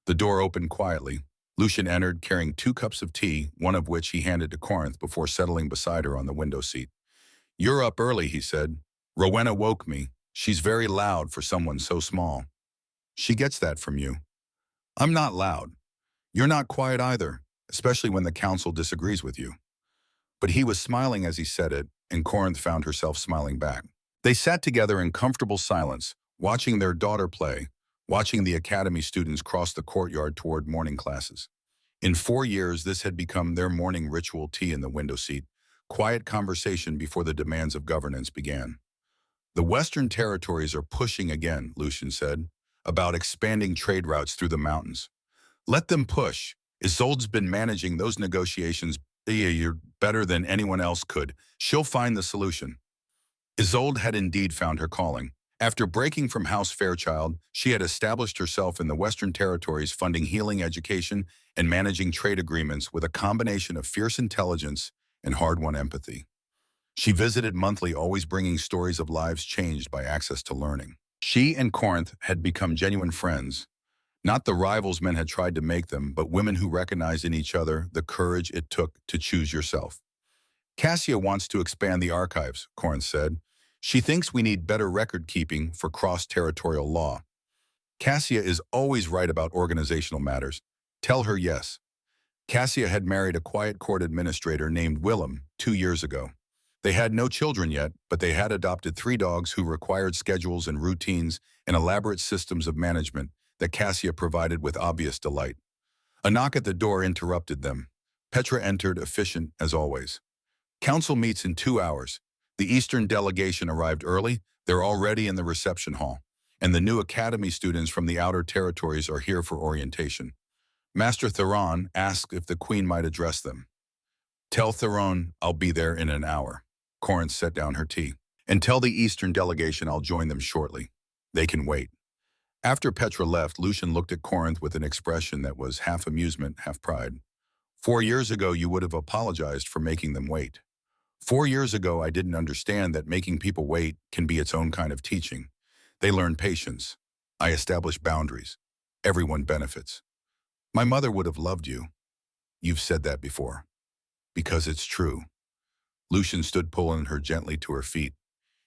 The door opened quietly. Lucian entered, carrying 2 cups of tea, one of which he handed to Corinth before settling beside her on the window seat. "You're up early," he said. "Rowena woke me. She's very loud for someone so small." "She gets that from you." "I'm not loud. You're not quiet either, especially when the council disagrees with you." But he was smiling as he said it, and Corinth found herself smiling back. They sat together in comfortable silence, watching their daughter play, watching the academy students cross the courtyard toward morning classes. In 4 years, this had become their morning ritual: tea in the window seat, quiet conversation before the demands of governance began. "The Western Territories are pushing again," Lucian said, "about expanding trade routes through the mountains. Let them push. Isolde's been managing those negotiations better than anyone else could. She'll find the solution." Isolde had indeed found her calling. After breaking from House Fairchild, she had established herself in the Western Territories, funding healing education and managing trade agreements with a combination of fierce intelligence and hard-won empathy. She visited monthly, always bringing stories of lives changed by access to learning. She and Corinth had become genuine friends, not the rivals men had tried to make them, but women who recognized in each other the courage it took to choose yourself. "Cassia wants to expand the archives," Corinth said. "She thinks we need better record-keeping for cross-territorial law." "Cassia is always right about organizational matters. Tell her yes." Cassia had married a quiet court administrator named Willem 2 years ago. They had no children yet, but they had adopted 3 dogs who required schedules and routines and elaborate systems of management that Cassia provided with obvious delight. A knock at the door interrupted them. Petra entered, efficient as always. "Council meets in 2 hours. The Eastern delegation arrived early. They're already in the reception hall. And the new academy students from the outer territories are here for orientation. Master Theron asked if the Queen might address them." "Tell Theron I'll be there in an hour." Corinth set down her tea. "And tell the Eastern delegation I'll join them shortly. They can wait." After Petra left, Lucian looked at Corinth with an expression that was half amusement, half pride. 4 years ago, you would have apologized for making them wait. 4 years ago, I didn't understand that making people wait can be its own kind of teaching. They learn patience. I establish boundaries. Everyone benefits. My mother would have loved you. You've said that before. Because it's true." Lucian stood, pulling her gently to her feet.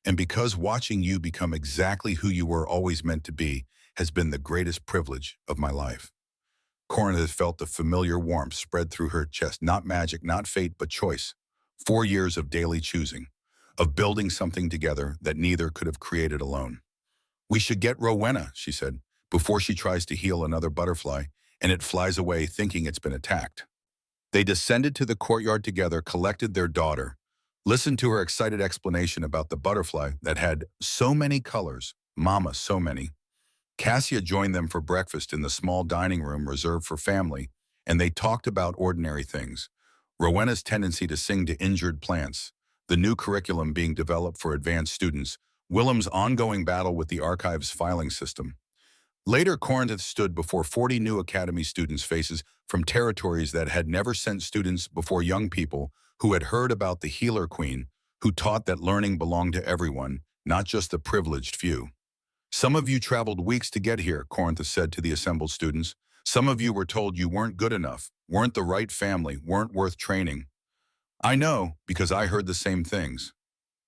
"And because watching you become exactly who you were always meant to be has been the greatest privilege of my life." Corinth felt the familiar warmth spread through her chest. Not magic, not fate, but choice. 4 years of daily choosing, of building something together that neither could have created alone. "We should get Rowena," she said, before she tries to heal another butterfly, and it flies away thinking it's been attacked. They descended to the courtyard together, collected their daughter, listened to her excited explanation about the butterfly that had so many colors, mama, so many. Cassia joined them for breakfast in the small dining room reserved for family, and they talked about ordinary things. Rowena's tendency to sing to injured plants, the new curriculum being developed for advanced students, Willem's ongoing battle with the archive's filing system. Later, Corinth stood before 40 new academy students' faces from territories that had never sent students before, young people who had heard about the healer queen, who taught that learning belonged to everyone, not just the privileged few. "Some of you traveled weeks to get here," Corinth said to the assembled students. "Some of you were told you weren't good enough, weren't the right family, weren't worth training. I know, because I heard the same things."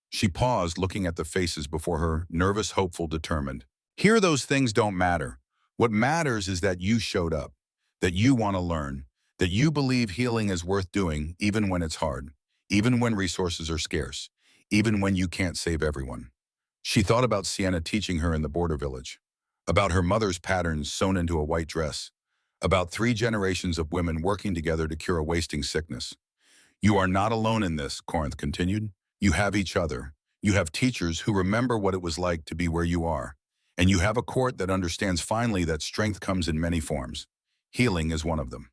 She paused, looking at the faces before her, nervous, hopeful, determined. "Here, those things don't matter. What matters is that you showed up, that you want to learn, that you believe healing is worth doing even when it's hard, even when resources are scarce, even when you can't save everyone." She thought about Sienna teaching her in the border village, about her mother's patterns sewn into a white dress, about 3 generations of women working together to cure a wasting sickness. "You are not alone in this," Corinth continued. "You have each other. You have teachers who remember what it was like to be where you are. And you have a court that understands finally that strength comes in many forms. Healing is one of them."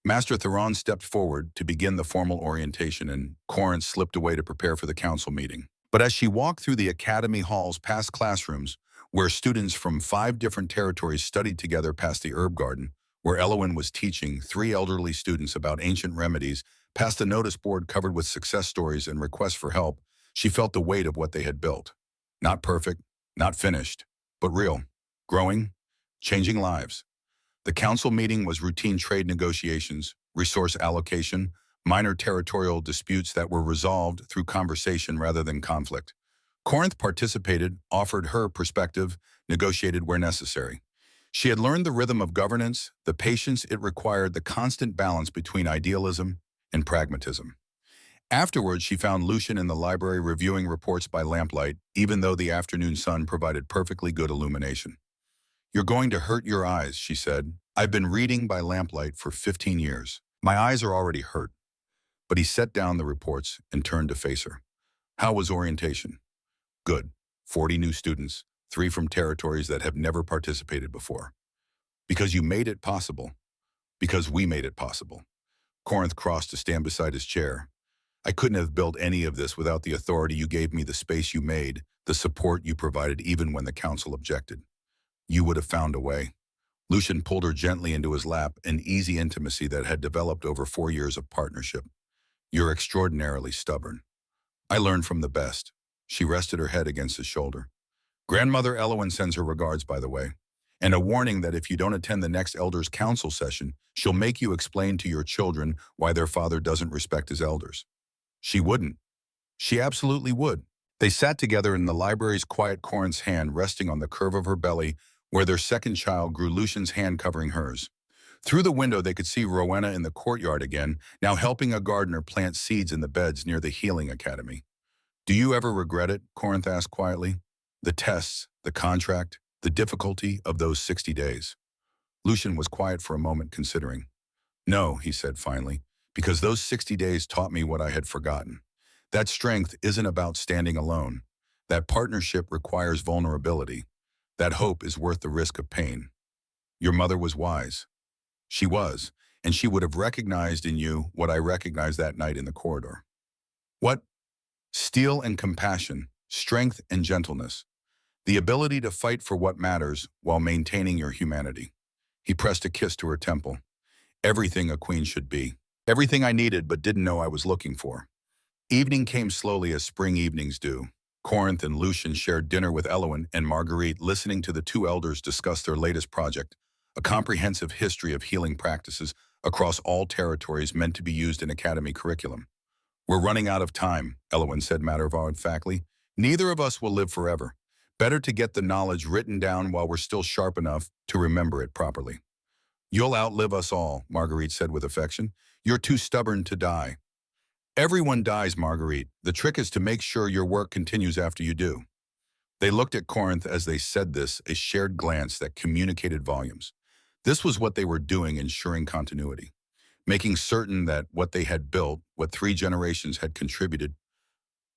Master Theron stepped forward to begin the formal orientation, and Corinth slipped away to prepare for the council meeting. But as she walked through the academy halls past classrooms, where students from 5 different territories studied together, past the herb garden, where Elowin was teaching 3 elderly students about ancient remedies, past a notice board covered with success stories and requests for help, she felt the weight of what they had built. Not perfect, not finished, but real, growing, changing lives. The council meeting was routine trade negotiations, resource allocation, minor territorial disputes that were resolved through conversation rather than conflict. Corinth participated, offered her perspective, negotiated where necessary. She had learned the rhythm of governance, the patience it required, the constant balance between idealism and pragmatism. Afterwards, she found Lucian in the library reviewing reports by lamplight, even though the afternoon sun provided perfectly good illumination. "You're going to hurt your eyes," she said. "I've been reading by lamplight for 15 years. My eyes are already hurt." But he set down the reports and turned to face her. "How was orientation?" "Good. 40 new students, 3 from territories that have never participated before. Because you made it possible. Because we made it possible." Corinth crossed to stand beside his chair. "I couldn't have built any of this without the authority you gave me, the space you made, the support you provided even when the council objected. You would have found a way." Lucian pulled her gently into his lap, an easy intimacy that had developed over 4 years of partnership. "You're extraordinarily stubborn. I learned from the best." She rested her head against his shoulder. "Grandmother Elowin sends her regards, by the way. And a warning that if you don't attend the next Elders' Council session, she'll make you explain to your children why their father doesn't respect his elders." She wouldn't. She absolutely would. They sat together in the library's quiet, Corinth's hand resting on the curve of her belly, where their second child grew, Lucian's hand covering hers. Through the window, they could see Rowena in the courtyard again, now helping a gardener plant seeds in the beds near the Healing Academy. "Do you ever regret it?" Corinth asked quietly. "The tests, the contract, the difficulty of those 60 days. Lucian was quiet for a moment, considering. "No," he said finally, "because those 60 days taught me what I had forgotten. That strength isn't about standing alone. That partnership requires vulnerability. That hope is worth the risk of pain. Your mother was wise. She was, and she would have recognized in you what I recognized that night in the corridor." "What?" "Steel and compassion, strength and gentleness. The ability to fight for what matters while maintaining your humanity." He pressed a kiss to her temple. "Everything a queen should be. Everything I needed but didn't know I was looking for." Evening came slowly, as spring evenings do. Corinth and Lucian shared dinner with Elowin and Marguerite, listening to the 2 elders discuss their latest project, a comprehensive history of healing practices across all territories meant to be used in academy curriculum. "We're running out of time," Elowin said matter-of-factly. "Neither of us will live forever. Better to get the knowledge written down while we're still sharp enough to remember it properly." "You'll outlive us all," Marguerite said with affection. "You're too stubborn to die." Everyone dies, Marguerite. The trick is to make sure your work continues after you do. They looked at Corinth as they said this, a shared glance that communicated volumes. This was what they were doing, ensuring continuity, making certain that what they had built, what 3 generations had contributed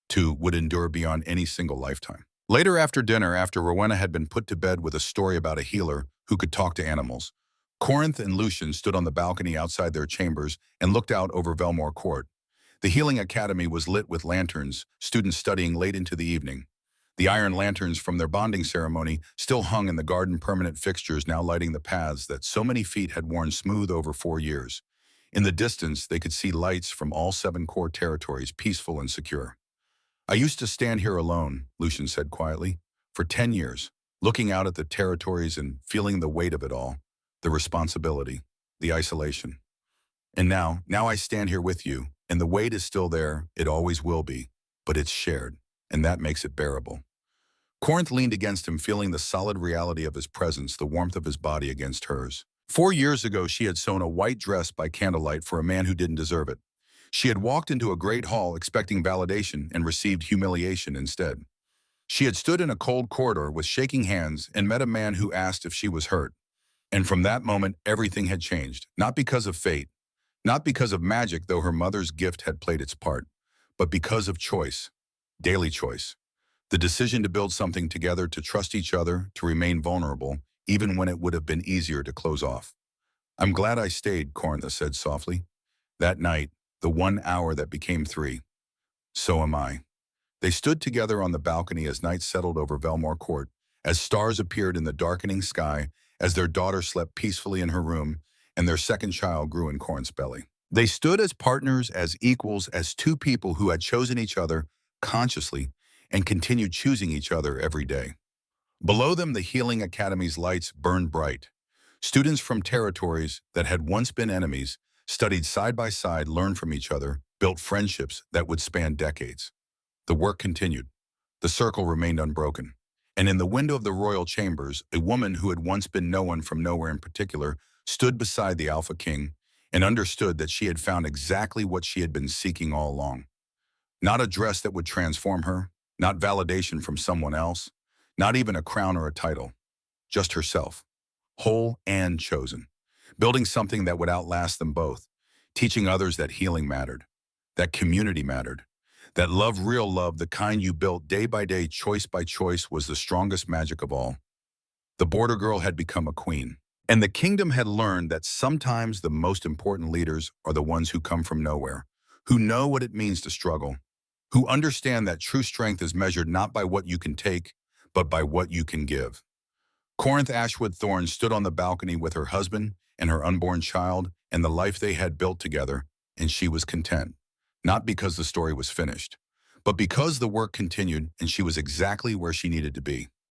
to, would endure beyond any single lifetime. Later after dinner, after Rowena had been put to bed with a story about a healer who could talk to animals, Corinth and Lucian stood on the balcony outside their chambers and looked out over Velmore Court. The Healing Academy was lit with lanterns, students studying late into the evening. The iron lanterns from their bonding ceremony still hung in the garden, permanent fixtures now lighting the paths that so many feet had worn smooth over 4 years. In the distance, they could see lights from all 7 core territories, peaceful and secure. I used to stand here alone, Lucian said quietly, for 10 years, looking out at the territories and feeling the weight of it all, the responsibility, the isolation. And now I stand here with you, and the weight is still there, it always will be, but it's shared, and that makes it bearable. Corinth leaned against him, feeling the solid reality of his presence, the warmth of his body against hers. 4 years ago, she had sewn a white dress by candlelight for a man who didn't deserve it. She had walked into a great hall expecting validation and received humiliation instead. She had stood in a cold corridor with shaking hands and met a man who asked if she was hurt. And from that moment, everything had changed, not because of fate, not because of magic, though her mother's gift had played its part, but because of choice, daily choice. The decision to build something together, to trust each other, to remain vulnerable, even when it would have been easier to close off. I'm glad I stayed, Corinth said softly. That night, the 1 hour that became 3. So am I. They stood together on the balcony as night settled over Velmore Court, as stars appeared in the darkening sky, as their daughter slept peacefully in her room, and their second child grew in Corinth's belly. They stood as partners, as equals, as 2 people who had chosen each other consciously and continued choosing each other every day. Below them, the Healing Academy's lights burned bright. Students from territories that had once been enemies studied side by side, learned from each other, built friendships that would span decades. The work continued. The circle remained unbroken. And in the window of the royal chambers, a woman who had once been no one from nowhere in particular stood beside the Alpha King and understood that she had found exactly what she had been seeking all along. Not a dress that would transform her, not validation from someone else, not even a crown or a title, just herself, whole and chosen, building something that would outlast them both, teaching others that healing mattered, that community mattered, that love, real love, the kind you built day by day, choice by choice, was the strongest magic of all. The border girl had become a queen, and the kingdom had learned that sometimes the most important leaders are the ones who come from nowhere, who know what it means to struggle, who understand that true strength is measured not by what you can take, but by what you can give. Corinth Ashwood Thorne stood on the balcony with her husband and her unborn child and the life they had built together, and she was content, not because the story was finished, but because the work continued and she was exactly where she needed to be.